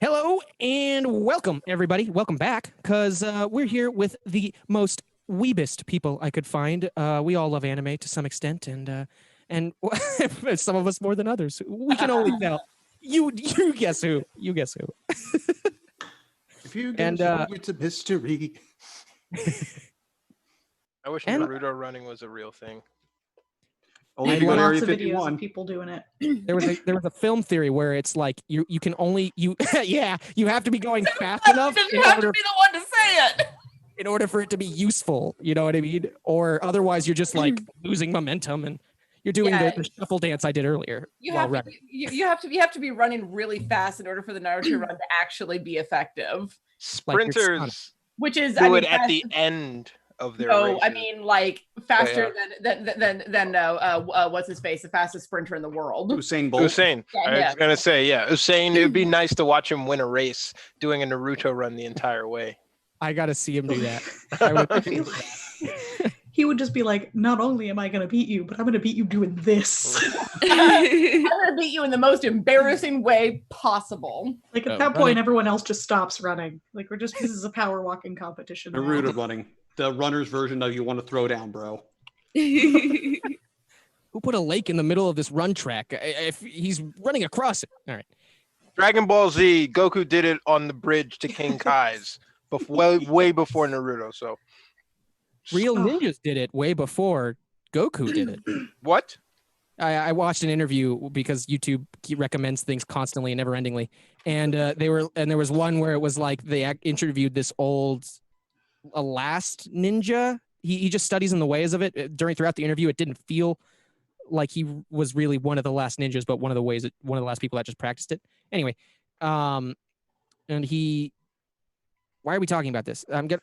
Hello and welcome, everybody. Welcome back, because we're here with the most weebest people I could find. We all love anime to some extent, and some of us more than others. We can only tell. You guess who? You guess who? If you guess who, it's a mystery. I wish Naruto running was a real thing. Only if you go to Lots Area of videos 51. of people doing it. There was a film theory where it's like you can only you have to be going fast enough You have to be the one to say it. in order for it to be useful. You know what I mean? Or otherwise, you're just like losing momentum and you're doing the shuffle dance I did earlier. You have to be running really fast in order for the Naruto run to actually be effective. Sprinters Which is do it at the end of their races. I mean, like faster than what's his face, the fastest sprinter in the world, Usain Bolt. Usain. I was gonna say, Usain. It would be nice to watch him win a race doing a Naruto run the entire way. I gotta see him do that. I feel like he would just be like, not only am I going to beat you, but I'm going to beat you doing this. I'm gonna beat you in the most embarrassing way possible. Like at that point, everyone else just stops running. Like this is a power walking competition. Naruto running. The runner's version of you want to throw down, bro. Who put a lake in the middle of this run track? If he's running across it. All right. Dragon Ball Z, Goku did it on the bridge to King Kai's, way before Naruto. So real ninjas did it way before Goku did it. What? I watched an interview because YouTube recommends things constantly and never-endingly, and there was one where it was like they interviewed this old. A last ninja. He just studies in the ways of it. Throughout the interview, it didn't feel like he was really one of the last ninjas, but one of the last people that just practiced it. Anyway, and he. Why are we talking about this? I'm gonna.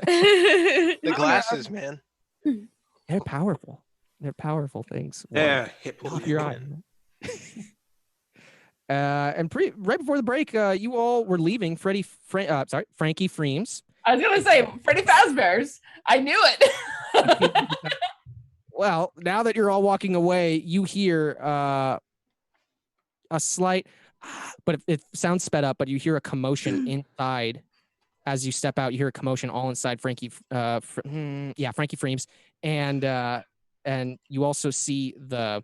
The glasses, man. They're powerful. They're powerful things. Yeah, Off your eye. And right before the break, you all were leaving Frankie Freems. I was gonna say Freddy Fazbear's. I knew it. Well, now that you're all walking away, you hear a slight, but it sounds sped up. But you hear a commotion inside as you step out. You hear a commotion all inside Frankie. Frankie Freems, and you also see the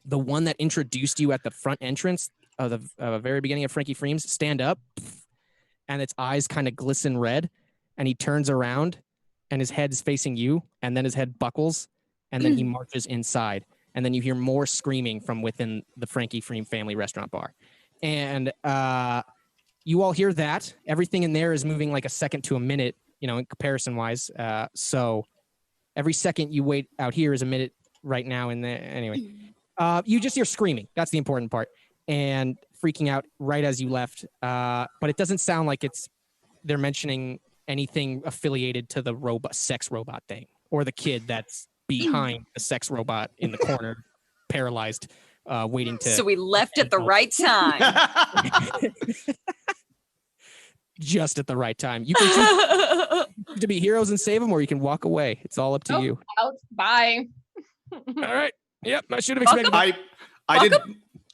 one that introduced you at the front entrance of the very beginning of Frankie Freems stand up. And its eyes kind of glisten red, and he turns around, and his head's facing you, and then his head buckles, and then he marches inside, and then you hear more screaming from within the Frankie Freem family restaurant bar, and you all hear that. Everything in there is moving like a second to a minute, in comparison-wise. So every second you wait out here is a minute right now. In there, anyway, you just hear screaming. That's the important part. And freaking out right as you left. But it doesn't sound like they're mentioning anything affiliated to the sex robot thing or the kid that's behind the sex robot in the corner, paralyzed, waiting to. So we left at the right time. Just at the right time. You can choose to be heroes and save them, or you can walk away. It's all up to you. Out. Bye. All right. Yep. I should have expected that.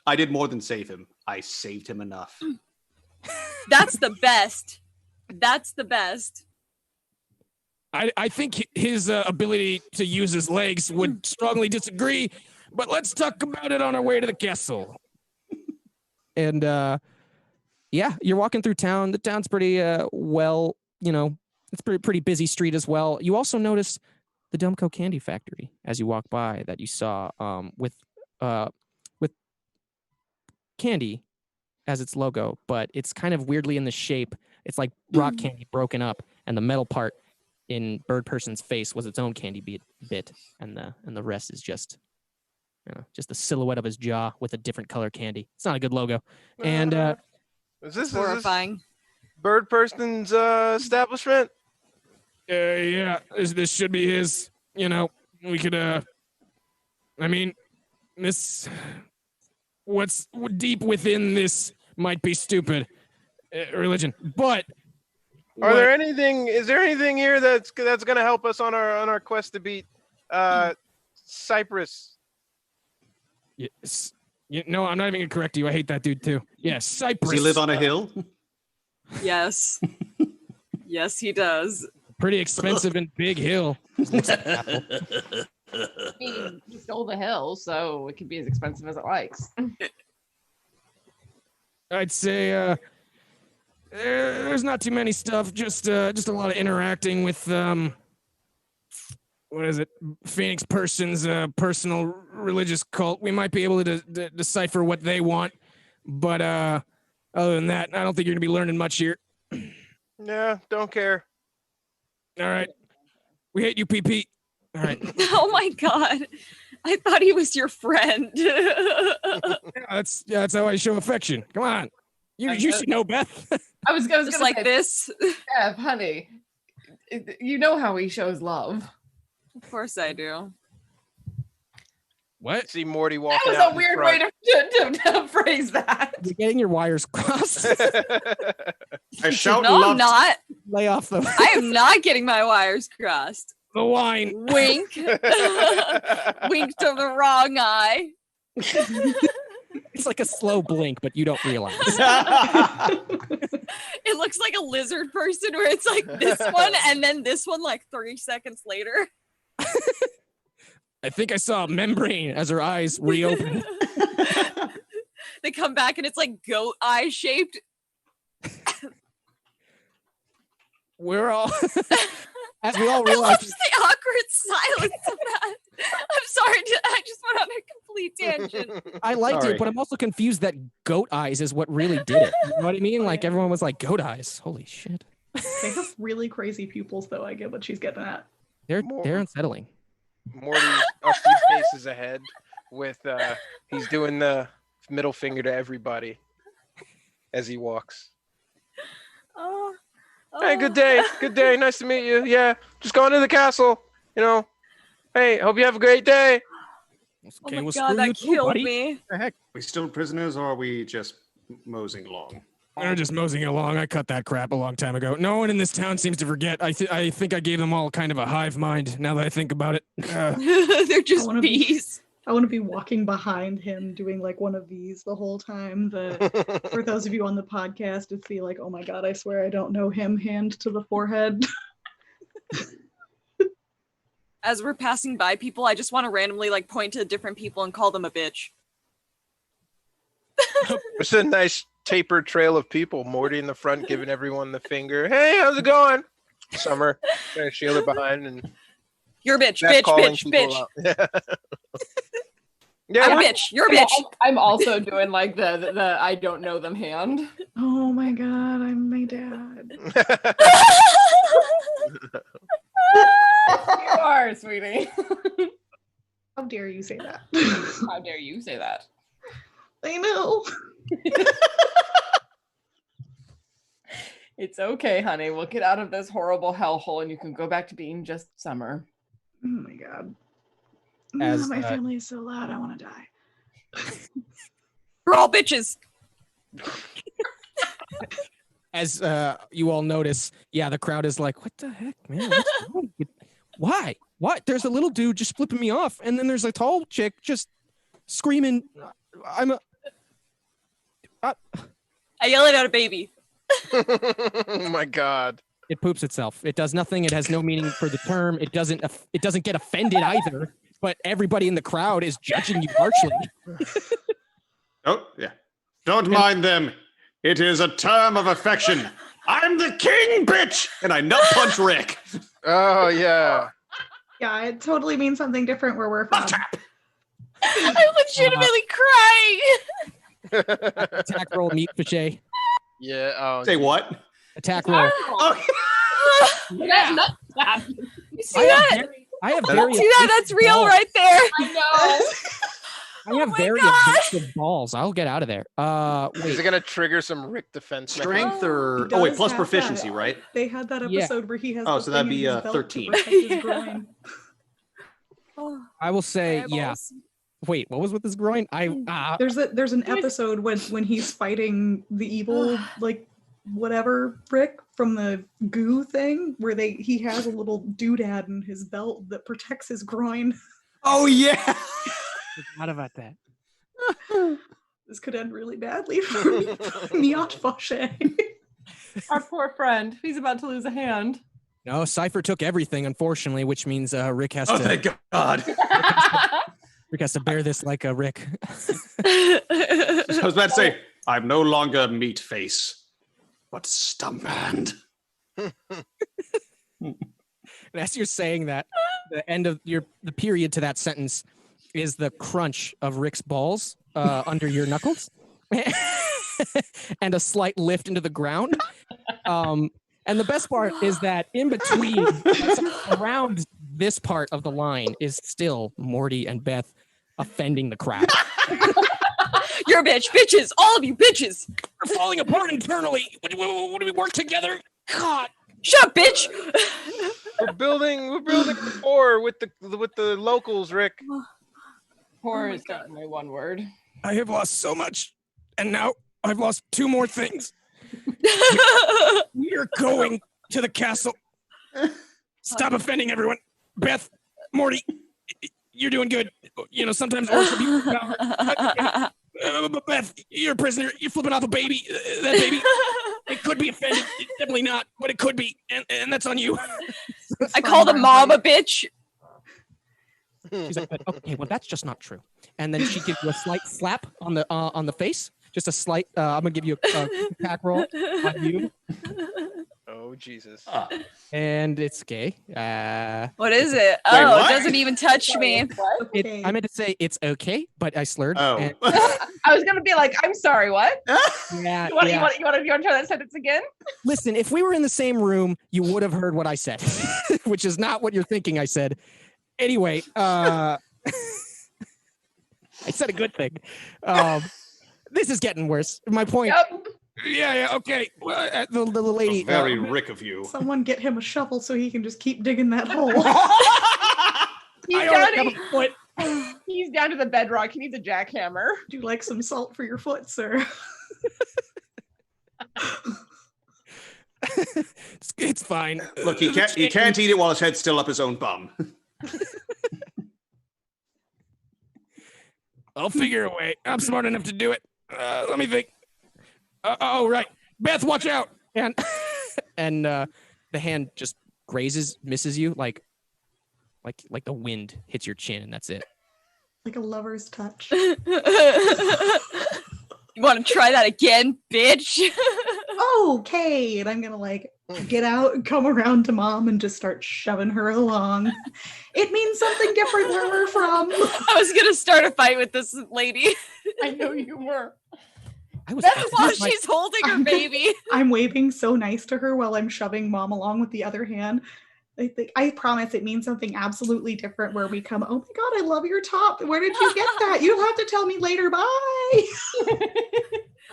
I did more than save him. I saved him enough. That's the best. That's the best. I think his ability to use his legs would strongly disagree, but let's talk about it on our way to the castle. And you're walking through town. The town's pretty it's pretty busy street as well. You also notice the Dumco Candy Factory as you walk by that you saw with candy as its logo, but it's kind of weirdly in the shape. It's like rock candy broken up, and the metal part in Bird Person's face was its own candy bit, and the rest is just the silhouette of his jaw with a different color candy. It's not a good logo. And is this horrifying? Bird Person's establishment? Yeah, this should be his. We could. This. What's deep within this might be stupid religion, but is there anything here that's gonna help us on our quest to beat Cyprus? Yes. No, I'm not even gonna correct you. I hate that dude too. Yeah, Cypress. Does he live on a hill? Yes. Yes, he does. Pretty expensive and big hill. I mean, he stole the hill, so it can be as expensive as it likes. I'd say there's not too many stuff. Just a lot of interacting with what is it? Phoenix person's personal religious cult. We might be able to decipher what they want, but other than that, I don't think you're gonna be learning much here. Yeah, don't care. All right, we hate you, PP. All right, Oh my god. I thought he was your friend. that's how I show affection. Come on, you should know, Beth. I was Just gonna like say, this. Bev, honey, you know how he shows love. Of course I do. What? See Morty That walking was out a weird way to phrase that. You're getting your wires crossed. I shout No, I'm love. not. Lay off the I am not getting my wires crossed. the wine. Wink. Wink to the wrong eye. It's like a slow blink, but you don't realize. It looks like a lizard person where it's like this one and then this one like 3 seconds later. I think I saw a membrane as her eyes reopened. They come back and it's like goat eye shaped. We're all, as we all I love realize, the awkward silence of that. I'm sorry, I just went on a complete tangent. I liked Sorry. it, but I'm also confused that goat eyes is what really did it. You know what I mean? Like everyone was like, goat eyes. Holy shit. They have really crazy pupils, though. I get what she's getting at. They're unsettling. Morty a few paces ahead with he's doing the middle finger to everybody as he walks. Oh, Hey, good day. Good day. Nice to meet you. Yeah, just going to the castle. You know. Hey, hope you have a great day. Oh my god, that killed me. What the heck? We still prisoners, or are we just moseying along? They're just moseying along. I cut that crap a long time ago. No one in this town seems to forget. I think I gave them all kind of a hive mind now that I think about it. They're just wanna be- bees. I want to be walking behind him doing like one of these the whole time. That for those of you on the podcast, it's the like, oh my god, I swear I don't know him, hand to the forehead. As we're passing by people, I just want to randomly like point to different people and call them a bitch. It's a nice tapered trail of people. Morty in the front giving everyone the finger. Hey, how's it going? Summer trying to shield it behind and You're a bitch, Beth bitch, calling bitch, people bitch. out. Yeah, I'm a bitch. You're a bitch. I'm also doing like the I don't know them hand. Oh my god, I'm my dad. You are, sweetie. How dare you say that? How dare you say that? I know. It's okay, honey. We'll get out of this horrible hellhole and you can go back to being just Summer. Oh my god. As, My family is so loud, I want to die. We're all bitches. As you all notice, yeah, the crowd is like, what the heck, man? What's wrong with- Why? What? There's a little dude just flipping me off, and then there's a tall chick just screaming, I'm a... I yell it at a baby. Oh my god. It poops itself. It does nothing. It has no meaning for the term. It doesn't get offended either. But everybody in the crowd is judging you harshly. Oh, yeah. Don't mind them. It is a term of affection. I'm the king, bitch! And I nut punch Rick. Oh yeah. Yeah, it totally means something different where we're from. I'm legitimately crying. Attack roll, meat fiche. Yeah. Oh. Say what? Attack roll. Oh, Yeah. You see that? I have See very that? That's real balls. right there. I know. I have my very God. evasive balls. I'll get out of there. Is Wait. it gonna trigger some Rick defense? strength He or... does Oh, wait, plus have proficiency, that. right? They had that Yeah. episode where he has. Oh, the so that'd thing in be, his belt to 13. protect his Yeah. groin. Oh, I will say, yeah. eyeballs. Wait, what was with this groin? There's an episode when he's fighting the evil like whatever Rick from the goo thing where he has a little doodad in his belt that protects his groin. Oh, yeah! Forgot about that. This could end really badly for Miat Fauché. Our poor friend. He's about to lose a hand. No, Cypher took everything, unfortunately, which means Rick has Oh, to. thank God. Rick has to bear this like a Rick. I was about to say, I'm no longer meat face, but stump hand. And as you're saying that, the end of the period to that sentence is the crunch of Rick's balls under your knuckles, and a slight lift into the ground. And the best part is that in between, around this part of the line, is still Morty and Beth offending the crowd. You're a bitch, bitches, all of you bitches. We're falling apart internally. When we work together, God. Shut up, bitch. We're building rapport with the locals, Rick. Poor is definitely one word. I have lost so much, and now I've lost 2 more things. We're going to the castle. Stop offending everyone. Beth, Morty, you're doing good. You know, sometimes orcs will be but Beth, you're a prisoner. You're flipping off a baby. That baby, it could be offended. It's definitely not, but it could be, and that's on you. I called a mom a bitch. She's like, okay, well, that's just not true. And then she gives you a slight slap on the face. Just a slight. I'm gonna give you a attack roll on you. Oh Jesus! And it's gay. What is it? Oh, what? it doesn't even touch me. What? Okay. I meant to say it's okay, but I slurred. Oh. And- I was gonna be like, I'm sorry, what? yeah, You want yeah. to try that sentence again? Listen, if we were in the same room, you would have heard what I said, which is not what you're thinking I said. Anyway, I said a good thing. This is getting worse. My point. Yep. Yeah, okay. Well, the lady. Very Rick of you. Someone get him a shovel so he can just keep digging that hole. He's I down, already have a foot. he's down to the bedrock. He needs a jackhammer. Would you like some salt for your foot, sir? It's fine. Look, he can't eat it while his head's still up his own bum. I'll figure a way. I'm smart enough to do it. Let me think. Oh, right. Beth, watch out. And the hand just grazes, misses you like the wind hits your chin, and that's it. Like a lover's touch. You want to try that again, bitch? Okay, and I'm gonna like get out and come around to mom and just start shoving her along. It means something different where we're from. I was gonna start a fight with this lady. I know you were. I was That's while she's holding her baby. I'm waving so nice to her while I'm shoving mom along with the other hand. I promise it means something absolutely different where we come, oh my God, I love your top. Where did you get that? You'll have to tell me later. Bye.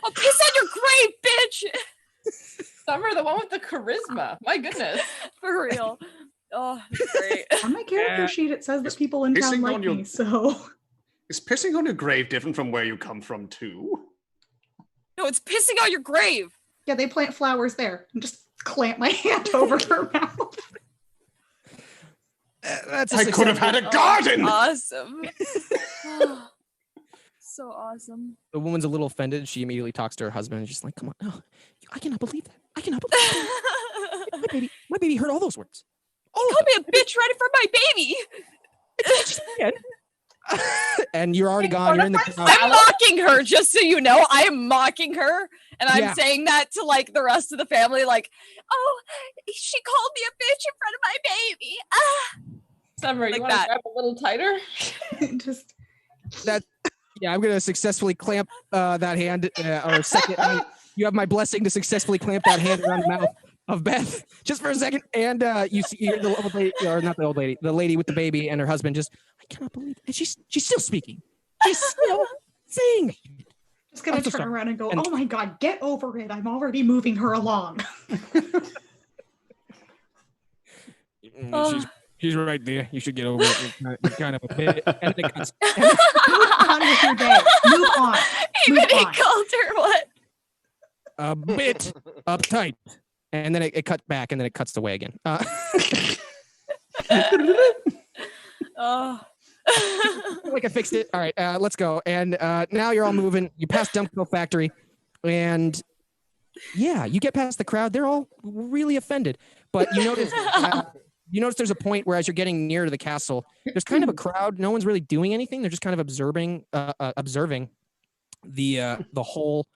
I'll piss on your grave, bitch. Summer, the one with the charisma. My goodness. For real. Oh, that's great. On my character sheet, it says that people in town Pissing like on your- me, so. Is pissing on your grave different from where you come from, too? No, it's pissing on your grave. Yeah, they plant flowers there. And just clamp my hand over her mouth. That's a I could have had a garden! Awesome. Oh, so awesome. The woman's a little offended. She immediately talks to her husband and she's like, come on. Oh, I cannot believe that. I cannot believe that. My baby heard all those words. Call me a bitch right in front of my baby. And you're already gone. You're in the crowd. I'm mocking her, just so you know. I am mocking her. And I'm Yeah. saying that to like the rest of the family, like, oh, she called me a bitch in front of my baby. Ah. Summer, you Like want to that. grab a little tighter? Just Yeah, I'm gonna successfully clamp that hand, or second. You have my blessing to successfully clamp that hand around the mouth of Beth, just for a second. And you see the old lady, or not the old lady, the lady with the baby and her husband. Just, I cannot believe it. And she's still speaking. She's still saying. just gonna I'm so turn sorry. around and go, And- oh my God, get over it. I'm already moving her along. She's right there. You should get over it. It's kind of a bit. And then it cuts. Move on with your day. Move on. Even Move he on. called her what? A bit uptight. And then it cut back, and then it cuts away again. Oh. Like I fixed it. All right, let's go. And now you're all moving. You pass Dumpco Factory, and yeah, you get past the crowd. They're all really offended. But you notice there's a point where as you're getting near to the castle, there's kind of a crowd. No one's really doing anything. They're just kind of observing the whole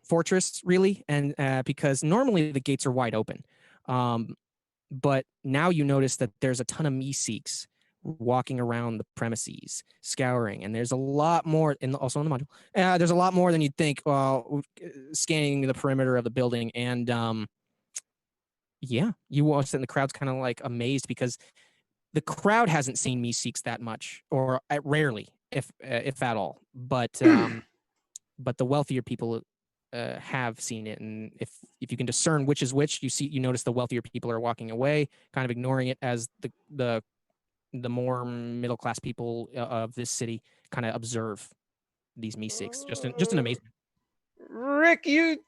fortress, really. And because normally the gates are wide open. But now you notice that there's a ton of Meeseeks walking around the premises, scouring, and there's a lot more, and also in the module. There's a lot more than you'd think. Scanning the perimeter of the building, and yeah, you all sit in the crowd's kind of like amazed because the crowd hasn't seen Meeseeks that much, or rarely, if at all. But the wealthier people have seen it, and if you can discern which is which, you notice the wealthier people are walking away, kind of ignoring it, as the more middle class people of this city kind of observe these Meeseeks. Just an amazing. Rick, did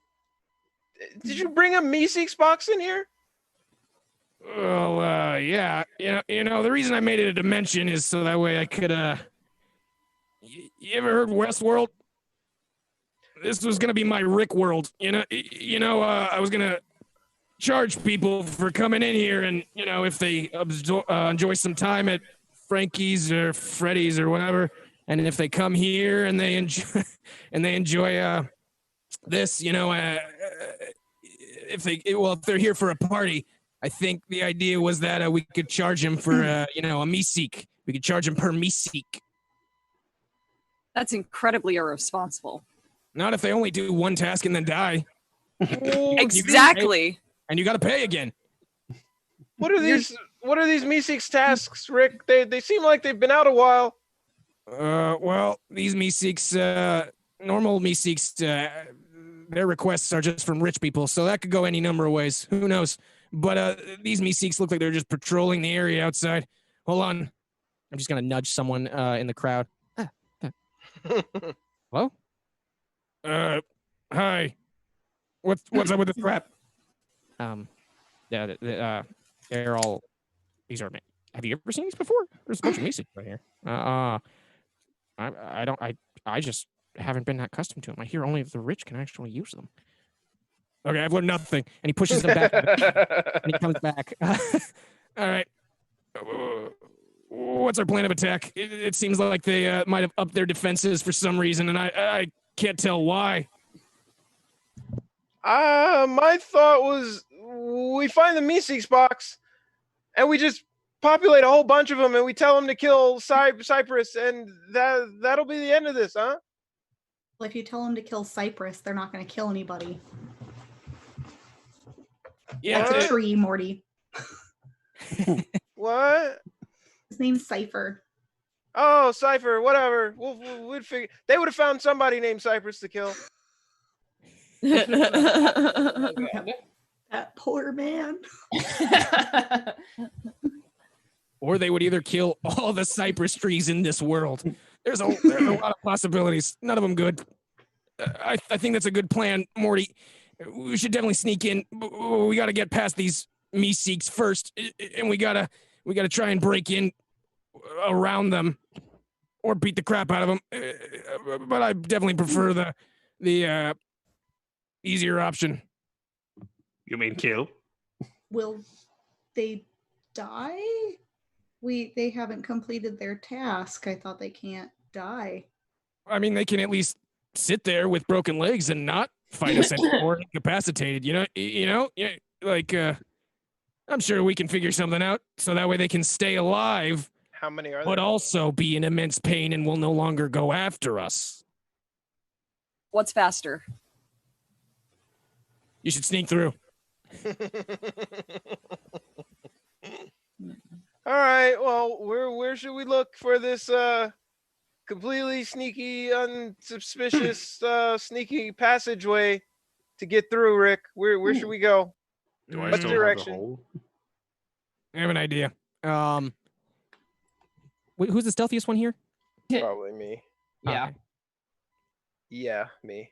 you bring a Meeseeks box in here? Well, yeah. You know, the reason I made it a dimension is so that way I could. You ever heard Westworld? This was gonna be my Rick world. I was gonna charge people for coming in here, and if they enjoy some time at Frankie's or Freddy's or whatever, and if they come here and they enjoy this, if they're here for a party, I think the idea was that we could charge them for a Meeseek. We could charge them per Meeseek. That's incredibly irresponsible. Not if they only do one task and then die. Exactly. And you got to pay again. What are these Meeseeks tasks, Rick? They seem like they've been out a while. Well, these Meeseeks, normal Meeseeks, their requests are just from rich people, so that could go any number of ways. Who knows? But these Meeseeks look like they're just patrolling the area outside. Hold on. I'm just going to nudge someone in the crowd. Hello? Hi. What's up with this crap? They're all. These are. Have you ever seen these before? There's a bunch of Meeseeks right here. I just haven't been accustomed to them. I hear only the rich can actually use them. Okay, I've learned nothing. And he pushes them back, and he comes back. All right. What's our plan of attack? It seems like they might have upped their defenses for some reason, and I can't tell why. My thought was we find the Meeseeks box, and we just populate a whole bunch of them, and we tell them to kill Cypress, and that'll be the end of this, huh? Well, if you tell them to kill Cypress, they're not going to kill anybody. Yeah, That's a tree, Morty. What? His name's Cypher. Oh, Cypher, whatever. We'd figure. They would have found somebody named Cypress to kill. That poor man. Or they would either kill all the cypress trees in this world. There's a lot of possibilities. None of them good. I think that's a good plan, Morty. We should definitely sneak in. We got to get past these Meeseeks first, and we gotta try and break in around them, or beat the crap out of them. But I definitely prefer the easier option. You mean kill? Will they die? They haven't completed their task. I thought they can't die. I mean, they can at least sit there with broken legs and not fight us anymore, incapacitated. I'm sure we can figure something out so that way they can stay alive. How many are But there? also be in immense pain and will no longer go after us. What's faster? You should sneak through. All right. Well, where should we look for this completely sneaky, unsuspicious, sneaky passageway to get through, Rick? Where should we go? Do I What still direction? have the hole? I have an idea. Who's the stealthiest one here? Probably me. Yeah. Okay. Yeah, me.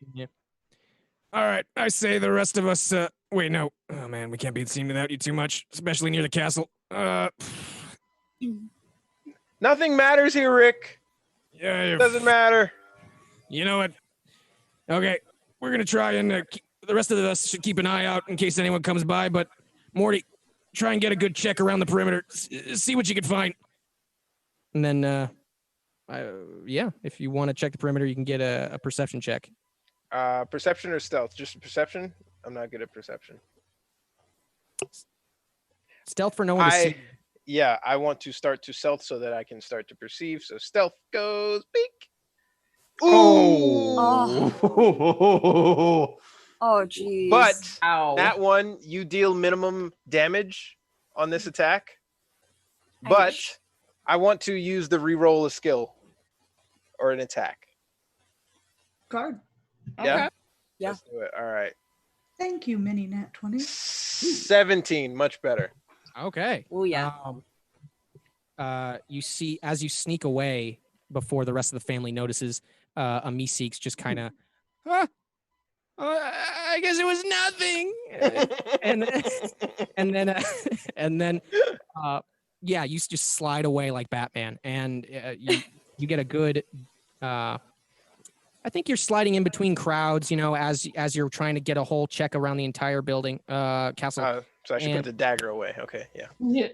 All right. I say the rest of us. Wait, no. Oh man, we can't be seen without you too much, especially near the castle. Nothing matters here, Rick. Yeah, It doesn't matter. You know what? Okay, we're gonna try and the rest of us should keep an eye out in case anyone comes by. But Morty, try and get a good check around the perimeter. See what you can find. And then, yeah, if you want to check the perimeter, you can get a perception check. Perception or stealth? Just perception? I'm not good at perception. Stealth for no one to see. Yeah, I want to start to stealth so that I can start to perceive. So stealth goes beak. Ooh. Oh, geez. But Ow. that one, you deal minimum damage on this attack. But I want to use the reroll a skill or an attack. Guard. Yeah. Okay. Yeah. Let's do it. All right. Thank you, Mini Nat 20. 17, much better. Okay. Oh, yeah. You see, as you sneak away before the rest of the family notices, a Meeseeks just kind of, I guess it was nothing. and then, yeah, you just slide away like Batman, and you get a good. I think you're sliding in between crowds, you know, as you're trying to get a whole check around the entire building, castle. So I should put the dagger away. Okay, yeah. Yeah.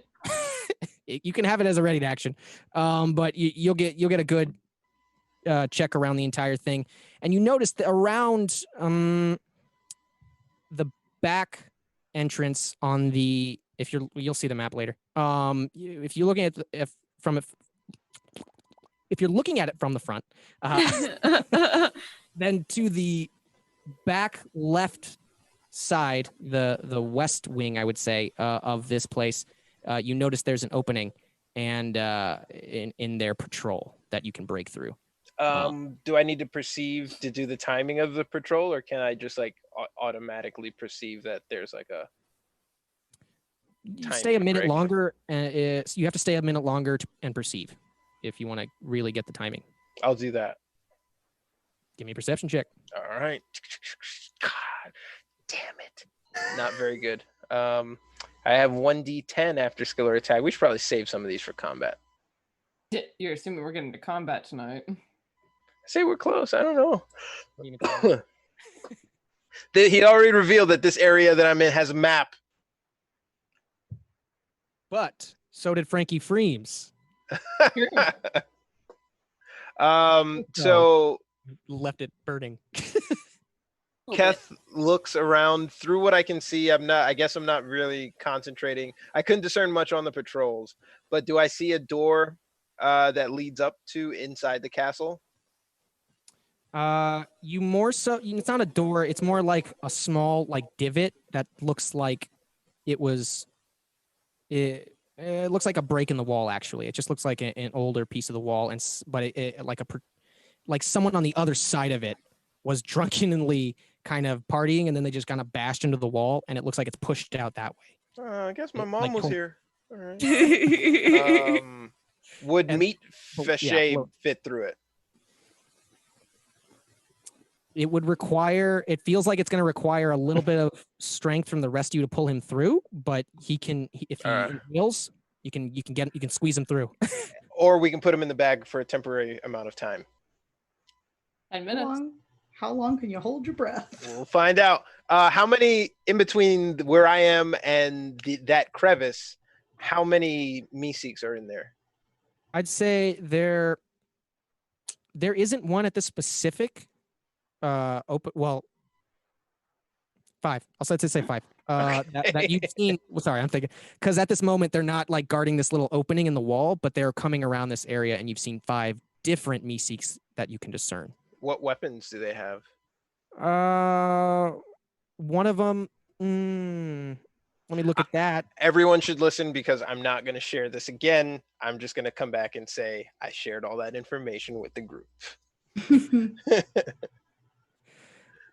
You can have it as a ready to action, but you'll get a good check around the entire thing, and you notice that around the back entrance on the you'll see the map later. If you're looking at if you're looking at it from the front, then to the back left side, the west wing, I would say, of this place, you notice there's an opening, and in their patrol that you can break through. Do I need to perceive to do the timing of the patrol, or can I just like automatically perceive that there's like a you stay a minute longer, and you have to stay a minute longer and perceive if you want to really get the timing. I'll do that. Give me a perception check. All right. God damn it. Not very good. I have 1d10 after skill or attack. We should probably save some of these for combat. You're assuming we're getting to combat tonight. I say we're close. I don't know. He already revealed that this area that I'm in has a map. But so did Frankie Freems. So left it burning. Keth looks around. Through what I can see, I guess I'm not really concentrating. I couldn't discern much on the patrols, but do I see a door that leads up to inside the castle? You more so, it's not a door, it's more like a small like divot that looks like it looks like a break in the wall. Actually, it just looks like an older piece of the wall, but it like someone on the other side of it was drunkenly kind of partying, and then they just kind of bashed into the wall, and it looks like it's pushed out that way. I guess my mom was here. All right. Would meat fichet fit through it? It would require. It feels like it's going to require a little bit of strength from the rest of you to pull him through, but if he inhales, you can squeeze him through. Or we can put him in the bag for a temporary amount of time. 10 minutes. How long can you hold your breath? We'll find out. How many in between where I am and that crevice? How many Meeseeks are in there? I'd say there isn't one at this specific open. Well, 5. I'll say 5. That you've seen. Well, sorry, I'm thinking because at this moment they're not like guarding this little opening in the wall, but they're coming around this area, and you've seen 5 different Meeseeks that you can discern. What weapons do they have? One of them. Let me look at that. Everyone should listen because I'm not going to share this again. I'm just going to come back and say I shared all that information with the group.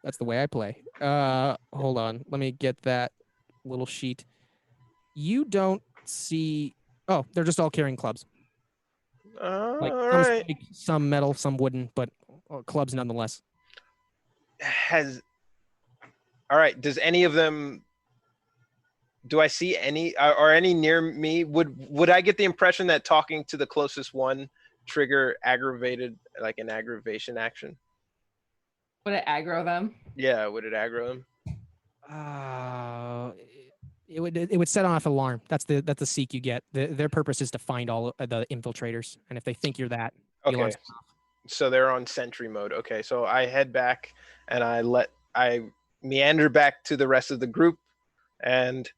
That's the way I play. Hold on. Let me get that little sheet. You don't see. Oh, they're just all carrying clubs. Like All some right. spike, some metal, some wooden, but clubs nonetheless. All right. Does any of them do I see any or any near me? Would I get the impression that talking to the closest one trigger like an aggravation action? Would it aggro them? Yeah, would it aggro them? It would set off alarm. That's the seek you get. Their purpose is to find all the infiltrators, and if they think you're that, the Okay. alarm's off. So they're on sentry mode. Okay, so I head back and I meander back to the rest of the group, and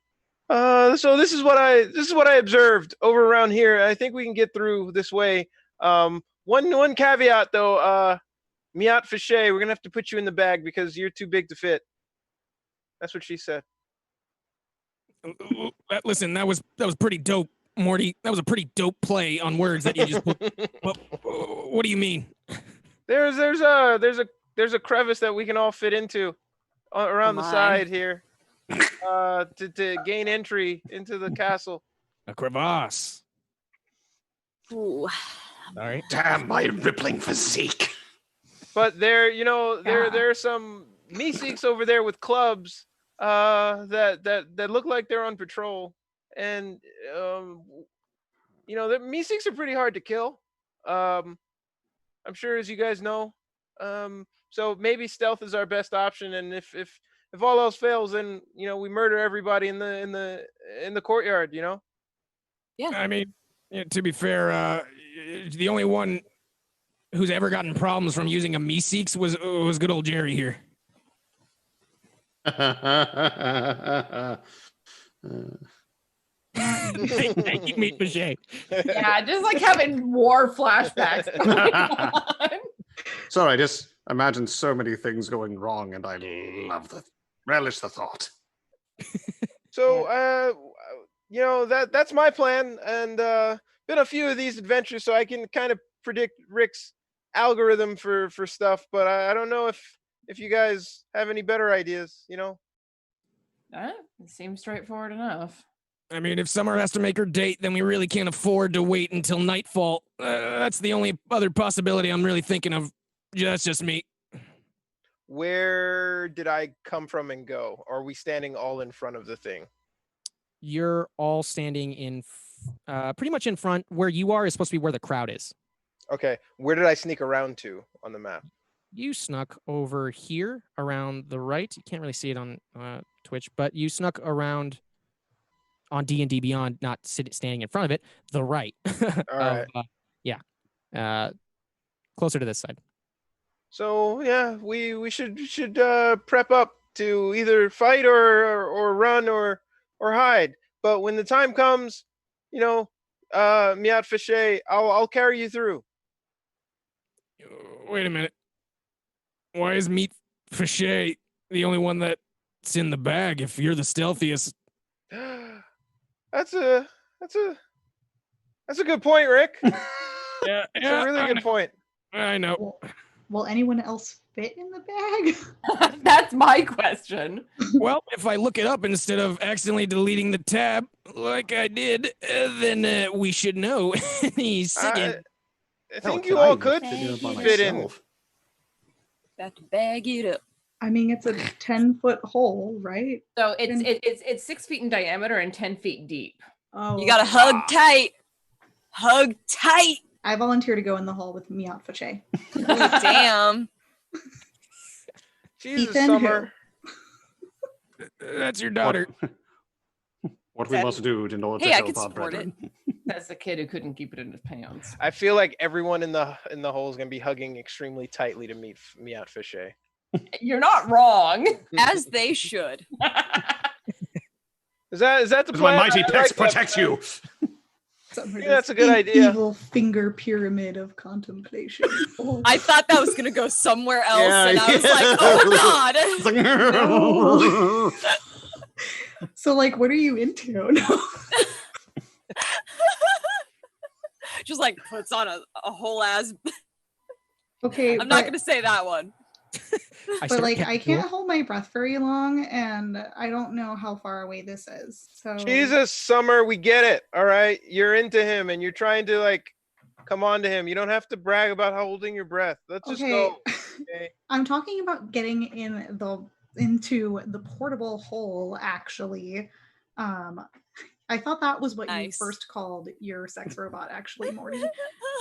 so this is what I observed over around here. I think we can get through this way. One caveat though, Miat Fichet, we're gonna have to put you in the bag because you're too big to fit. That's what she said. Listen, that was pretty dope, Morty. That was a pretty dope play on words that you just put. What do you mean? There's a crevice that we can all fit into around the side here to gain entry into the castle. A crevasse. Ooh. All right. Damn my rippling physique. But there are some Meeseeks over there with clubs that look like they're on patrol, and the Meeseeks are pretty hard to kill. I'm sure, as you guys know. So maybe stealth is our best option, and if all else fails, then we murder everybody in the courtyard. Yeah. I mean, to be fair, the only one who's ever gotten problems from using a Meeseeks was good old Jerry here. Thank you, Meat Boucher. Yeah, just like having war flashbacks going on. Sorry, I just imagine so many things going wrong, and I relish the thought. So, that's my plan, and been a few of these adventures, so I can kind of predict Rick's algorithm for stuff, but I don't know if you guys have any better ideas. It seems straightforward enough. I mean, if Summer has to make her date, then we really can't afford to wait until nightfall. That's the only other possibility I'm really thinking of. That's just me. Where did I come from and go? Are we standing all in front of the thing? You're all standing in, pretty much in front. Where you are is supposed to be where the crowd is. Okay. Where did I sneak around to on the map? You snuck over here around the right. You can't really see it on Twitch, but you snuck around on D&D Beyond, not standing in front of it, the right. All right. Closer to this side. So yeah, we should prep up to either fight or run or hide. But when the time comes, Miat Fichet, I'll carry you through. Wait a minute. Why is Meat Fichet the only one that's in the bag if you're the stealthiest? That's a good point, Rick. Yeah, It's a really good point. I know. Will anyone else fit in the bag? That's my question. Well, if I look it up instead of accidentally deleting the tab like I did, then we should know any second. I think you all could fit in. About to bag it up. I mean, it's a 10-foot hole, right? So it's 6 feet in diameter and 10 feet deep. Oh, You gotta hug tight. Hug tight. I volunteer to go in the hall with Miat Fichet. Oh, damn. Jesus, Ethan, Summer. That's your daughter. What we must do in order Hey, to I help can our support brethren. That's the kid who couldn't keep it in his pants. I feel like everyone in the hole is gonna be hugging extremely tightly to meet Miat Fichet. You're not wrong. As they should. Is that the Because my plan? mighty I pets like that protect plan. you. Yeah, that's a good idea. Evil finger pyramid of contemplation. I thought that was gonna go somewhere else, Yeah, and I was yeah. like, oh god. It's like, So, like, what are you into? No. Just like puts on a whole ass. Okay, I'm not gonna say that one. but like, I can't hold my breath very long, and I don't know how far away this is. So Jesus, Summer, we get it. All right, you're into him, and you're trying to like come on to him. You don't have to brag about holding your breath. Let's just go. Okay. I'm talking about getting into the portable hole, actually. I thought that was what you Nice. first called your sex robot, actually, Morty.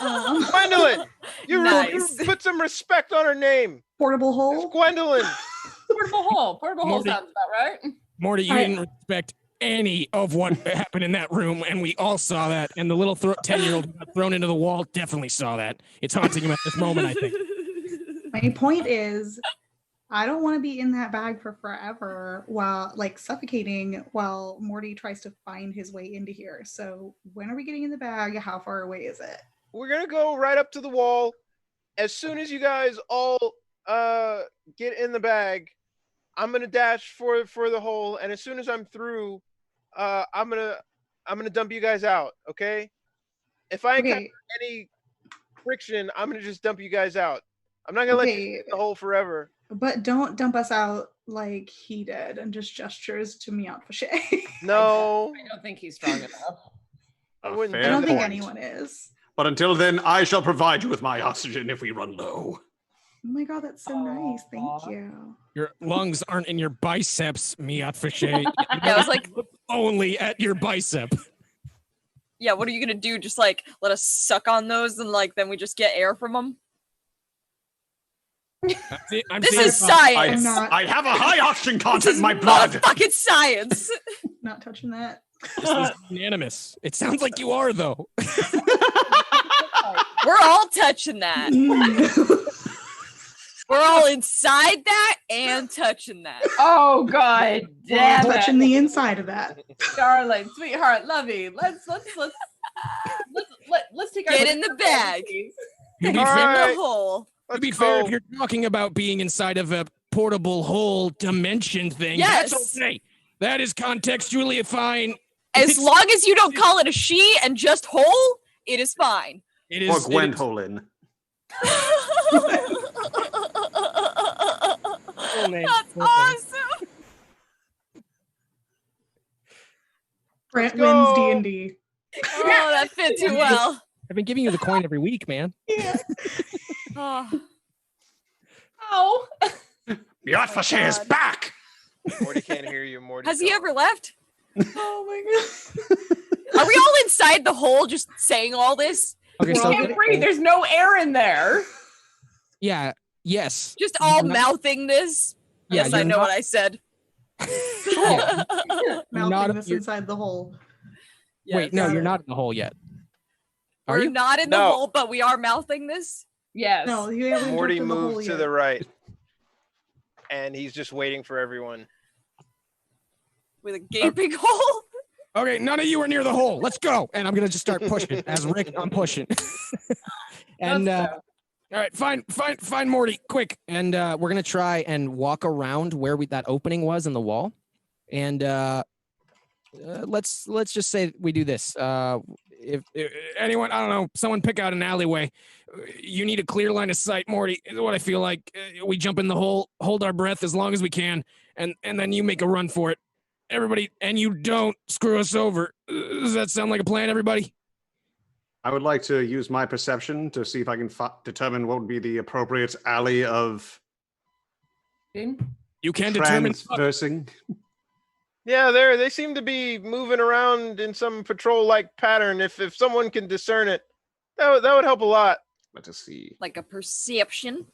Gwendolyn, you Nice. put some respect on her name. Portable It's hole. Gwendolyn. Portable hole. Portable hole Morty. sounds about right. Morty, you I- didn't respect any of what happened in that room, and we all saw that. And the little 10-year-old who got thrown into the wall definitely saw that. It's haunting him at this moment, I think. My point is, I don't want to be in that bag for forever while like suffocating while Morty tries to find his way into here. So when are we getting in the bag? How far away is it? We're gonna go right up to the wall. As soon as you guys all get in the bag, I'm gonna dash for the hole, and as soon as I'm through, I'm gonna dump you guys out. Okay? If I encounter Okay, any friction, I'm gonna just dump you guys out. I'm not gonna let you okay, in the hole forever. but don't dump us out like he did and just gestures to me out Fache. No, I don't think he's strong enough. I A wouldn't I fair don't think point. anyone is. But until then, I shall provide you with my oxygen if we run low. Oh my god, that's so nice. Thank Aw. you. Your lungs aren't in your biceps, Miat Fache. Yeah, I was like, Only at your bicep. yeah, what are you gonna do? Just like let us suck on those and like then we just get air from them? I'm This seeing is if, I, science. not- I have a high oxygen This content is in my blood. motherfucking science. Not touching that. this is unanimous. It sounds like you are, though. We're all touching that. We're all inside that and touching that. Oh god damn Touching it. the inside of that. Darling, sweetheart, lovey. Let's take our Get in the bag. please. To be All fair, right. In the hole. to be Let's fair, go. if you're talking about being inside of a portable hole dimension thing, Yes. that's okay. That is contextually fine. As long as you don't call it a she and just hole, it is fine. It Or is. Gwendolyn. Full name, That's full name. awesome. Brent go. wins D&D. Oh, that fit too well. I've been giving you the coin every week, man. Yeah. Oh, Oh. Miat Fache is God. back! Morty can't hear you. Morty. has he ever left? Oh my god. Are we all inside the hole just saying all this? Okay, You so can't breathe. There's no air in there. yeah, yes, Just all You're not- mouthing this? yeah, Yes, I you're know not- what I said. yeah. Mouthing not- this you're- inside the hole. Wait, no, Got you're it. not in the hole yet. Are We're you? not in the No. hole, but we are mouthing this. Yes. No, you haven't Morty jumped in the hole moved to yet. the right, and he's just waiting for everyone. With a gaping hole. Okay, none of you are near the hole. Let's go. And I'm gonna just start pushing. As Rick, I'm pushing. And all right, find Morty quick. And we're gonna try and walk around where that opening was in the wall. And let's just say we do this. If anyone, I don't know, someone pick out an alleyway. You need a clear line of sight, Morty. Is what I feel like. We jump in the hole, hold our breath as long as we can, and then you make a run for it. Everybody, and you don't screw us over. Does that sound like a plan, everybody? I would like to use my perception to see if I can determine what would be the appropriate alley of You can determine. transversing. Yeah, they seem to be moving around in some patrol-like pattern. If someone can discern it, that would help a lot. Let us see. Like a perception.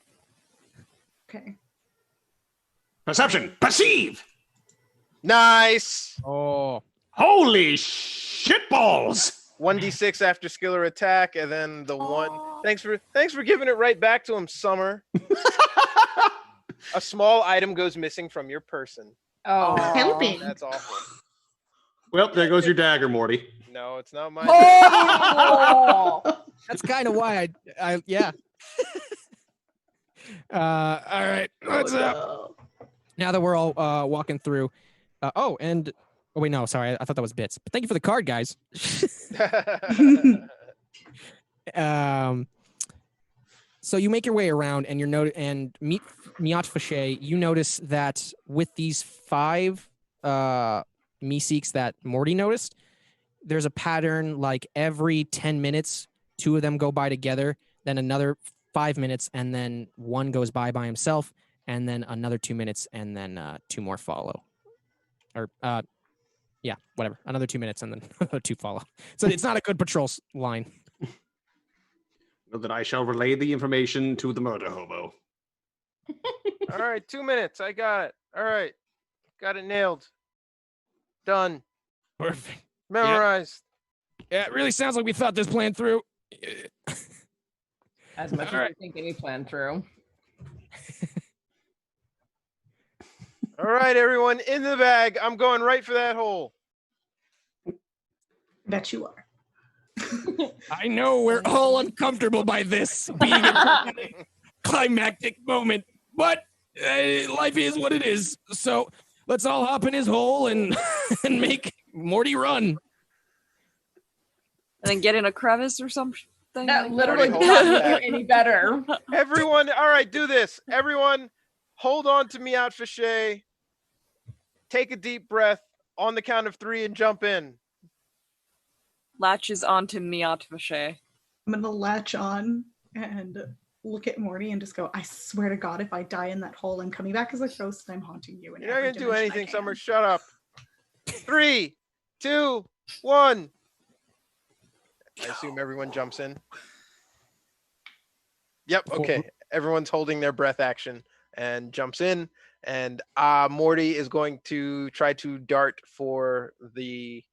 Okay. Perception! Perceive! Nice. Oh, Holy shitballs! 1d6 after skill or attack, and then the one. Thanks for giving it right back to him, Summer. A small item goes missing from your person. Oh. Helping. That's awful. Well, there goes your dagger, Morty. No, it's not mine. Oh. that's kind of why I yeah. All right, what's up? Now that we're all walking through. Oh wait, no, sorry, I thought that was bits. But thank you for the card, guys. So you make your way around, and meet Miat Fache. You notice that with these 5 Meeseeks that Morty noticed, there's a pattern like every 10 minutes, 2 of them go by together, then another 5 minutes, and then one goes by himself, and then another 2 minutes, and then 2 more follow. Or Yeah, whatever. Another 2 minutes and then 2 follow. So it's not a good patrol line. Know that I shall relay the information to the murder hobo. All right, 2 minutes. I got it. All right. Got it nailed. Done. Perfect. Memorized. Yeah, it really sounds like we thought this plan through. As much All as right. we think any plan through. All right, everyone, in the bag. I'm going right for that hole. Bet you are. I know we're all uncomfortable by this being a climactic moment, but life is what it is. So let's all hop in his hole and and make Morty run. And then get in a crevice or something. That like literally Morty, could hold not on make back. it any better. Everyone, all right, do this. Everyone, hold on to me out, Fichet. Take a deep breath on the count of 3 and jump in. Latches onto Miat Vache. I'm gonna latch on and look at Morty and just go, I swear to God, if I die in that hole, I'm coming back as a ghost and I'm haunting you. In You're not every going to do dimension I anything, can." Summer. Shut up. 3, 2, 1. I assume everyone jumps in. Yep, okay. Everyone's holding their breath action and jumps in. And Morty is going to try to dart for the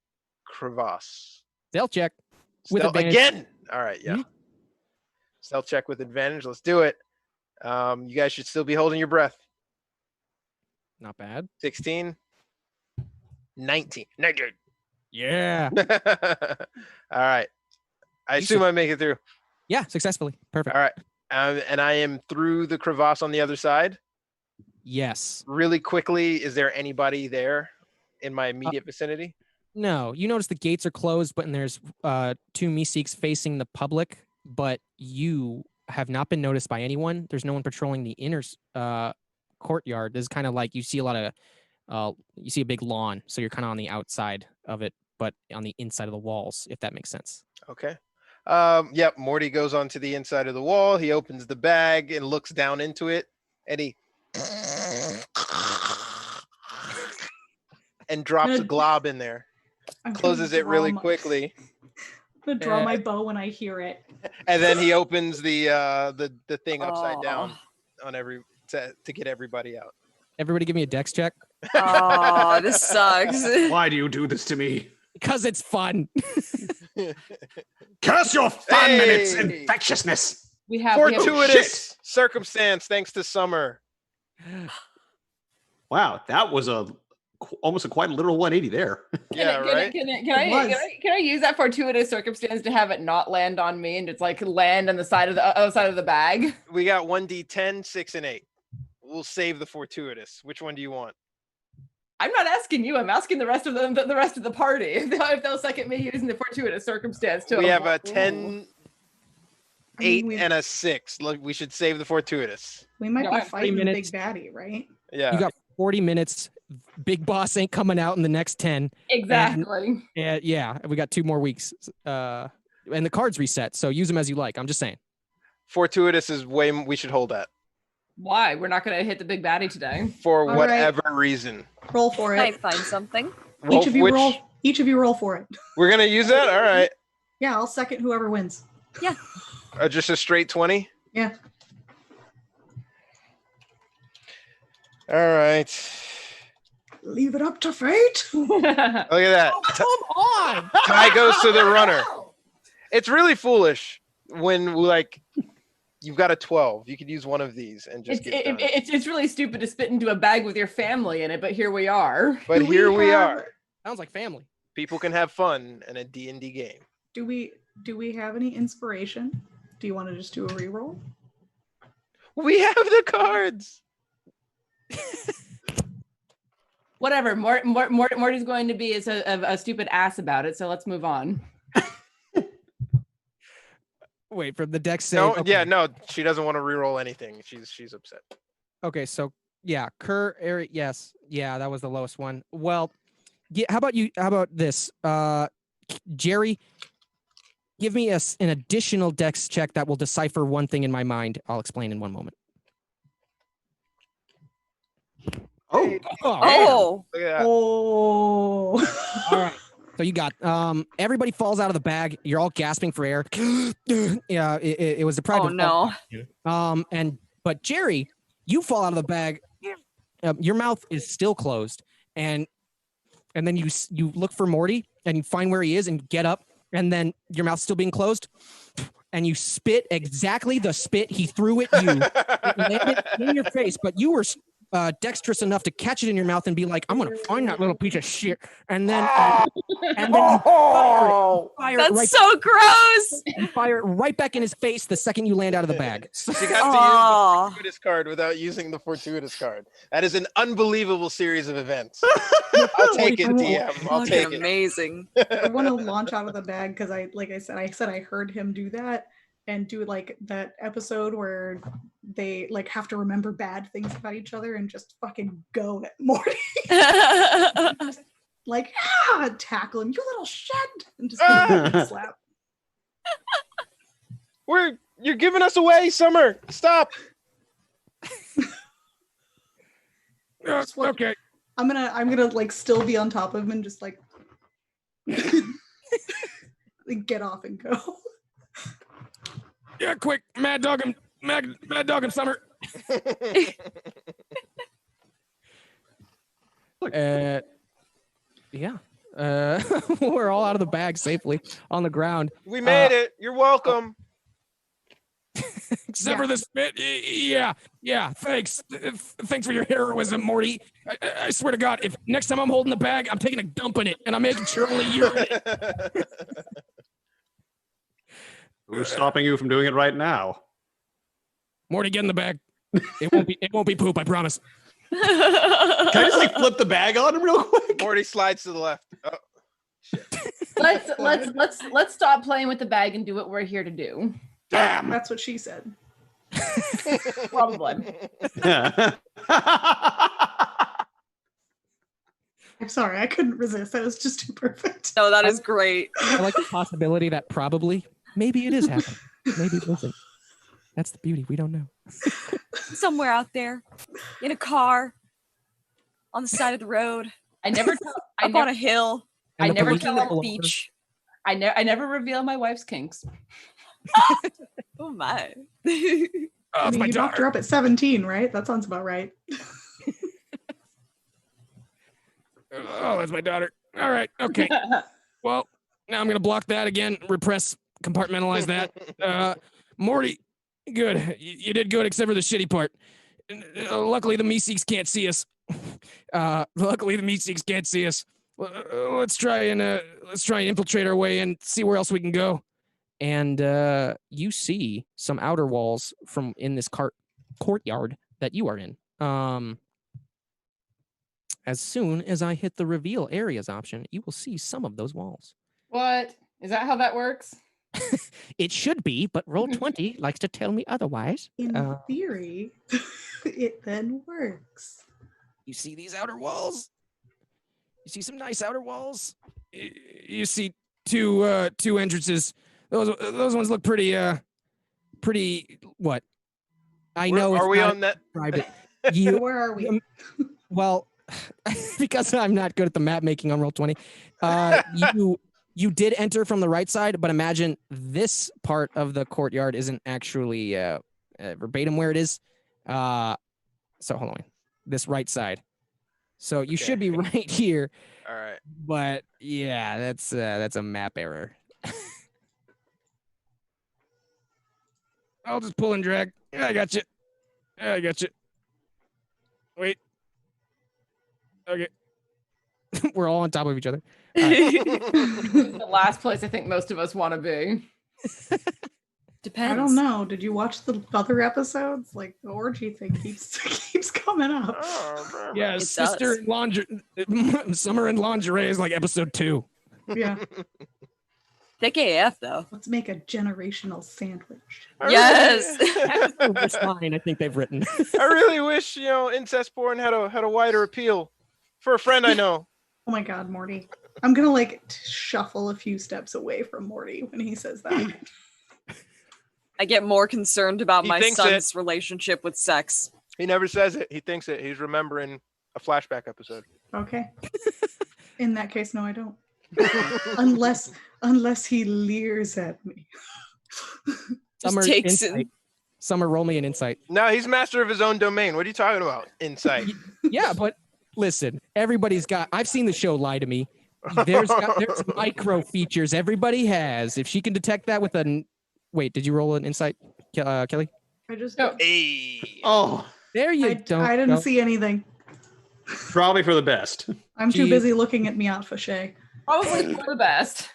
crevasse. Stealth check with Stealth advantage. again. All right, yeah. Mhm. Stealth check with advantage. Let's do it. You guys should still be holding your breath. Not bad. 16, 19. 19. Yeah. All right. I You assume should- I make it through. Yeah, successfully. Perfect. All right. And I am through the crevasse on the other side. Yes. Really quickly, is there anybody there in my immediate vicinity? No, you notice the gates are closed, but there's 2 Meeseeks facing the public, but you have not been noticed by anyone. There's no one patrolling the inner courtyard. This is kind of like you see a lot of, you see a big lawn, so you're kind of on the outside of it, but on the inside of the walls, if that makes sense. Okay. Yep. Morty goes onto the inside of the wall. He opens the bag and looks down into it, and he and drops a glob in there. I'm gonna Closes it really draw my- quickly, I'm gonna draw my bow when I hear it. and then he opens the thing upside down Aw. on every to get everybody out. Everybody give me a dex check. Oh, this sucks. Why do you do this to me? Because it's fun. Curse your fun and its Hey! infectiousness. We have Fortuitous circumstance, thanks to Summer. Wow, that was almost a quite literal 180 there. Yeah, right. Can I use that fortuitous circumstance to have it not land on me and just like land on the side of the other side of the bag? We got 1d10, 6, and 8. We'll save the fortuitous. Which one do you want? I'm not asking you. I'm asking the rest of the rest of the party if they'll second me using the fortuitous circumstance to. We have a 10, I mean, 8, and a 6. Look, we should save the fortuitous. We might No, be I have 5 fighting the minutes. big baddie, right? Yeah. You got 40 minutes. Big boss ain't coming out in the next 10. Exactly. And yeah, we got 2 more weeks. And the cards reset, so use them as you like. I'm just saying. Fortuitous is way we should hold that Why? We're not going to hit the big baddie today. for All right. whatever reason. Roll for Might it. find something. Well, Each of you roll. Each of you roll for it. We're gonna use that. All right. Yeah, I'll second whoever wins. Just a straight 20. Yeah. All right. Leave it up to fate. Look at that. Come on. Tie goes to the runner. It's really foolish when like you've got a 12. You could use one of these and just get done. It's really stupid to spit into a bag with your family in it, but here we are. But Do here we have- are. Sounds like family. People can have fun in a D&D game. Do we have any inspiration? Do you want to just do a reroll? We have the cards. Whatever. Morty's going to be a stupid ass about it, so let's move on. Wait for the deck save. No, Okay. yeah, no, she doesn't want to reroll anything. She's upset. Okay, so yeah, Kerr, Eric, yes, yeah, that was the lowest one. Well, how about this, Jerry? Give me an additional dex check that will decipher one thing in my mind. I'll explain in one moment. Oh, Oh, Look at that. Oh. All right. So you got everybody falls out of the bag. You're all gasping for air. Yeah, it was deprived oh of no. but Jerry, you fall out of the bag. Your mouth is still closed, and then you look for Morty and you find where he is and get up, and then your mouth's still being closed, and you spit exactly the spit he threw at you. It landed in your face, but you were dexterous enough to catch it in your mouth and be like, "I'm gonna find that little piece of shit," and then you fire it That's right, so gross. fire it right back in his face the second you land out of the bag. She got to use the Aw. fortuitous card without using the fortuitous card. That is an unbelievable series of events. I'll take it, DM. I'll Fucking take it. amazing. I want to launch out of the bag because I said I heard him do that and do like that episode where they like have to remember bad things about each other and just fucking go at Morty. Like, tackle him, you little shit, and just give him a slap. You're giving us away, Summer. Stop. Okay. I'm gonna like still be on top of him and just like get off and go. Yeah, quick, mad dog him, Summer. Yeah. We're all out of the bag safely on the ground. We made it. You're welcome. Except for the spit. Yeah. Thanks. Thanks for your heroism, Morty. I swear to God, if next time I'm holding the bag, I'm taking a dump in it, and I'm making sure only you're in it. who's stopping you from doing it right now? Morty, get in the bag. It won't be poop, I promise. Can I just like flip the bag on him real quick? Morty slides to the left. Oh, Let's stop playing with the bag and do what we're here to do. Damn. That's what she said. Probably. I'm sorry, I couldn't resist. That was just too perfect. No, that is great. I like the possibility that maybe it is happening. Maybe it isn't. That's the beauty. We don't know. Somewhere out there, in a car, on the side of the road, I never up on a hill, I never pollution tell that on a will- beach. I never reveal my wife's kinks. Oh my. Oh, I it's mean, my you knocked her daughter. up at 17, right? That sounds about right. Oh, that's my daughter. All right. Okay. Well, now I'm going to block that again, repress, compartmentalize that. Morty, good. You did good, except for the shitty part. Luckily, the Meeseeks can't see us. Let's try and infiltrate our way and see where else we can go. And you see some outer walls from in this courtyard that you are in. As soon as I hit the reveal areas option, you will see some of those walls. What? Is that how that works? It should be, but Roll20 likes to tell me otherwise. In theory, it then works. You see these outer walls? You see some nice outer walls? You see two entrances. Those ones look pretty what? I know Are it's we not on that? private. So You where are we? well, because I'm not good at the map making on Roll20. You did enter from the right side, but imagine this part of the courtyard isn't actually verbatim where it is. So hold on, this right side. So you should be right here. All right. But yeah, that's a map error. I'll just pull and drag. I got you. Wait. Okay. We're all on top of each other. The last place I think most of us want to be. Depends. I don't know. Did you watch the other episodes? Like the orgy thing keeps coming up. Oh, Yeah, It sister does. in lingerie. Summer in lingerie is like episode 2. Yeah. Thick AF though. Let's make a generational sandwich. Yes. That's the worst line I think they've written. I really wish incest porn had a wider appeal for a friend I know. Oh my God, Morty. I'm gonna like shuffle a few steps away from Morty when he says that. I get more concerned about He my thinks son's relationship with sex. He never says it. He thinks it. He's remembering a flashback episode. Okay. In that case, no, I don't. unless he leers at me. Summer takes insight. it. Summer, roll me an insight. No, he's master of his own domain. What are you talking about? Insight. Yeah, but listen, everybody's got. I've seen the show Lie to Me. There's micro features everybody has. If she can detect that with a. Wait, did you roll an insight, Kelly? I just Hey. Oh, There you I don't. didn't see anything. probably for the best. I'm too Gee. busy looking at Miat Fache. Probably for the best.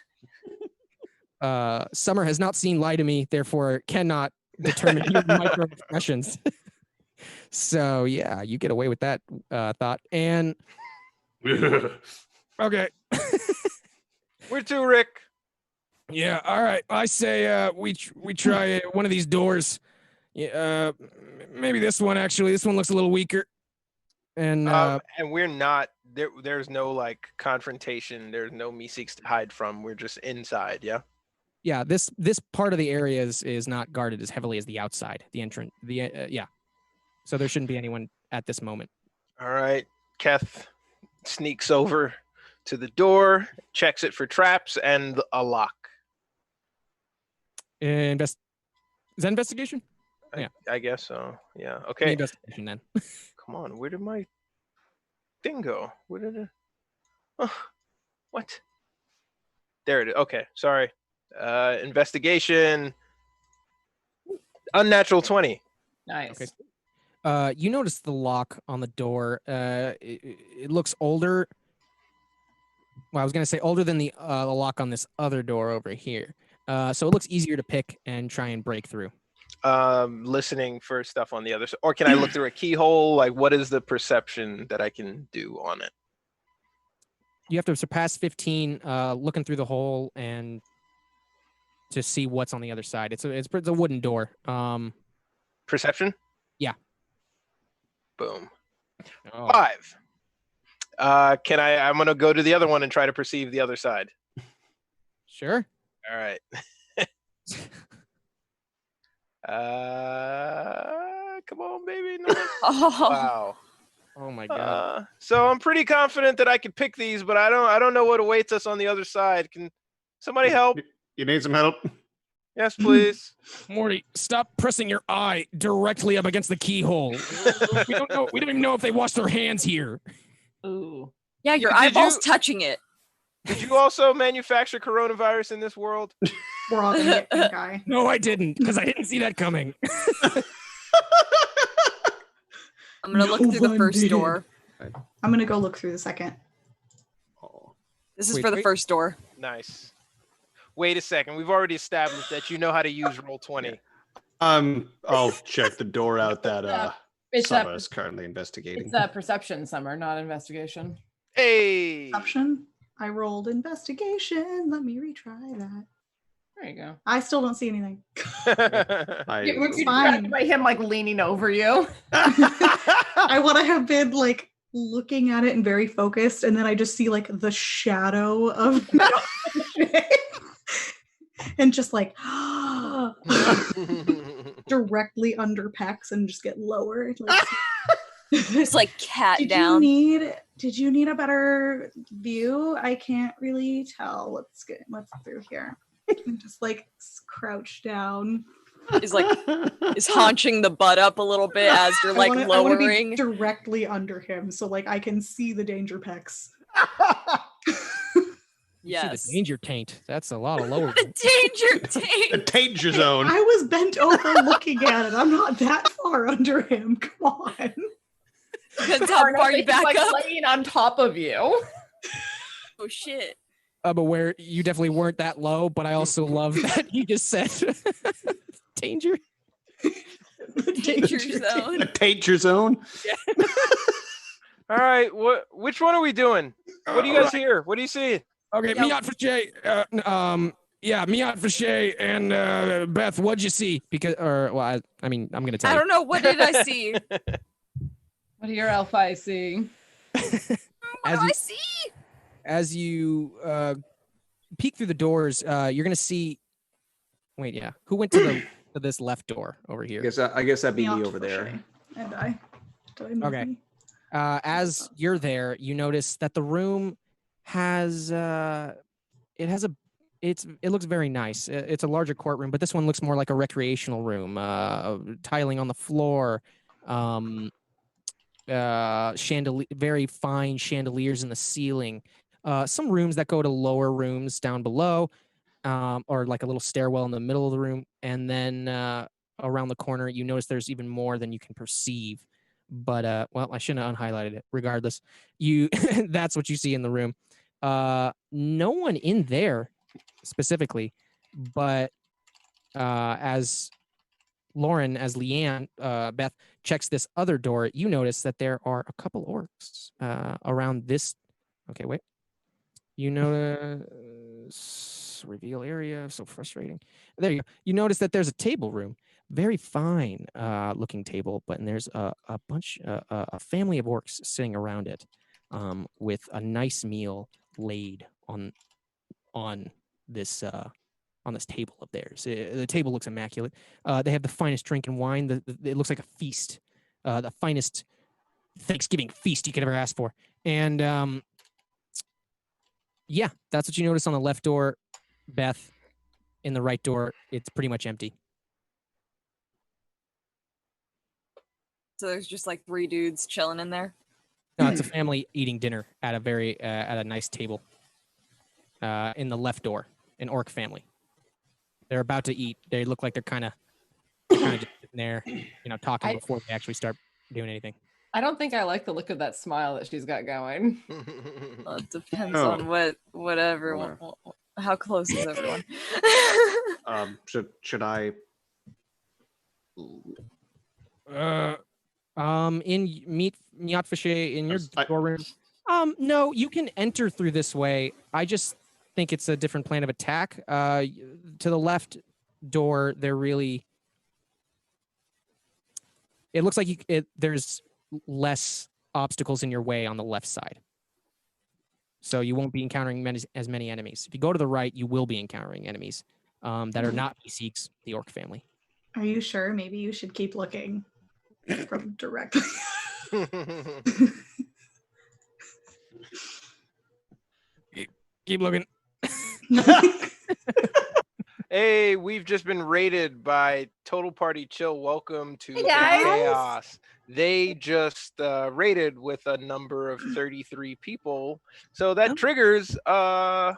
Summer has not seen Lie to Me, therefore cannot determine your micro expressions. So yeah, you get away with that thought. And okay, Where to, Rick? yeah, all right. I say we try one of these doors. Yeah, maybe this one actually. This one looks a little weaker. And And we're not there. There's no like confrontation. There's no me seeks to hide from. We're just inside. Yeah. yeah, this part of the area is not guarded as heavily as the outside, the entrance. Yeah, so there shouldn't be anyone at this moment. All right. Keth sneaks over to the door, checks it for traps and a lock. Is that investigation? Yeah. I guess so. Yeah. Give me Okay. investigation then. Come on. Where did my thing go? Where did it? Oh, what? There it is. Okay. Sorry. Investigation. Unnatural 20. Nice. Okay. You notice the lock on the door. It looks older. Well, I was gonna say older than the lock on this other door over here. So it looks easier to pick and try and break through. Listening for stuff on the other side, or can I look through a keyhole? Like, what is the perception that I can do on it? You have to surpass 15, looking through the hole and to see what's on the other side. It's a wooden door. Perception. Yeah. Boom. Oh. 5. Can I'm gonna go to the other one and try to perceive the other side. Sure. All right. Come on, baby. No. Oh, Wow. Oh my god. So I'm pretty confident that I can pick these, but I don't know what awaits us on the other side. Can somebody help? You need some help? Yes, please. Morty, stop pressing your eye directly up against the keyhole. We don't even know if they wash their hands here. Ooh. yeah, your Did eyeballs you- touching it. Did you also manufacture coronavirus in this world? We're all gonna get pink eye. No, I didn't, because I didn't see that coming. I'm gonna look No through the one first did. door. I'm gonna go look through the second. Oh. This is Wait, for the wait. first door. Nice. Wait a second. We've already established that you know how to use roll 20. I'll check the door out that It's Summer a, is currently investigating. it's a perception, Summer, not investigation. Hey. Option. I rolled investigation. Let me retry that. There you go. I still don't see anything. I, We're It's fine. by him like leaning over you. I want to have been like looking at it and very focused, and then I just see like the shadow of and just like directly under Pex and just get lower. Like, It's like cat did down. did you need a better view? I can't really tell what's through here. And just like crouch down. Is like is haunching the butt up a little bit as you're like I wanna be lowering. directly under him so like I can see the danger Pex. Yes. See the danger taint. That's a lot of lower. The danger the tank. danger zone. I was bent over looking at it. I'm not that far under him. Come on. Depends how far you He's, back like, up. laying on top of you. Oh shit. I'm aware you definitely weren't that low, but I also love that you just said danger. Danger zone. A danger zone. All right. Which one are we doing? What do you guys hear? What do you see? Okay, Yeah. Miat Fache. Yeah, Miat Fache and Beth. What'd you see? Because, I mean, I'm gonna tell I you. don't know. What did I see? What do your elf eyes see? What As do you- I see? As you peek through the doors, you're gonna see. Wait, yeah. Who went to this left door over here? I guess that'd be me Miat over there. Fache. And I. Did I move Okay. me? As you're there, you notice that the room has it looks very nice. It's a larger courtroom, but this one looks more like a recreational room. Tiling on the floor, very fine chandeliers in the ceiling. Some rooms that go to lower rooms down below, or like a little stairwell in the middle of the room, and then around the corner, you notice there's even more than you can perceive. But well, I shouldn't have unhighlighted it. Regardless, you that's what you see in the room. No one in there specifically, but as Leanne, Beth checks this other door, you notice that there are a couple orcs around this. Okay, wait. You notice reveal area. So frustrating. There you go. You notice that there's a table room, very fine looking table, but and there's a bunch, a family of orcs sitting around it, with a nice meal laid on this table of theirs. The table looks immaculate. They have the finest drink and wine. It looks like a feast, the finest Thanksgiving feast you could ever ask for. And yeah, that's what you notice on the left door, Beth. In the right door, it's pretty much empty. So there's just like 3 dudes chilling in there. No, it's a family eating dinner at a nice table. In the left door, an orc family. They're about to eat. They look like they're kind of just sitting there, talking before they actually start doing anything. I don't think I like the look of that smile that she's got going. Well, it depends on what everyone. How close is everyone? Should I? In Miat Fiché, in your storeroom. No, you can enter through this way. I just think it's a different plan of attack. To the left door, it looks like there's less obstacles in your way on the left side. So you won't be encountering as many enemies. If you go to the right, you will be encountering enemies that are not Beseeks, the orc family. Are you sure? Maybe you should keep looking from directly. Keep looking. Hey, we've just been raided by Total Party Chill. Welcome to guys. Chaos. They just raided with a number of 33 people. So that triggers a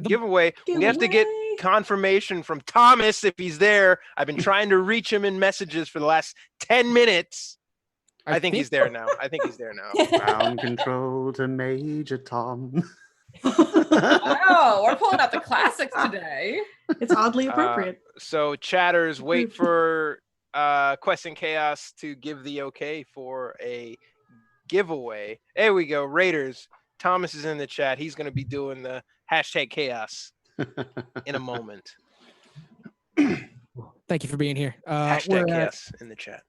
giveaway. We have to get confirmation from Thomas if he's there. I've been trying to reach him in messages for the last 10 minutes. I think he's there now. Ground control to Major Tom. Wow, we're pulling out the classics today. It's oddly appropriate. So chatters, wait for Quest and Chaos to give the okay for a giveaway. There we go. Raiders. Thomas is in the chat. He's going to be doing the hashtag chaos in a moment. Thank you for being here. Hashtag chaos in the chat.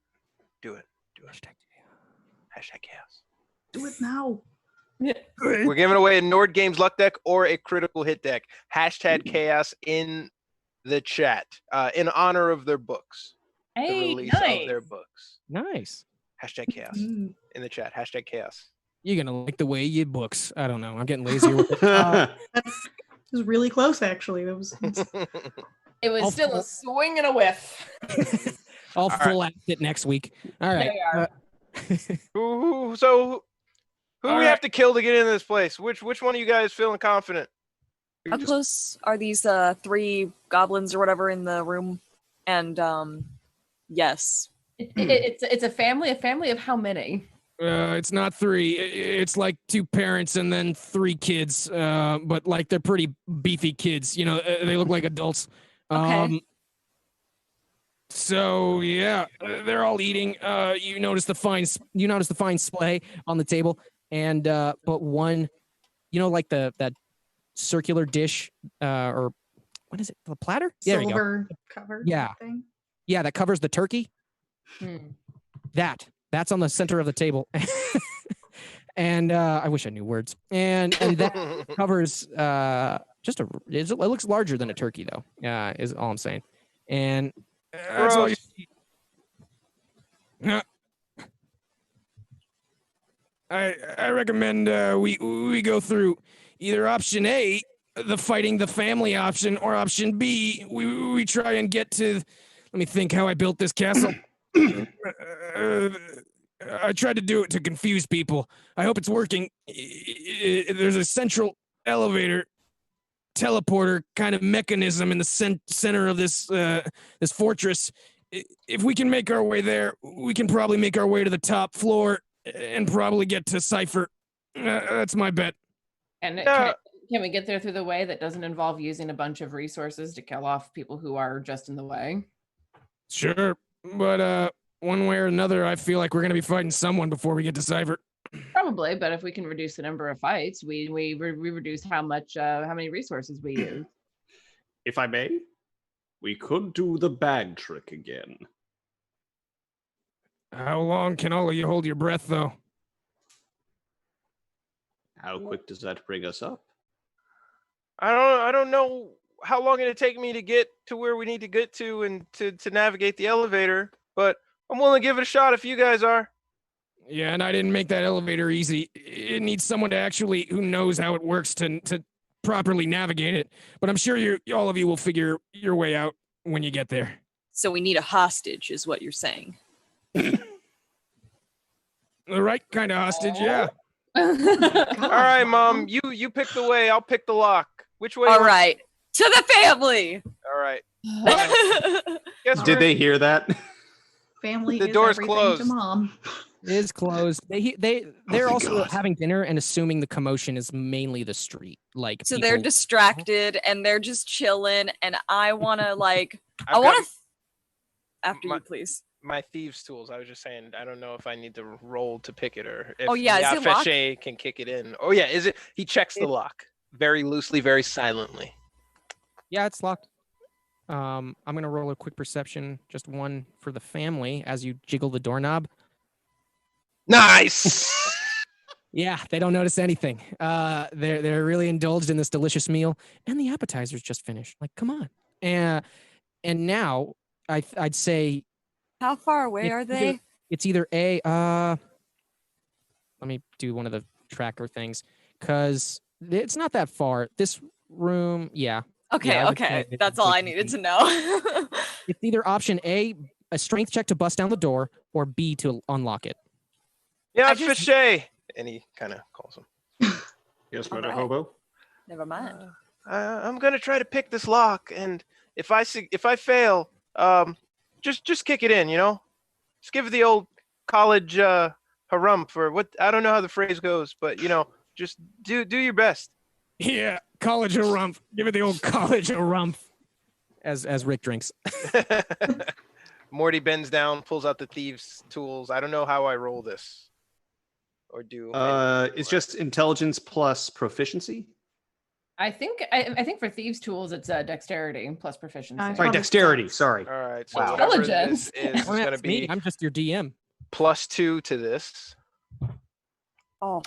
Do it. Hashtag chaos. Do it now. We're giving away a Nord Games luck deck or a critical hit deck. Hashtag chaos in the chat in honor of their books. Hey, the release nice. of their books. Nice. Hashtag chaos in the chat. Hashtag chaos. You're going to like the way you books. I don't know. I'm getting lazier with it. It was really close, actually. It was It was still a swing and a whiff. I'll full at it next week. All right. Who do we have to kill to get into this place? Which one of you guys feeling confident? How close are these 3 goblins or whatever in the room? And yes, It's a family. A family of how many? It's not 3. It's like 2 parents and then 3 kids. But like they're pretty beefy kids. They look like adults. Okay. So yeah, they're all eating. You notice the fine splay on the table, and but one, like that circular dish, or what is it? The platter? There you go. silver covered thing. Yeah, that covers the turkey. That's on the center of the table. And I wish I knew words. And that covers it looks larger than a turkey though. Is all I'm saying. And that's all you see. I recommend we go through either option A, the fighting the family option, or option B, we try and get to. Let me think how I built this castle. I tried to do it to confuse people. I hope it's working. There's a central elevator, teleporter kind of mechanism in the center of this this fortress. If we can make our way there, we can probably make our way to the top floor and probably get to Cypher. That's my bet. And can we get there through the way that doesn't involve using a bunch of resources to kill off people who are just in the way? Sure, but one way or another, I feel like we're gonna be fighting someone before we get to Cypher. Probably, but if we can reduce the number of fights, we reduce how many resources we use. If I may, we could do the bag trick again. How long can all of you hold your breath, though? How quick does that bring us up? I don't know how long it'd take me to get to where we need to get to and to navigate the elevator, but I'm willing to give it a shot if you guys are. Yeah, and I didn't make that elevator easy. It needs someone to actually who knows how it works to properly navigate it. But I'm sure all of you will figure your way out when you get there. So we need a hostage, is what you're saying. The right kind of hostage, yeah. All right, Mom, you pick the way. I'll pick the lock. Which way? All right, to the family. All right. Did they hear that? Family The is door's everything closed. to mom. It is closed. They're thank also God. having dinner and assuming the commotion is mainly the street. Like So they're people- distracted and they're just chilling, and I want to like. I I've want got to. After my- you, please. my thieves' tools. I was just saying, I don't know if I need to roll to pick it or if Oh, yeah, is it locked? Yafeshe can kick it in. Oh yeah, is it? He checks the lock very loosely, very silently. Yeah, it's locked. I'm gonna roll a quick perception, just one for the family as you jiggle the doorknob. Nice. Yeah, they don't notice anything. They're really indulged in this delicious meal, and the appetizer's just finished. Like, come on. And now I'd say How far away It's are either- they? it's either a let me do one of the tracker things because it's not that far. This room, yeah, Okay, yeah, I would okay. say it's That's all I like needed to know. it's either option A, a strength check to bust down the door, or B to unlock it. Yeah, I just- Fishay. And he kind of calls him. Yes, murder Alright. hobo. Never mind. I'm gonna try to pick this lock, and if I fail, just kick it in. You know, just give it the old college harumph or what. I don't know how the phrase goes, but you know, just do your best. Yeah, college a rump. Give it the old college a rump. As Rick drinks. Morty bends down, pulls out the thieves' tools. I don't know how I roll this. Or do It's just intelligence plus proficiency. I think for thieves' tools, it's dexterity plus proficiency. Sorry, Sorry, dexterity. Sorry. all right. So Wow. whatever Intelligence. this is Well, gonna that's me. be I'm just your DM. +2 to this. Oh,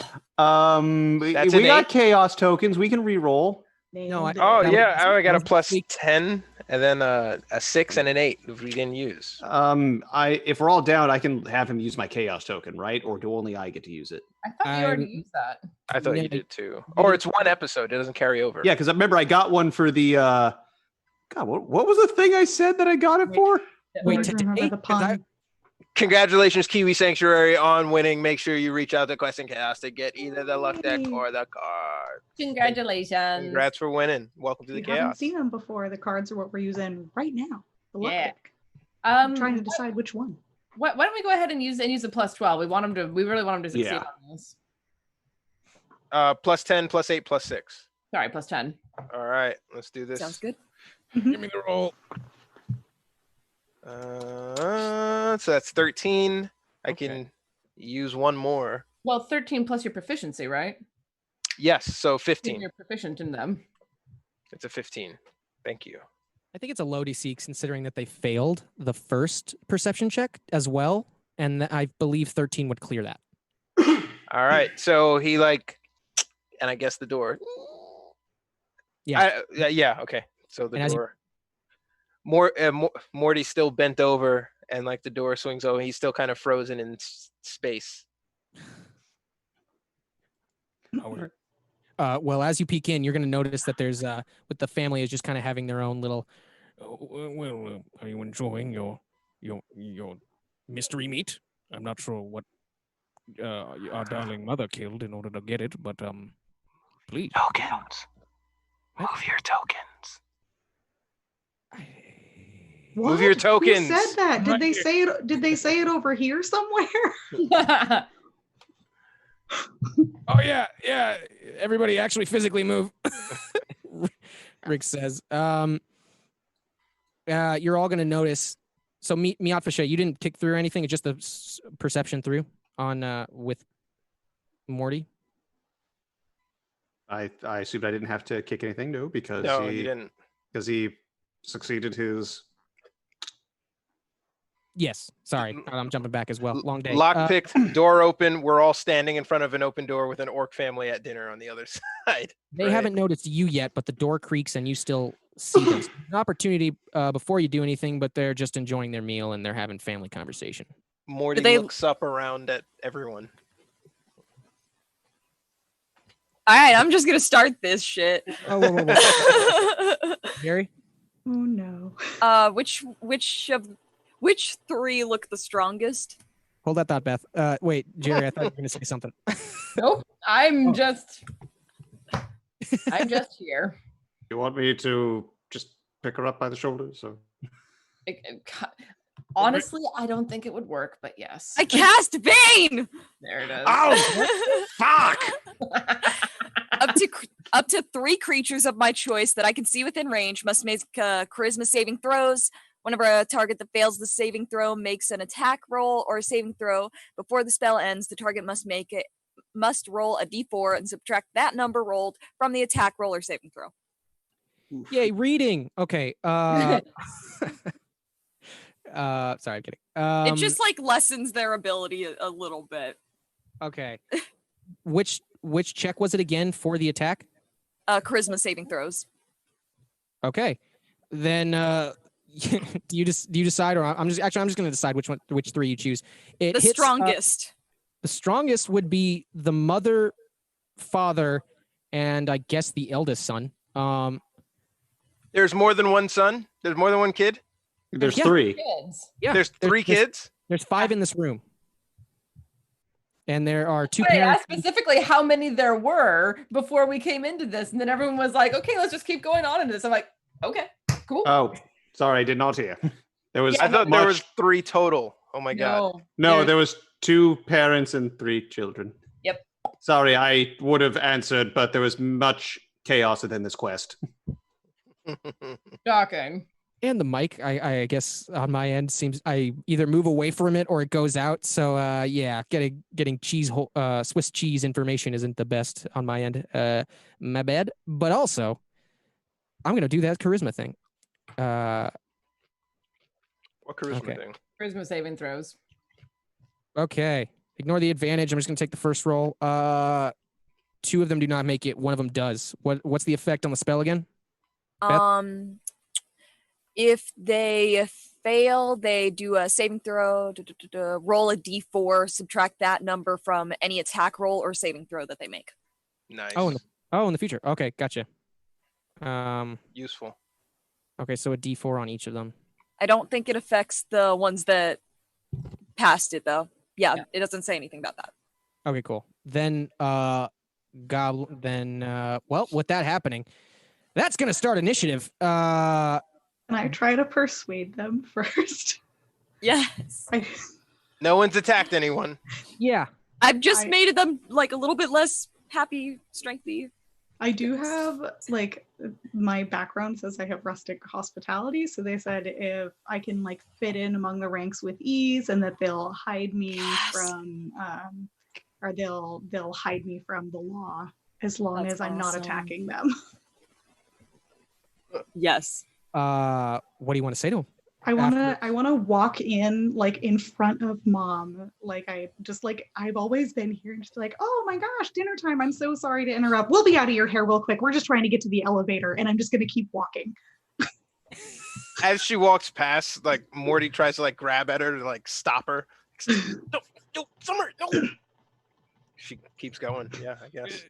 We That's an got 8. chaos tokens. We can re-roll. No, I- Oh That yeah, was- I got a that was +10 and then a 6 and an 8 if we didn't use. If we're all down, I can have him use my chaos token, right? Or do only I get to use it? I thought you already I'm- used that. I thought Yeah, you did too. Or it's one episode; it doesn't carry over. Yeah, because I remember I got one for the. God, what was the thing I said that I got it for? Wait, I remember today? the 'Cause I- pun. Congratulations, Kiwi Sanctuary, on winning. Make sure you reach out to Quest and Chaos to get either the luck deck or the card. Congratulations. Congrats for winning. Welcome to the You haven't chaos. seen them before. The cards are what we're using right now. The luck Yeah. deck. I'm Um, trying to decide which one. why don't we go ahead and use a +12? We really want him to succeed Yeah. on this. +10, +8, +6. Sorry, +10. All right, let's do this. sounds good. Give me the roll. So that's 13. I Okay. can use one more. Well, 13 plus your proficiency, right? Yes, so If 15. You're proficient in them. It's a 15. Thank you. I think it's a low DC considering that they failed the first perception check as well, and I believe 13 would clear that. All right, so he and I guess the door. Yeah. Yeah. Okay. So the And as you- door. Morty's still bent over, and the door swings over. He's still kind of frozen in space. Well, as you peek in, you're going to notice that there's with the family is just kind of having their own little. Are you enjoying your mystery meat? I'm not sure what our darling mother killed in order to get it, but please. Tokens. Move your tokens. What? Move your tokens. Who said that? Did they say it? Did they say it over here somewhere? Oh yeah. Everybody actually physically move. Rick says. You're all gonna notice. So Miat Fashay, you didn't kick through or anything. It's just the perception through on with Morty. I assumed I didn't have to kick anything, no, because you didn't. Because he succeeded his. Yes. Sorry, I'm jumping back as well. Long day. Lockpicked, door open. We're all standing in front of an open door with an orc family at dinner on the other side. They haven't noticed you yet, but the door creaks and you still see them. So an opportunity before you do anything, but they're just enjoying their meal and they're having family conversation. Morty looks up around at everyone. All right, I'm just gonna start this shit. Oh, whoa. Gary? Oh no. Which three look the strongest? Hold that thought, Beth. Wait, Jerry, I thought you were gonna say something. Nope. I'm just here. You want me to just pick her up by the shoulders? So Honestly, I don't think it would work, but yes. I cast Bane. There it is. Oh, fuck! Up to 3 creatures of my choice that I can see within range must make charisma saving throws. Whenever a target that fails the saving throw makes an attack roll or a saving throw before the spell ends, the target must roll a d4 and subtract that number rolled from the attack roll or saving throw. Yay, reading. Okay. Sorry, I'm kidding. It just like lessens their ability a little bit. Okay. Which check was it again for the attack? Charisma saving throws. Okay. Then do you decide, or I'm just going to decide which 3 you choose. The strongest. The strongest would be the mother, father, and I guess the eldest son. There's more than one son? There's more than one kid? There's 3. Kids. Yeah. There's 3 kids? There's 5 in this room. And there are 2 Wait, parents. ask specifically how many there were before we came into this, and then everyone was like, "Okay, let's just keep going on into this." I'm like, "Okay, cool." Oh, sorry, I did not hear. There was. I thought there was 3 total. Oh my god. No, there was 2 parents and 3 children. Yep. Sorry, I would have answered, but there was much chaos within this quest. Shocking. And the mic, I guess on my end seems I either move away from it or it goes out. So yeah, getting Swiss cheese information isn't the best on my end. My bad. But also, I'm gonna do that charisma thing. What charisma Okay. thing? Charisma saving throws. Okay. Ignore the advantage. I'm just gonna take the first roll. 2 of them do not make it. 1 of them does. What's the effect on the spell again? Beth? If they fail, they do a saving throw, roll a d4, subtract that number from any attack roll or saving throw that they make. Nice. Oh, in the future. Okay, gotcha. Useful. Okay, so a D4 on each of them. I don't think it affects the ones that passed it, though. Yeah, it doesn't say anything about that. Okay, cool. Then, well, with that happening, that's gonna start initiative. And I try to persuade them first. Yes. No one's attacked anyone. Yeah. I've just made them like a little bit less happy, strengthy. I do have, like, my background says I have rustic hospitality. So they said if I can, like, fit in among the ranks with ease and that they'll hide me from, or they'll hide me from the law as long as I'm not attacking them. Yes. What do you want to say to him? I wanna walk in like in front of mom. Like I've always been here and just like, oh my gosh, dinner time. I'm so sorry to interrupt. We'll be out of your hair real quick. We're just trying to get to the elevator and I'm just gonna keep walking. As she walks past, like Morty tries to like grab at her to like stop her. No, Summer, no. She keeps going. Yeah, I guess.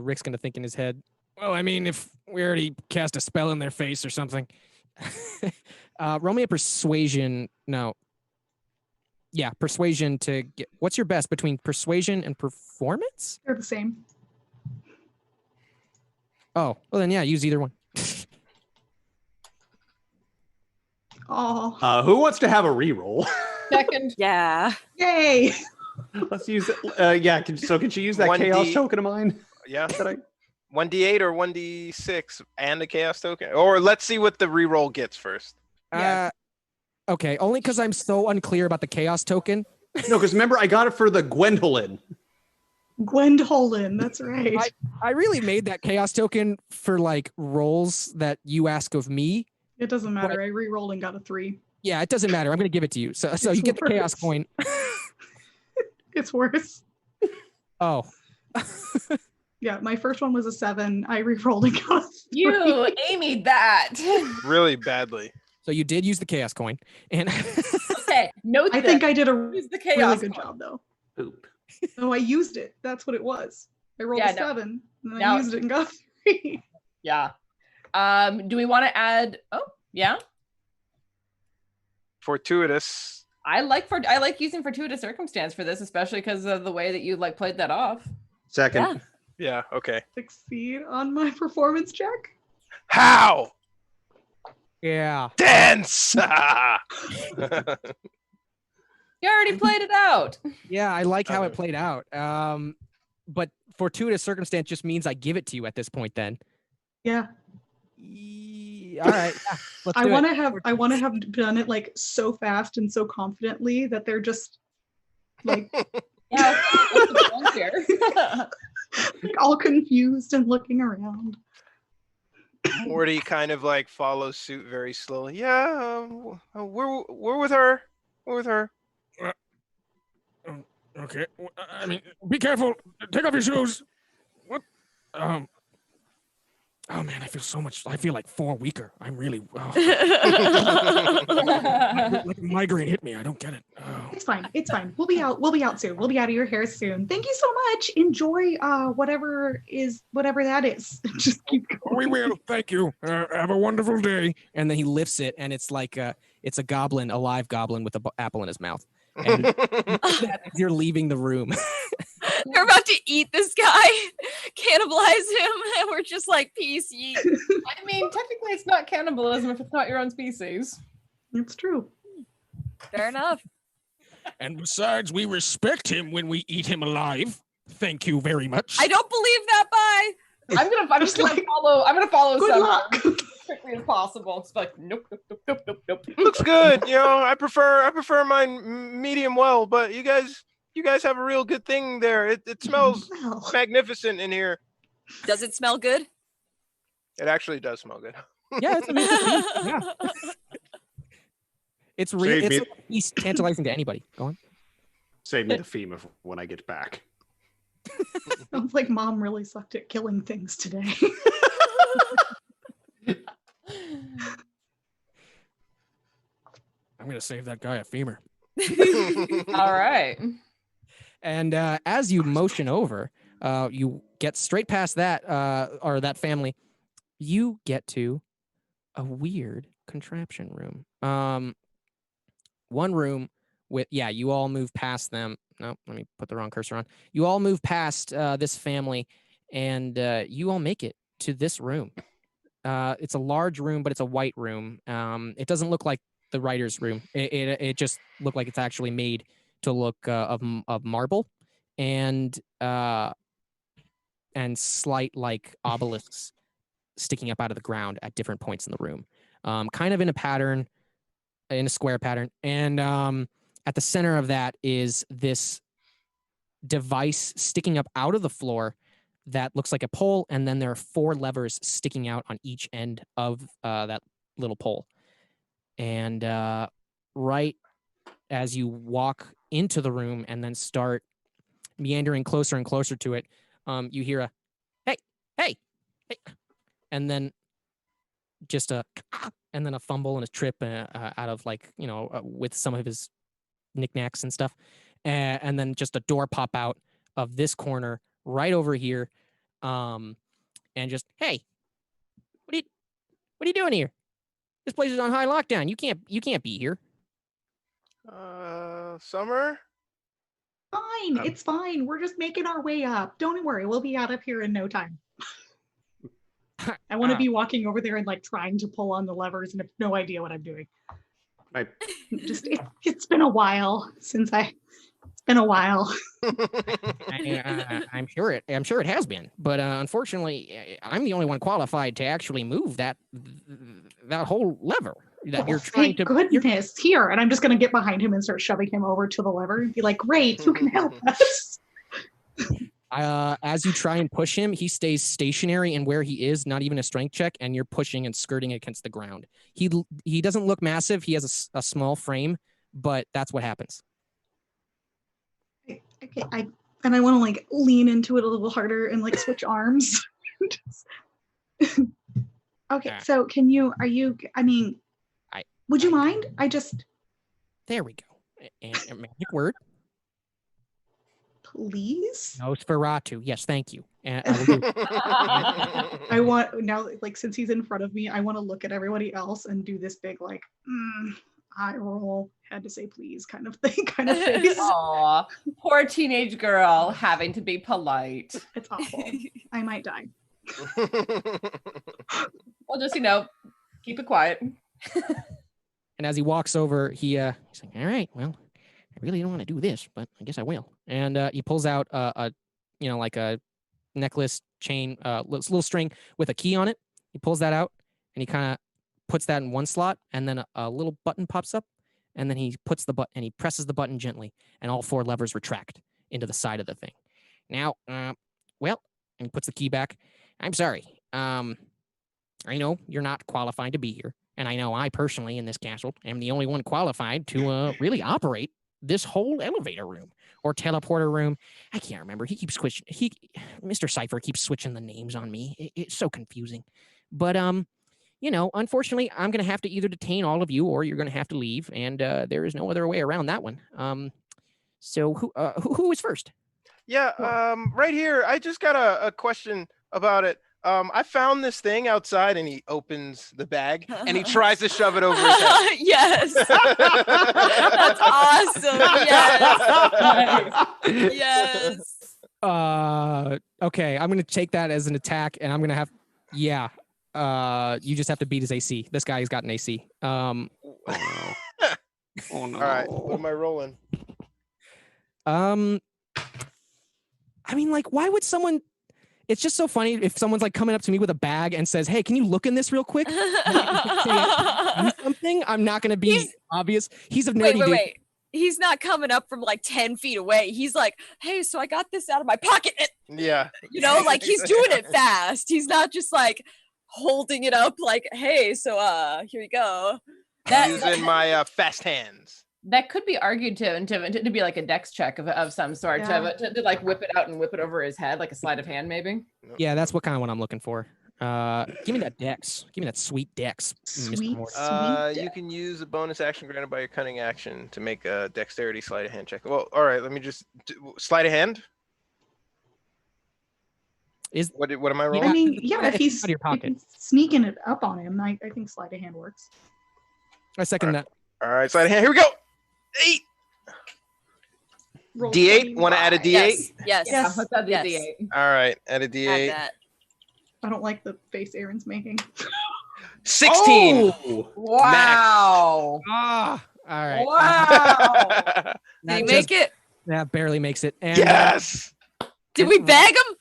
Rick's gonna think in his head. Well, I mean, if we already cast a spell in their face or something. Roll me a persuasion. No. Yeah, persuasion to get. What's your best between persuasion and performance? They're the same. Oh, well then, yeah, use either one. Oh, Who wants to have a reroll? Second. Yeah. yay! Let's use it. Yeah. Can she use that 1D chaos token of mine? Yeah. That I 1d8 or 1d6 and a chaos token, or let's see what the reroll gets first. Yeah. Okay, only because I'm so unclear about the chaos token. no, because remember I got it for the Gwendolyn. Gwendolyn, that's right. I really made that chaos token for like rolls that you ask of me. It doesn't matter. I re-rolled and got a 3. Yeah, it doesn't matter. I'm gonna give it to you. So you get the chaos worse. coin. It's worse. Oh. Yeah, my first one was a 7. I re-rolled and got a 3. You Amy that. Really badly. So you did use the chaos coin, and Okay, note I think I did a Use the really chaos good coin. job though. Poop. No, I used it. That's what it was. I rolled Yeah, a no. 7, and then Now- I used it and got a 3. Yeah. Do we want to add? Oh, yeah. Fortuitous. I like using fortuitous circumstance for this, especially because of the way that you like played that off. Second. Yeah. Yeah. Okay. Succeed on my performance check. How? yeah. Dance. You already played it out. Yeah, I like how it Okay. played out. But fortuitous circumstance just means I give it to you at this point. Then, Yeah, all right. Yeah, let's I do it. want to have done it like so fast and so confidently that they're just like Yeah. What's the point here? all confused and looking around. Morty kind of like follows suit very slowly. Yeah, we're with her. We're with her. Okay. I mean, be careful. Take off your shoes. What? Oh man, I feel like 4 weaker. I'm really like a migraine hit me. I don't get it. Oh. It's fine. It's fine. We'll be out. We'll be out soon. We'll be out of your hair soon. Thank you so much. Enjoy whatever that is. Just keep going. We will. Thank you. Have a wonderful day. And then he lifts it, and it's like it's a goblin, a live goblin with an apple in his mouth. And as you're leaving the room. They're about to eat this guy, cannibalize him, and we're just like, peace, yeet. I mean, technically, it's not cannibalism if it's not your own species. It's true. Fair enough. And besides, we respect him when we eat him alive. Thank you very much. I don't believe that. Bye. I'm just gonna follow. I'm gonna follow Good some luck. as quickly as possible. It's like nope, nope, nope, nope, nope, nope. Looks good. You know, I prefer mine medium well, but you guys have a real good thing there. It smells Well, magnificent in here. Does it smell good? It actually does smell good. Yeah, it's amazing. Yeah. It's real. Save It's me. he's tantalizing to anybody. Go on. Save me the theme of when I get back. sounds like mom really sucked at killing things today. I'm gonna save that guy a femur. All right. And as you motion over, you get straight past that or that family. You get to a weird contraption room. One room with you all move past them. No, let me put the wrong cursor on. You all move past this family, and you all make it to this room. It's a large room, but it's a white room. It doesn't look like the writer's room. It just looked like it's actually made to look of marble and slight like obelisks sticking up out of the ground at different points in the room, kind of in a pattern, in a square pattern. And at the center of that is this device sticking up out of the floor that looks like a pole, and then there are 4 levers sticking out on each end of that little pole. And right as you walk into the room and then start meandering closer and closer to it, you hear a hey, hey, hey, and then just a and then a fumble and a trip out of with some of his knickknacks and stuff. and then just a door pop out of this corner right over here, and just, hey, what are you doing here? This place is on high lockdown. You can't be here. Summer? Fine, it's fine. We're just making our way up. Don't worry, we'll be out of here in no time. I want to be walking over there and like trying to pull on the levers and have no idea what I'm doing. It's been a while since it's been a while. I'm sure it has been, but unfortunately, I'm the only one qualified to actually move that whole lever that you're trying to. Goodness, here, and I'm just gonna get behind him and start shoving him over to the lever and be like, "Great, you can help us." As you try and push him, he stays stationary in where he is, not even a strength check, and you're pushing and skirting against the ground. He doesn't look massive. He has a small frame, but that's what happens. Okay, I want to like lean into it a little harder and like switch arms. Okay, so would you mind? There we go. And a magic word. Please? Nosferatu. Yes, thank you. And I want now, like, since he's in front of me, I want to look at everybody else and do this big, like, eye roll, had to say please kind of thing, kind of face. Aw, poor teenage girl having to be polite. It's awful. I might die. Well, just, keep it quiet. And as he walks over, he's like, all right, well, I really don't want to do this, but I guess I will. And he pulls out like a necklace chain, little string with a key on it. He pulls that out and he kind of puts that in one slot, and then a little button pops up, and then he puts the button and he presses the button gently, and all 4 levers retract into the side of the thing. Now, and he puts the key back. I'm sorry. I know you're not qualified to be here, and I know I personally in this castle am the only one qualified to really operate this whole elevator room or teleporter room. I can't remember. He keeps switching. Mr. Cypher keeps switching the names on me. It's so confusing. But unfortunately, I'm going to have to either detain all of you or you're going to have to leave, and there is no other way around that one. So who is first? Yeah, right here. I just got a question about it. I found this thing outside, and he opens the bag and he tries to shove it over his head. Yes. That's awesome. Yes. Yes. Okay, I'm gonna take that as an attack, and I'm gonna have, you just have to beat his AC. This guy's got an AC. Oh no. All right, what am I rolling? Why would someone? It's just so funny if someone's like coming up to me with a bag and says, "Hey, can you look in this real quick?" Something. I'm not gonna be obvious. He's a nerdy dude. Wait. He's not coming up from like 10 feet away. He's like, "Hey, so I got this out of my pocket." Yeah. Like he's doing it fast. He's not just like holding it up like, "Hey, so here you go." Using my fast hands. That could be argued to be like a dex check of some sort, to like whip it out and whip it over his head, like a sleight of hand, maybe. Yeah, that's what kind of what I'm looking for. Give me that dex. Give me that sweet dex. Sweet. You can use a bonus action granted by your cunning action to make a dexterity sleight of hand check. Well, all right, let me just sleight of hand. What am I rolling? I mean, if he's, out of your pocket. if he's sneaking it up on him, I think sleight of hand works. I second that. All right, sleight of hand. Here we go. 8. Roll D8. Want to add a D8? Yes. Yeah, let's add the Yes. D8. All right, add a D8. Add that. I don't like the face Aaron's making. 16. Oh! Wow. All right. Wow. Did he make it? That barely makes it. And, Yes. Did we bag him?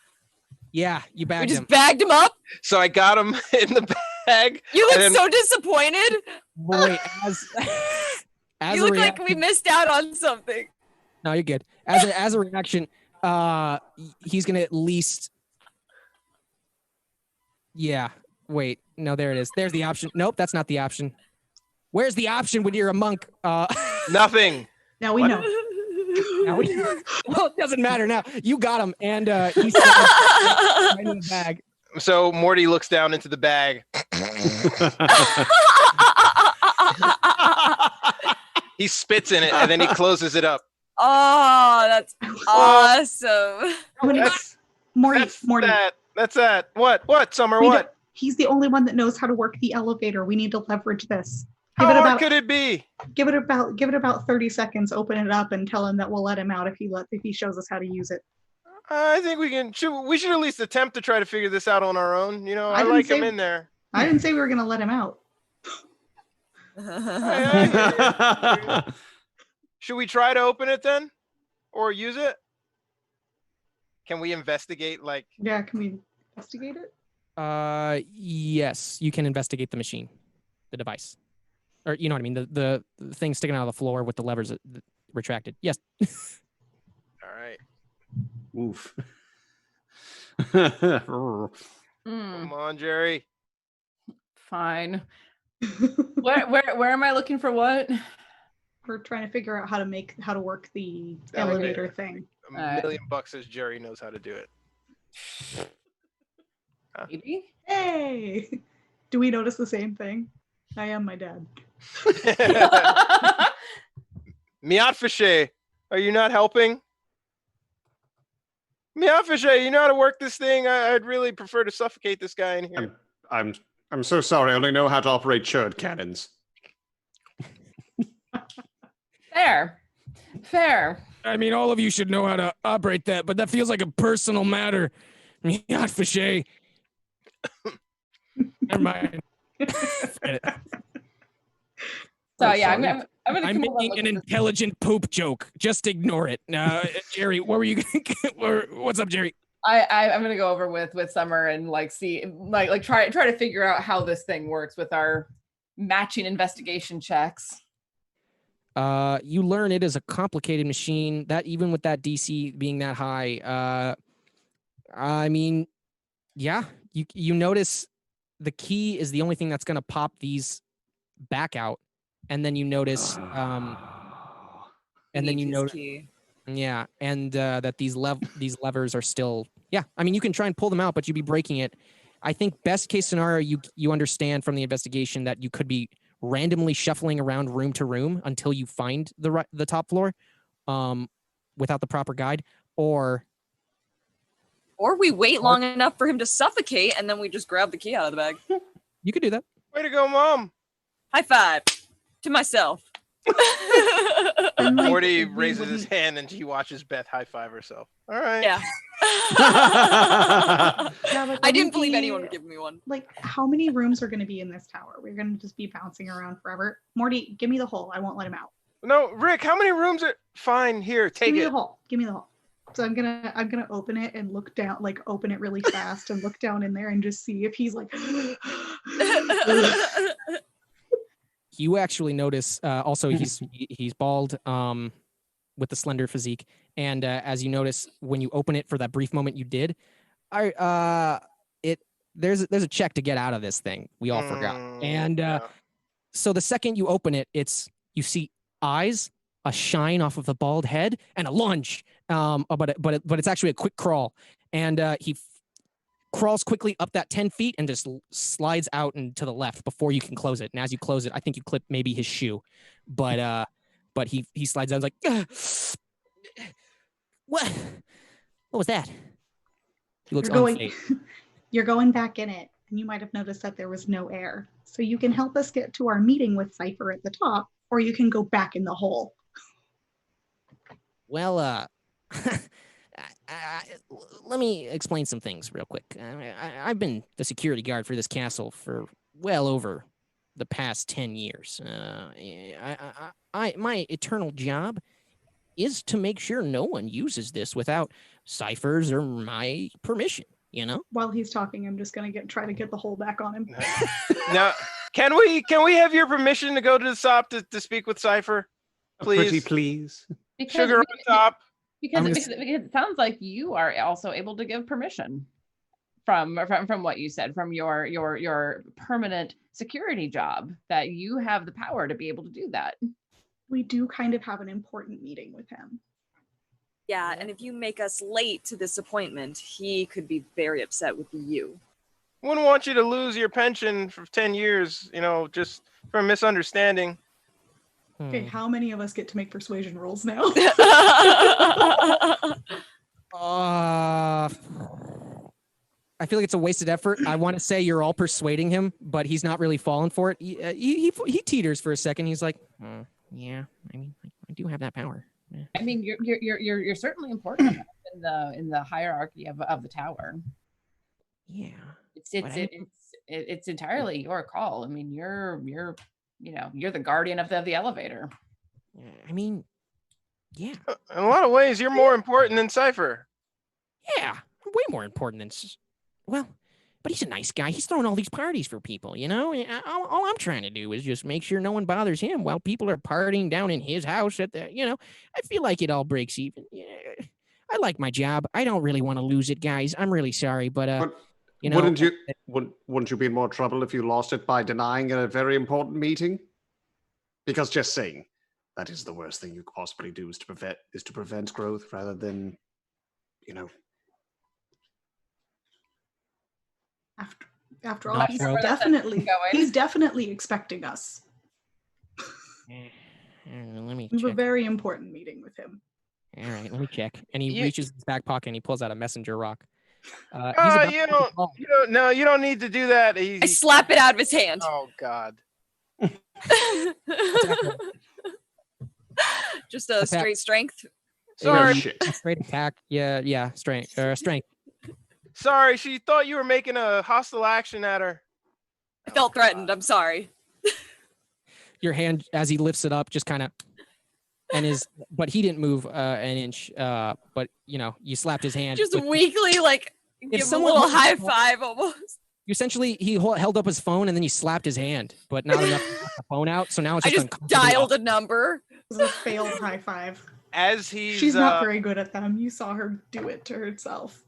Yeah, you We bagged just him. bagged him up? So I got him in the bag. You look and then- so disappointed. Wait, as You a look like reaction, we missed out on something. No, you're good. As a reaction, he's gonna at least. Yeah. Wait. No, there it is. There's the option. Nope, that's not the option. Where's the option when you're a monk? Nothing. Now we What? know. Well, it doesn't matter now. You got him, and he's right in the bag. So Morty looks down into the bag. He spits in it, and then he closes it up. Oh, that's awesome. Morty. That's that. What, Summer? What? He's the only one that knows how to work the elevator. We need to leverage this. How hard could it be? Give it about 30 seconds. Open it up and tell him that we'll let him out if he shows us how to use it. I think we can. We should at least attempt to try to figure this out on our own. You know, I like him in there. I didn't say we were going to let him out. Should we try to open it then, or use it? Can we investigate? Yeah, can we investigate it? Yes, you can investigate the machine, the device, or you know what I mean, the thing sticking out of the floor with the levers retracted. Yes. All right. Oof. Come on, Jerry. Fine. Where am I looking for what? We're trying to figure out how to work the elevator thing. $1 million says Jerry knows how to do it. Maybe. Hey, do we notice the same thing? I am my dad. Miatfishe, are you not helping? Miatfishe, you know how to work this thing? I'd really prefer to suffocate this guy in here. I'm so sorry. I only know how to operate churd cannons. Fair. I mean, all of you should know how to operate that, but that feels like a personal matter. Not Fichet. Never mind. So yeah, I'm gonna. I'm making an intelligent poop joke. Just ignore it. Jerry, what were you? What's up, Jerry? I'm gonna go over with Summer and see try to figure out how this thing works with our matching investigation checks. You learn it is a complicated machine. That even with that DC being that high, I mean, yeah, you notice the key is the only thing that's gonna pop these back out, and then you notice, yeah, and that these levers are still, yeah. I mean, you can try and pull them out, but you'd be breaking it. I think best case scenario, you understand from the investigation that you could be randomly shuffling around room to room until you find the top floor, without the proper guide, or we wait long enough for him to suffocate, and then we just grab the key out of the bag. You could do that. Way to go, Mom! High five to myself. Morty raises his hand and he watches Beth high five herself. All right. Yeah. I didn't believe anyone would give me one. How many rooms are going to be in this tower? We're going to just be bouncing around forever. Morty, give me the hole. I won't let him out. No, Rick, how many rooms are fine? Here, take it. Give me the hole. So I'm gonna open it and look down, open it really fast and look down in there and just see if he's You actually notice. Also, he's bald, with the slender physique, and as you notice when you open it for that brief moment you did, there's a check to get out of this thing. We all forgot, and so the second you open it, you see eyes, a shine off of the bald head, and a lunge. But it's actually a quick crawl, and he crawls quickly up that 10 feet and just slides out and to the left before you can close it. And as you close it, I think you clip maybe his shoe, but he slides out and is like, what was that? He looks unfazed. You're going back in it, and you might have noticed that there was no air. So you can help us get to our meeting with Cypher at the top, or you can go back in the hole. Well, let me explain some things real quick. I've been the security guard for this castle for well over the past 10 years. My eternal job is to make sure no one uses this without Cypher's or my permission, you know? While he's talking, I'm just going to try to get the hole back on him. Now, can we have your permission to go to the top to speak with Cypher? Please. Pretty please. Sugar on top. Because it sounds like you are also able to give permission from what you said, from your permanent security job, that you have the power to be able to do that. We do kind of have an important meeting with him. Yeah, and if you make us late to this appointment, he could be very upset with you. Wouldn't want you to lose your pension for 10 years, just for a misunderstanding. Okay, how many of us get to make persuasion rolls now? I feel like it's a wasted effort. I want to say you're all persuading him, but he's not really falling for it. He teeters for a second. He's like, yeah, I mean, I do have that power. Yeah. I mean, you're certainly important in the hierarchy of the tower. Yeah. It's entirely your call. I mean, you're the guardian of the elevator. I mean, yeah. In a lot of ways, you're more important than Cypher. Yeah, way more important than. Well, but he's a nice guy. He's throwing all these parties for people, you know? All I'm trying to do is just make sure no one bothers him while people are partying down in his house at the, I feel like it all breaks even. Yeah. I like my job. I don't really want to lose it, guys. I'm really sorry, but wouldn't you be in more trouble if you lost it by denying a very important meeting? Because just saying, that is the worst thing you could possibly do is to prevent growth rather than, After all, he's definitely expecting us. Let me We have check. a very important meeting with him. All right, let me check. And he reaches his back pocket and he pulls out a messenger rock. You don't need to do that. I slap it out of his hand. Oh God. Just a straight strength. Sorry. Straight attack. Yeah. Strength. Sorry, she thought you were making a hostile action at her. I felt threatened. I'm sorry. Your hand, as he lifts it up, just kind of, but he didn't move an inch. But you slapped his hand. Just weakly, give him a little high five almost. Essentially, he held up his phone and then you slapped his hand, but not enough to get the phone out. So now it's I just dialed a number. It was a failed high five. She's not very good at them. You saw her do it to herself.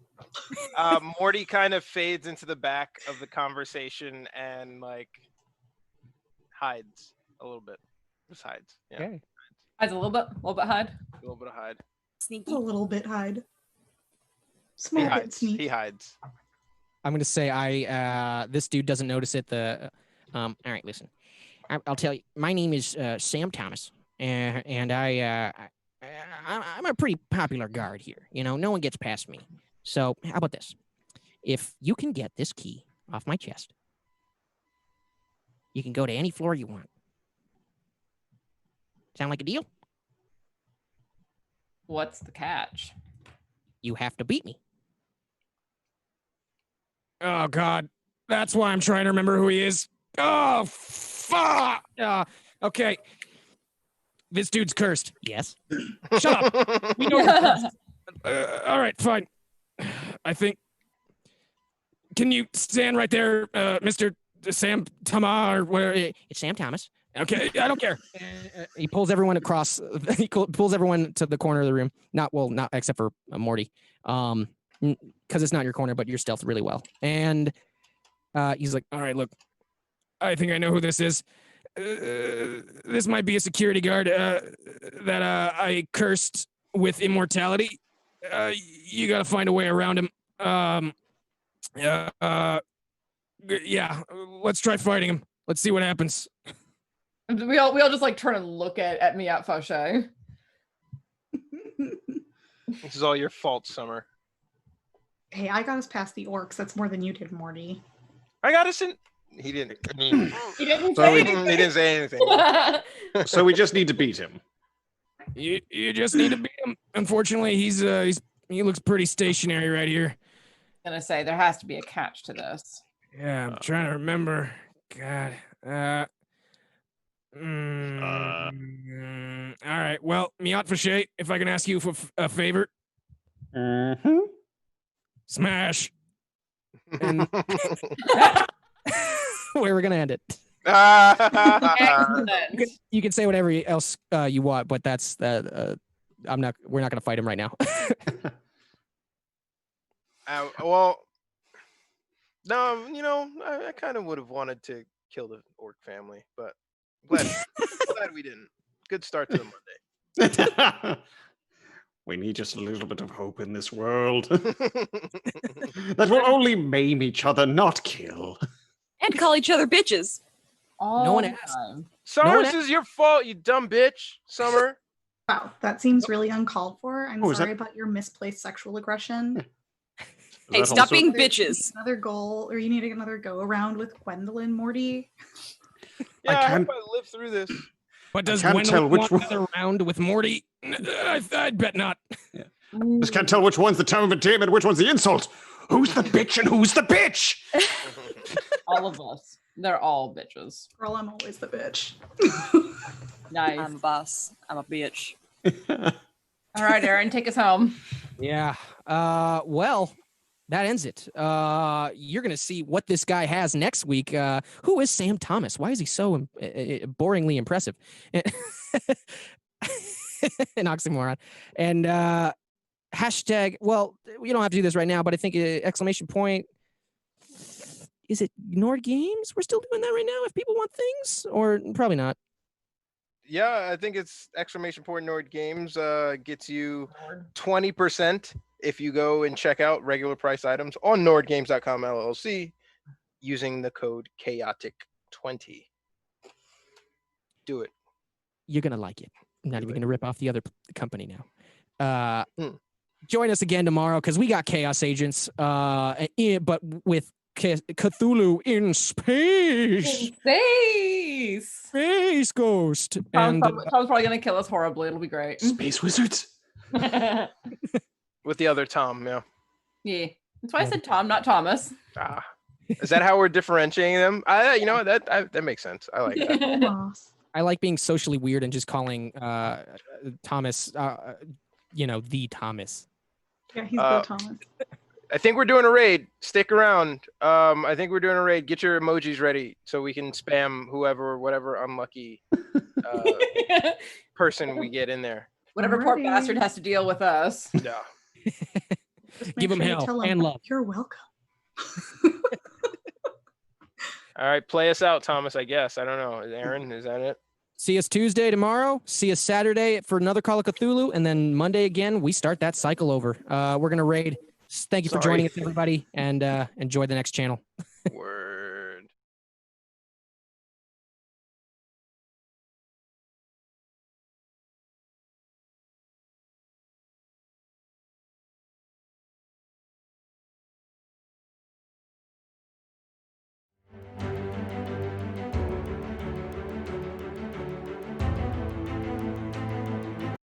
Morty kind of fades into the back of the conversation and hides a little bit. Just hides. Yeah. Okay. Hides a little bit hide. A little bit of hide. Sneaky. A little bit hide. Small bit sneak. He hides. I'm gonna say this dude doesn't notice it. All right, listen. I'll tell you. My name is Sam Thomas, and I'm a pretty popular guard here. No one gets past me. So how about this? If you can get this key off my chest, you can go to any floor you want. Sound like a deal? What's the catch? You have to beat me. Oh, God. That's why I'm trying to remember who he is. Oh, fuck. Okay. This dude's cursed. Yes. Shut up. We know you're cursed. All right, fine. I think. Can you stand right there, Mr. Sam Thomas or whatever? It's Sam Thomas. Okay, I don't care. He pulls everyone across. He pulls everyone to the corner of the room. Not except for Morty. Because it's not your corner, but you're stealthed really well. And he's like, all right, look, I think I know who this is. This might be a security guard that I cursed with immortality. You got to find a way around him. Yeah, let's try fighting him. Let's see what happens. We all just turn and look at Miat Fauché. This is all your fault, Summer. Hey, I got us past the orcs. That's more than you did, Morty. I got us in. He didn't. He didn't So say we- anything. He didn't say anything. So we just need to beat him. You just need to beat him. Unfortunately, he looks pretty stationary right here. I'm gonna say there has to be a catch to this. Yeah, I'm trying to remember. God. All right. Well, Miat Fauché, if I can ask you for a favor. Mm-hmm. Smash. And where we're gonna end it. Excellent. You can say whatever else you want, but that's we're not gonna fight him right now. Well, no, I kind of would have wanted to kill the orc family, but glad we didn't. Good start to the Monday. We need just a little bit of hope in this world. That will only maim each other, not kill. And call each other bitches. All No one the asked. time. Summer, one this is your fault, you dumb bitch. Summer. Wow, that seems really uncalled for. I'm Oh, is sorry that- about your misplaced sexual aggression. Is Hey, that stop also- being You need bitches. Another goal, or you need another go around with Gwendolyn, Morty. Yeah, I can't- hope I live through this. But does can't Gwendolyn tell which want one- another round with Morty? I'd bet not. Just can't tell which one's the term of endearment and which one's the insult. Who's the bitch and who's the bitch? All of us. They're all bitches. Girl, I'm always the bitch. Nice. I'm a boss. I'm a bitch. All right, Aaron, take us home. Yeah. Well, that ends it. You're gonna see what this guy has next week. Who is Sam Thomas? Why is he so boringly impressive? An oxymoron. And hashtag. Well, we don't have to do this right now, but I think exclamation point. Is it Nord Games? We're still doing that right now. If people want things, or probably not. Yeah, I think it's exclamation point Nord Games gets you 20% if you go and check out regular price items on nordgames.com LLC using the code chaotic20. Do it. You're gonna like it. I'm not even gonna rip off the other company now. Join us again tomorrow because we got Chaos Agents, but with Cthulhu in space. Space. Space Ghost. Tom's, And Tom's probably gonna kill us horribly. It'll be great. Space wizards? With the other Tom, yeah. Yeah. That's why I said Tom, not Thomas. Ah. Is that how we're differentiating them? You know, that makes sense. I like that. Almost. I like being socially weird and just calling Thomas, the Thomas. Yeah, he's the Thomas. I think we're doing a raid. Stick around. I think we're doing a raid. Get your emojis ready so we can spam whatever unlucky person we get in there. Whatever poor Alrighty. bastard has to deal with us. Yeah. Just Give make him sure you hell tell him, and love. You're welcome. All right, play us out, Thomas. I guess. I don't know. Aaron, is that it? See us Tuesday tomorrow. See us Saturday for another Call of Cthulhu, and then Monday again. We start that cycle over. We're gonna raid. Thank you for Sorry. joining us, everybody, and enjoy the next channel.